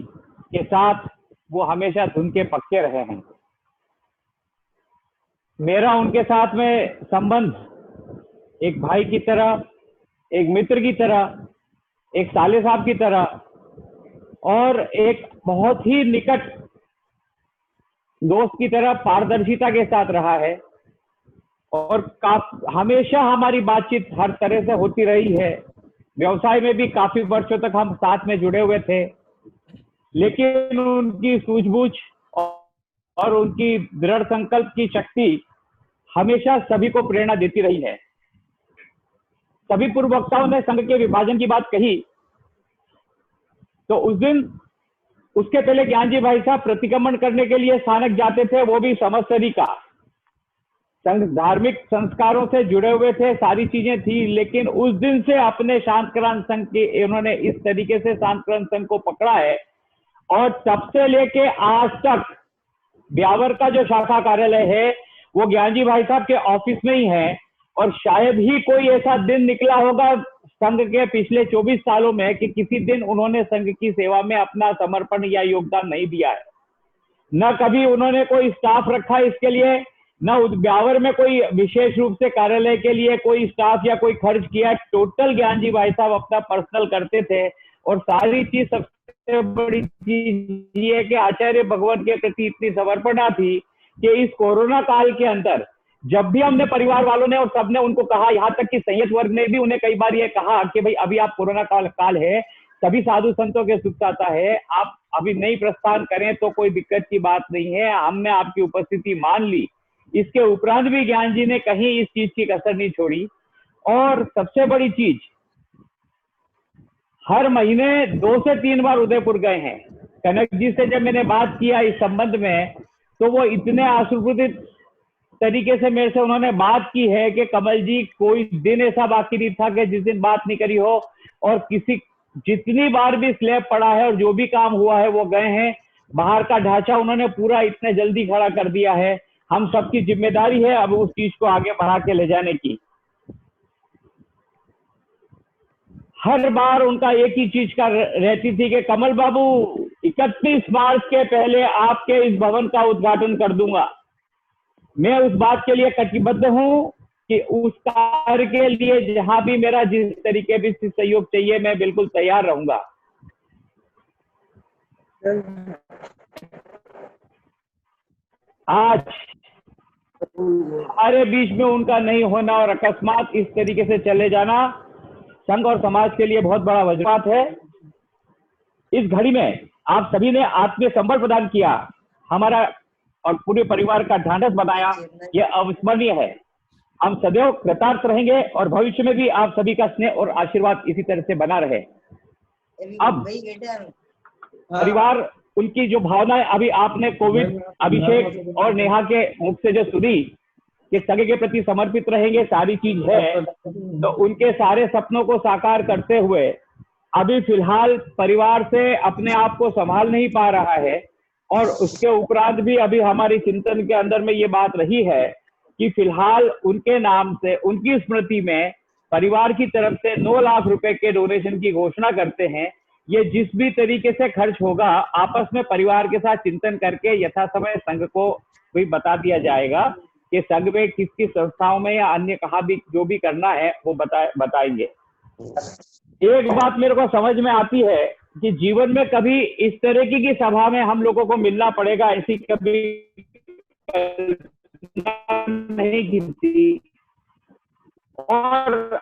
के साथ वो हमेशा धुन के पक्के रहे हैं। मेरा उनके साथ में संबंध एक भाई की तरह, एक मित्र की तरह, एक साले साहब की तरह और एक बहुत ही निकट दोस्त की तरह पारदर्शिता के साथ रहा है और हमेशा हमारी बातचीत हर तरह से होती रही है। व्यवसाय में भी काफी वर्षों तक हम साथ में जुड़े हुए थे, लेकिन उनकी सूझबूझ और उनकी दृढ़ संकल्प की शक्ति हमेशा सभी को प्रेरणा देती रही है। सभी पूर्व वक्ताओं ने संघ के विभाजन की बात कही, तो उस दिन उसके पहले ज्ञान जी भाई साहब प्रतिक्रमण करने के लिए स्थानक जाते थे, वो भी समस्तरी का। संघ धार्मिक संस्कारों से जुड़े हुए थे, सारी चीजें थी, लेकिन उस दिन से अपने शांतक्रांत संघ के इन्होंने इस तरीके से शांतक्रांत संघ को पकड़ा है और तब से लेके आज तक ब्यावर का जो शाखा कार्यालय है वो ज्ञान जी भाई साहब के ऑफिस में ही है और शायद ही कोई ऐसा दिन निकला होगा संघ के पिछले 24 सालों में कि किसी दिन उन्होंने संघ की सेवा में अपना समर्पण या योगदान नहीं दिया है। न कभी उन्होंने कोई स्टाफ रखा इसके लिए, न ब्यावर में कोई विशेष रूप से कार्यालय के लिए कोई स्टाफ या कोई खर्च किया। टोटल ज्ञान जी भाई साहब अपना पर्सनल करते थे और सारी चीज, सबसे बड़ी चीज ये है कि आचार्य भगवान के प्रति इतनी समर्पणा थी कि इस कोरोना काल के अंदर जब भी हमने परिवार वालों ने और सबने उनको कहा, यहाँ तक कि संयत वर्ग ने भी उन्हें कई बार ये कहा कि भाई अभी आप कोरोना काल है, सभी साधु संतों के सुख चाहता है, आप अभी नहीं प्रस्थान करें तो कोई दिक्कत की बात नहीं है, हमने आपकी उपस्थिति मान ली। इसके उपरांत भी ज्ञान जी ने कहीं इस चीज की कसर नहीं छोड़ी। और सबसे बड़ी चीज, हर महीने 2 से 3 बार उदयपुर गए हैं। कनक जी से जब मैंने बात किया इस संबंध में, तो वो इतने आशुपूर्वक तरीके से मेरे से उन्होंने बात की है कि कमल जी कोई दिन ऐसा बाकी नहीं था कि जिस दिन बात नहीं करी हो, और जितनी बार भी स्लैब पड़ा है और जो भी काम हुआ है वो गए हैं। बाहर का ढांचा उन्होंने पूरा इतने जल्दी खड़ा कर दिया है। हम सबकी जिम्मेदारी है अब उस चीज को आगे बढ़ा के ले जाने की। हर बार उनका एक ही चीज का रहती थी कि कमल बाबू 31 मार्च के पहले आपके इस भवन का उद्घाटन कर दूंगा। मैं उस बात के लिए कटिबद्ध हूं कि उस कार्य के लिए जहां भी मेरा जिस तरीके भी सहयोग चाहिए मैं बिल्कुल तैयार रहूंगा। आज हमारे बीच में उनका नहीं होना और अकस्मात इस तरीके से चले जाना संघ और समाज के लिए बहुत बड़ा वज्रपात है। इस घड़ी में आप सभी ने आत्मीय संबल प्रदान किया, हमारा और पूरे परिवार का ढांढस बनाया, ये अविस्मरणीय है। हम सदैव कृतार्थ रहेंगे और भविष्य में भी आप सभी का स्नेह और आशीर्वाद इसी तरह से बना रहे। अब परिवार, उनकी जो भावनाएं अभी आपने कोविड, अभिषेक और नेहा के मुख से जो सुनी कि संघ के प्रति समर्पित रहेंगे, सारी चीज है, तो उनके सारे सपनों को साकार करते हुए अभी फिलहाल परिवार से अपने आप को संभाल नहीं पा रहा है। और उसके उपरांत भी अभी हमारी चिंतन के अंदर में ये बात रही है कि फिलहाल उनके नाम से, उनकी स्मृति में परिवार की तरफ से 9 लाख रुपए के डोनेशन की घोषणा करते हैं। ये जिस भी तरीके से खर्च होगा आपस में परिवार के साथ चिंतन करके यथा समय संघ को भी बता दिया जाएगा। कि संघ में किस किस संस्थाओं में या अन्य कहाँ भी जो भी करना है वो बताएंगे। एक बात मेरे को समझ में आती है कि जीवन में कभी इस तरह की सभा में हम लोगों को मिलना पड़ेगा, ऐसी कभी नहीं गिनती। और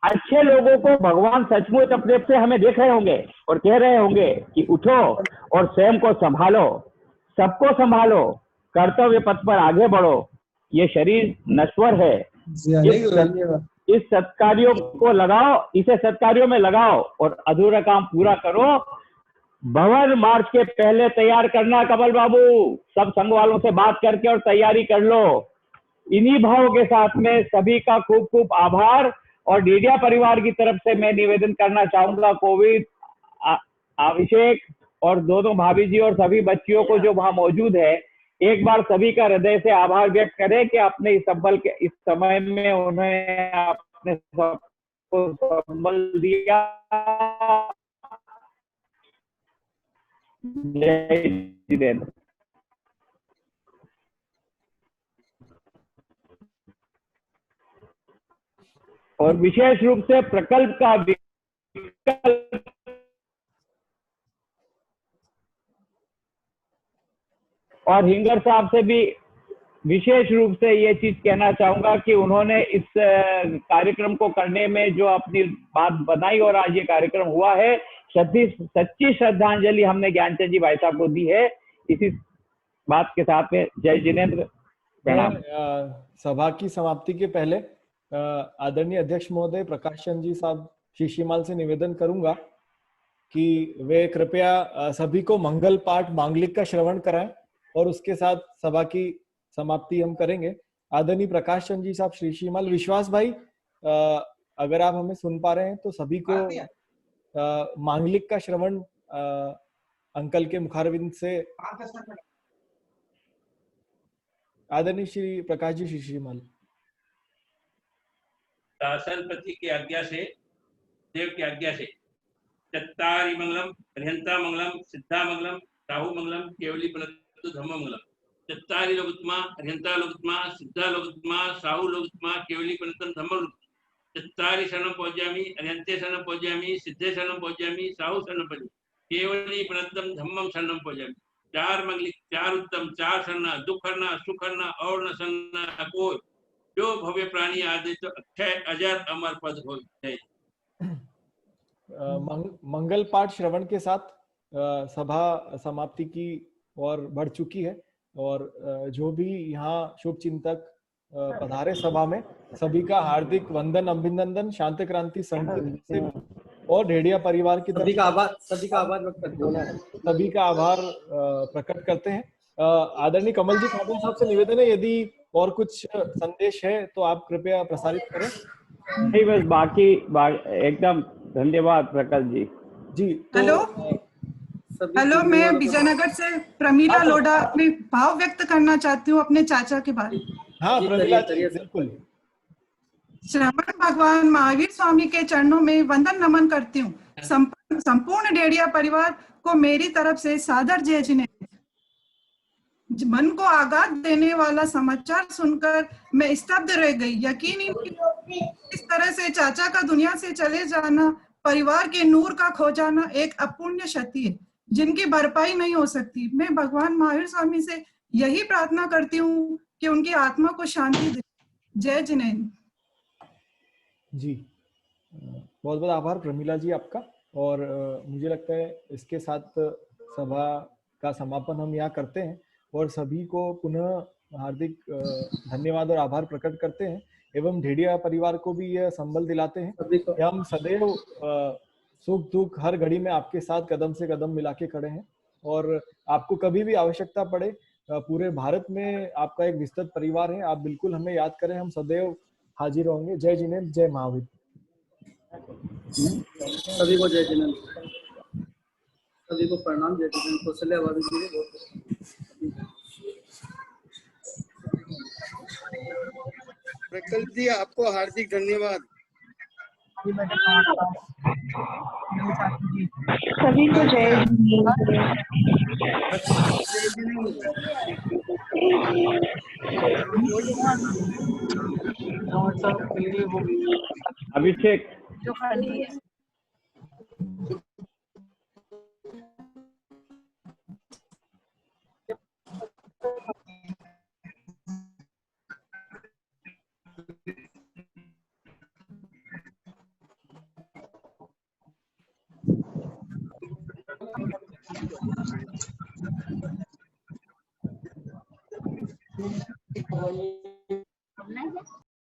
अच्छे लोगों को भगवान सचमुच अपने से हमें देख रहे होंगे और कह रहे होंगे कि उठो और स्वयं को संभालो, सबको संभालो, कर्तव्य पथ पर आगे बढ़ो, ये शरीर नश्वर है, इस सत्कार्यों को लगाओ, इसे सत्कार्यों में लगाओ और अधूरा काम पूरा करो। भवन मार्च के पहले तैयार करना कमल बाबू, सब संघ वालों से बात करके और तैयारी कर लो। इन्हीं भावों के साथ में सभी का खूब खूब आभार। और डेडिया परिवार की तरफ से मैं निवेदन करना चाहूंगा, कोविड, अभिषेक और दोनों भाभी जी और सभी बच्चियों को जो वहां मौजूद है, एक बार सभी का हृदय से आभार व्यक्त करें कि आपने इस संबल के इस समय में उन्हें अपने सबको संबल दिया। जय जिनेंद्र। और विशेष रूप से प्रकल्प का विकल्प और हिंगर साहब से भी विशेष रूप से ये चीज कहना चाहूंगा कि उन्होंने इस कार्यक्रम को करने में जो अपनी बात बनाई और आज ये कार्यक्रम हुआ है, सच्ची श्रद्धांजलि हमने ज्ञानचंद जी भाई साहब को दी है। इसी बात के साथ में जय जिनेंद्र, प्रणाम। सभा की समाप्ति के पहले आदरणीय अध्यक्ष महोदय प्रकाश चंद जी साहब शीशीमाल से निवेदन करूंगा कि वे कृपया सभी को मंगल पाठ मांगलिक का श्रवण कराएं और उसके साथ सभा की समाप्ति हम करेंगे। आदरणीय प्रकाश चंद जी साहब शीशीमाल, विश्वास भाई अगर आप हमें सुन पा रहे हैं तो सभी को मांगलिक का श्रवण अंकल के मुखारविंद से। आदरणीय श्री प्रकाश जी शीशीमाल। शासनपति की आज्ञा से, देव की आज्ञा से, चत्तारि मंगलम, अर्हंता मंगलम, सिद्धा मंगलम, राहु मंगलम, केवली प्रणतु धम्म मंगलम। चत्तारि लोकोत्तमा, अर्हंता लोकोत्तमा, सिद्धा लोकोत्तमा, साहु लोकोत्तमा, केवली प्रणतु धम्म मंगलम। चत्तारि शरणं पौज्यामि, अर्हन्ते शरणं पौज्यामि, सिद्धे शरणं पौज्यामि, साहु शरणं पौज्यामि, केवली प्रणतु धम्मं शरणं पौज्यामि। चार मंगलिक, चार उत्तम, चार शरणा, दुख हरना, सुख हरना और न शरणा कोई, जो भव्य प्राणी आदि तो अक्षय अजर अमर पद हो। मंगल पाठ श्रवण के साथ सभा समाप्ति की ओर बढ़ चुकी है और जो भी यहाँ शुभ चिंतक पधारे सभा में, सभी का हार्दिक वंदन अभिनंदन शांत क्रांति संघ से और ढेडिया परिवार की सभी का आभार प्रकट करते हैं। आदरणीय कमल जी खाटू साहब से निवेदन है, यदि और कुछ संदेश है तो आप कृपया प्रसारित करें। नहीं, बस बाकी एकदम धन्यवाद प्रकल्प जी। जी हेलो, मैं विजयनगर से प्रमीला लोढ़ा अपने भाव व्यक्त करना चाहती हूँ अपने चाचा के बारे में। हाँ प्रमीला जी, बिल्कुल। श्रवण भगवान महावीर स्वामी के चरणों में वंदन नमन करती हूँ। संपूर्ण डेढ़िया परिवार को मेरी तरफ से सादर जय जिनेंद्र। मन को आघात देने वाला समाचार सुनकर मैं स्तब्ध रह गई। यकीन ही नहीं, इस तरह से चाचा का दुनिया से चले जाना, परिवार के नूर का खो जाना एक अपुण्य क्षति है जिनकी भरपाई नहीं हो सकती। मैं भगवान महावीर स्वामी से यही प्रार्थना करती हूँ कि उनकी आत्मा को शांति दे। जय जिनेंद्र। जी बहुत बहुत आभार प्रमीला जी आपका। और मुझे लगता है इसके साथ सभा का समापन हम यहाँ करते हैं और सभी को पुनः हार्दिक धन्यवाद और आभार प्रकट करते हैं एवं ढेडिया परिवार को भी यह संबल दिलाते हैं कि हम सदैव सुख दुख हर घड़ी में आपके साथ कदम से कदम मिला के खड़े हैं और आपको कभी भी आवश्यकता पड़े, पूरे भारत में आपका एक विस्तृत परिवार है, आप बिल्कुल हमें याद करें, हम सदैव हाजिर होंगे। जय जिनेंद्र, जय महावीर। सभी को जय जिनेंद्र, सभी को प्रणाम। जय जिनेंद्र। कौशल्या भाभी जी प्रकल्प जी आपको हार्दिक धन्यवाद। सभी को जय अभिषेक जय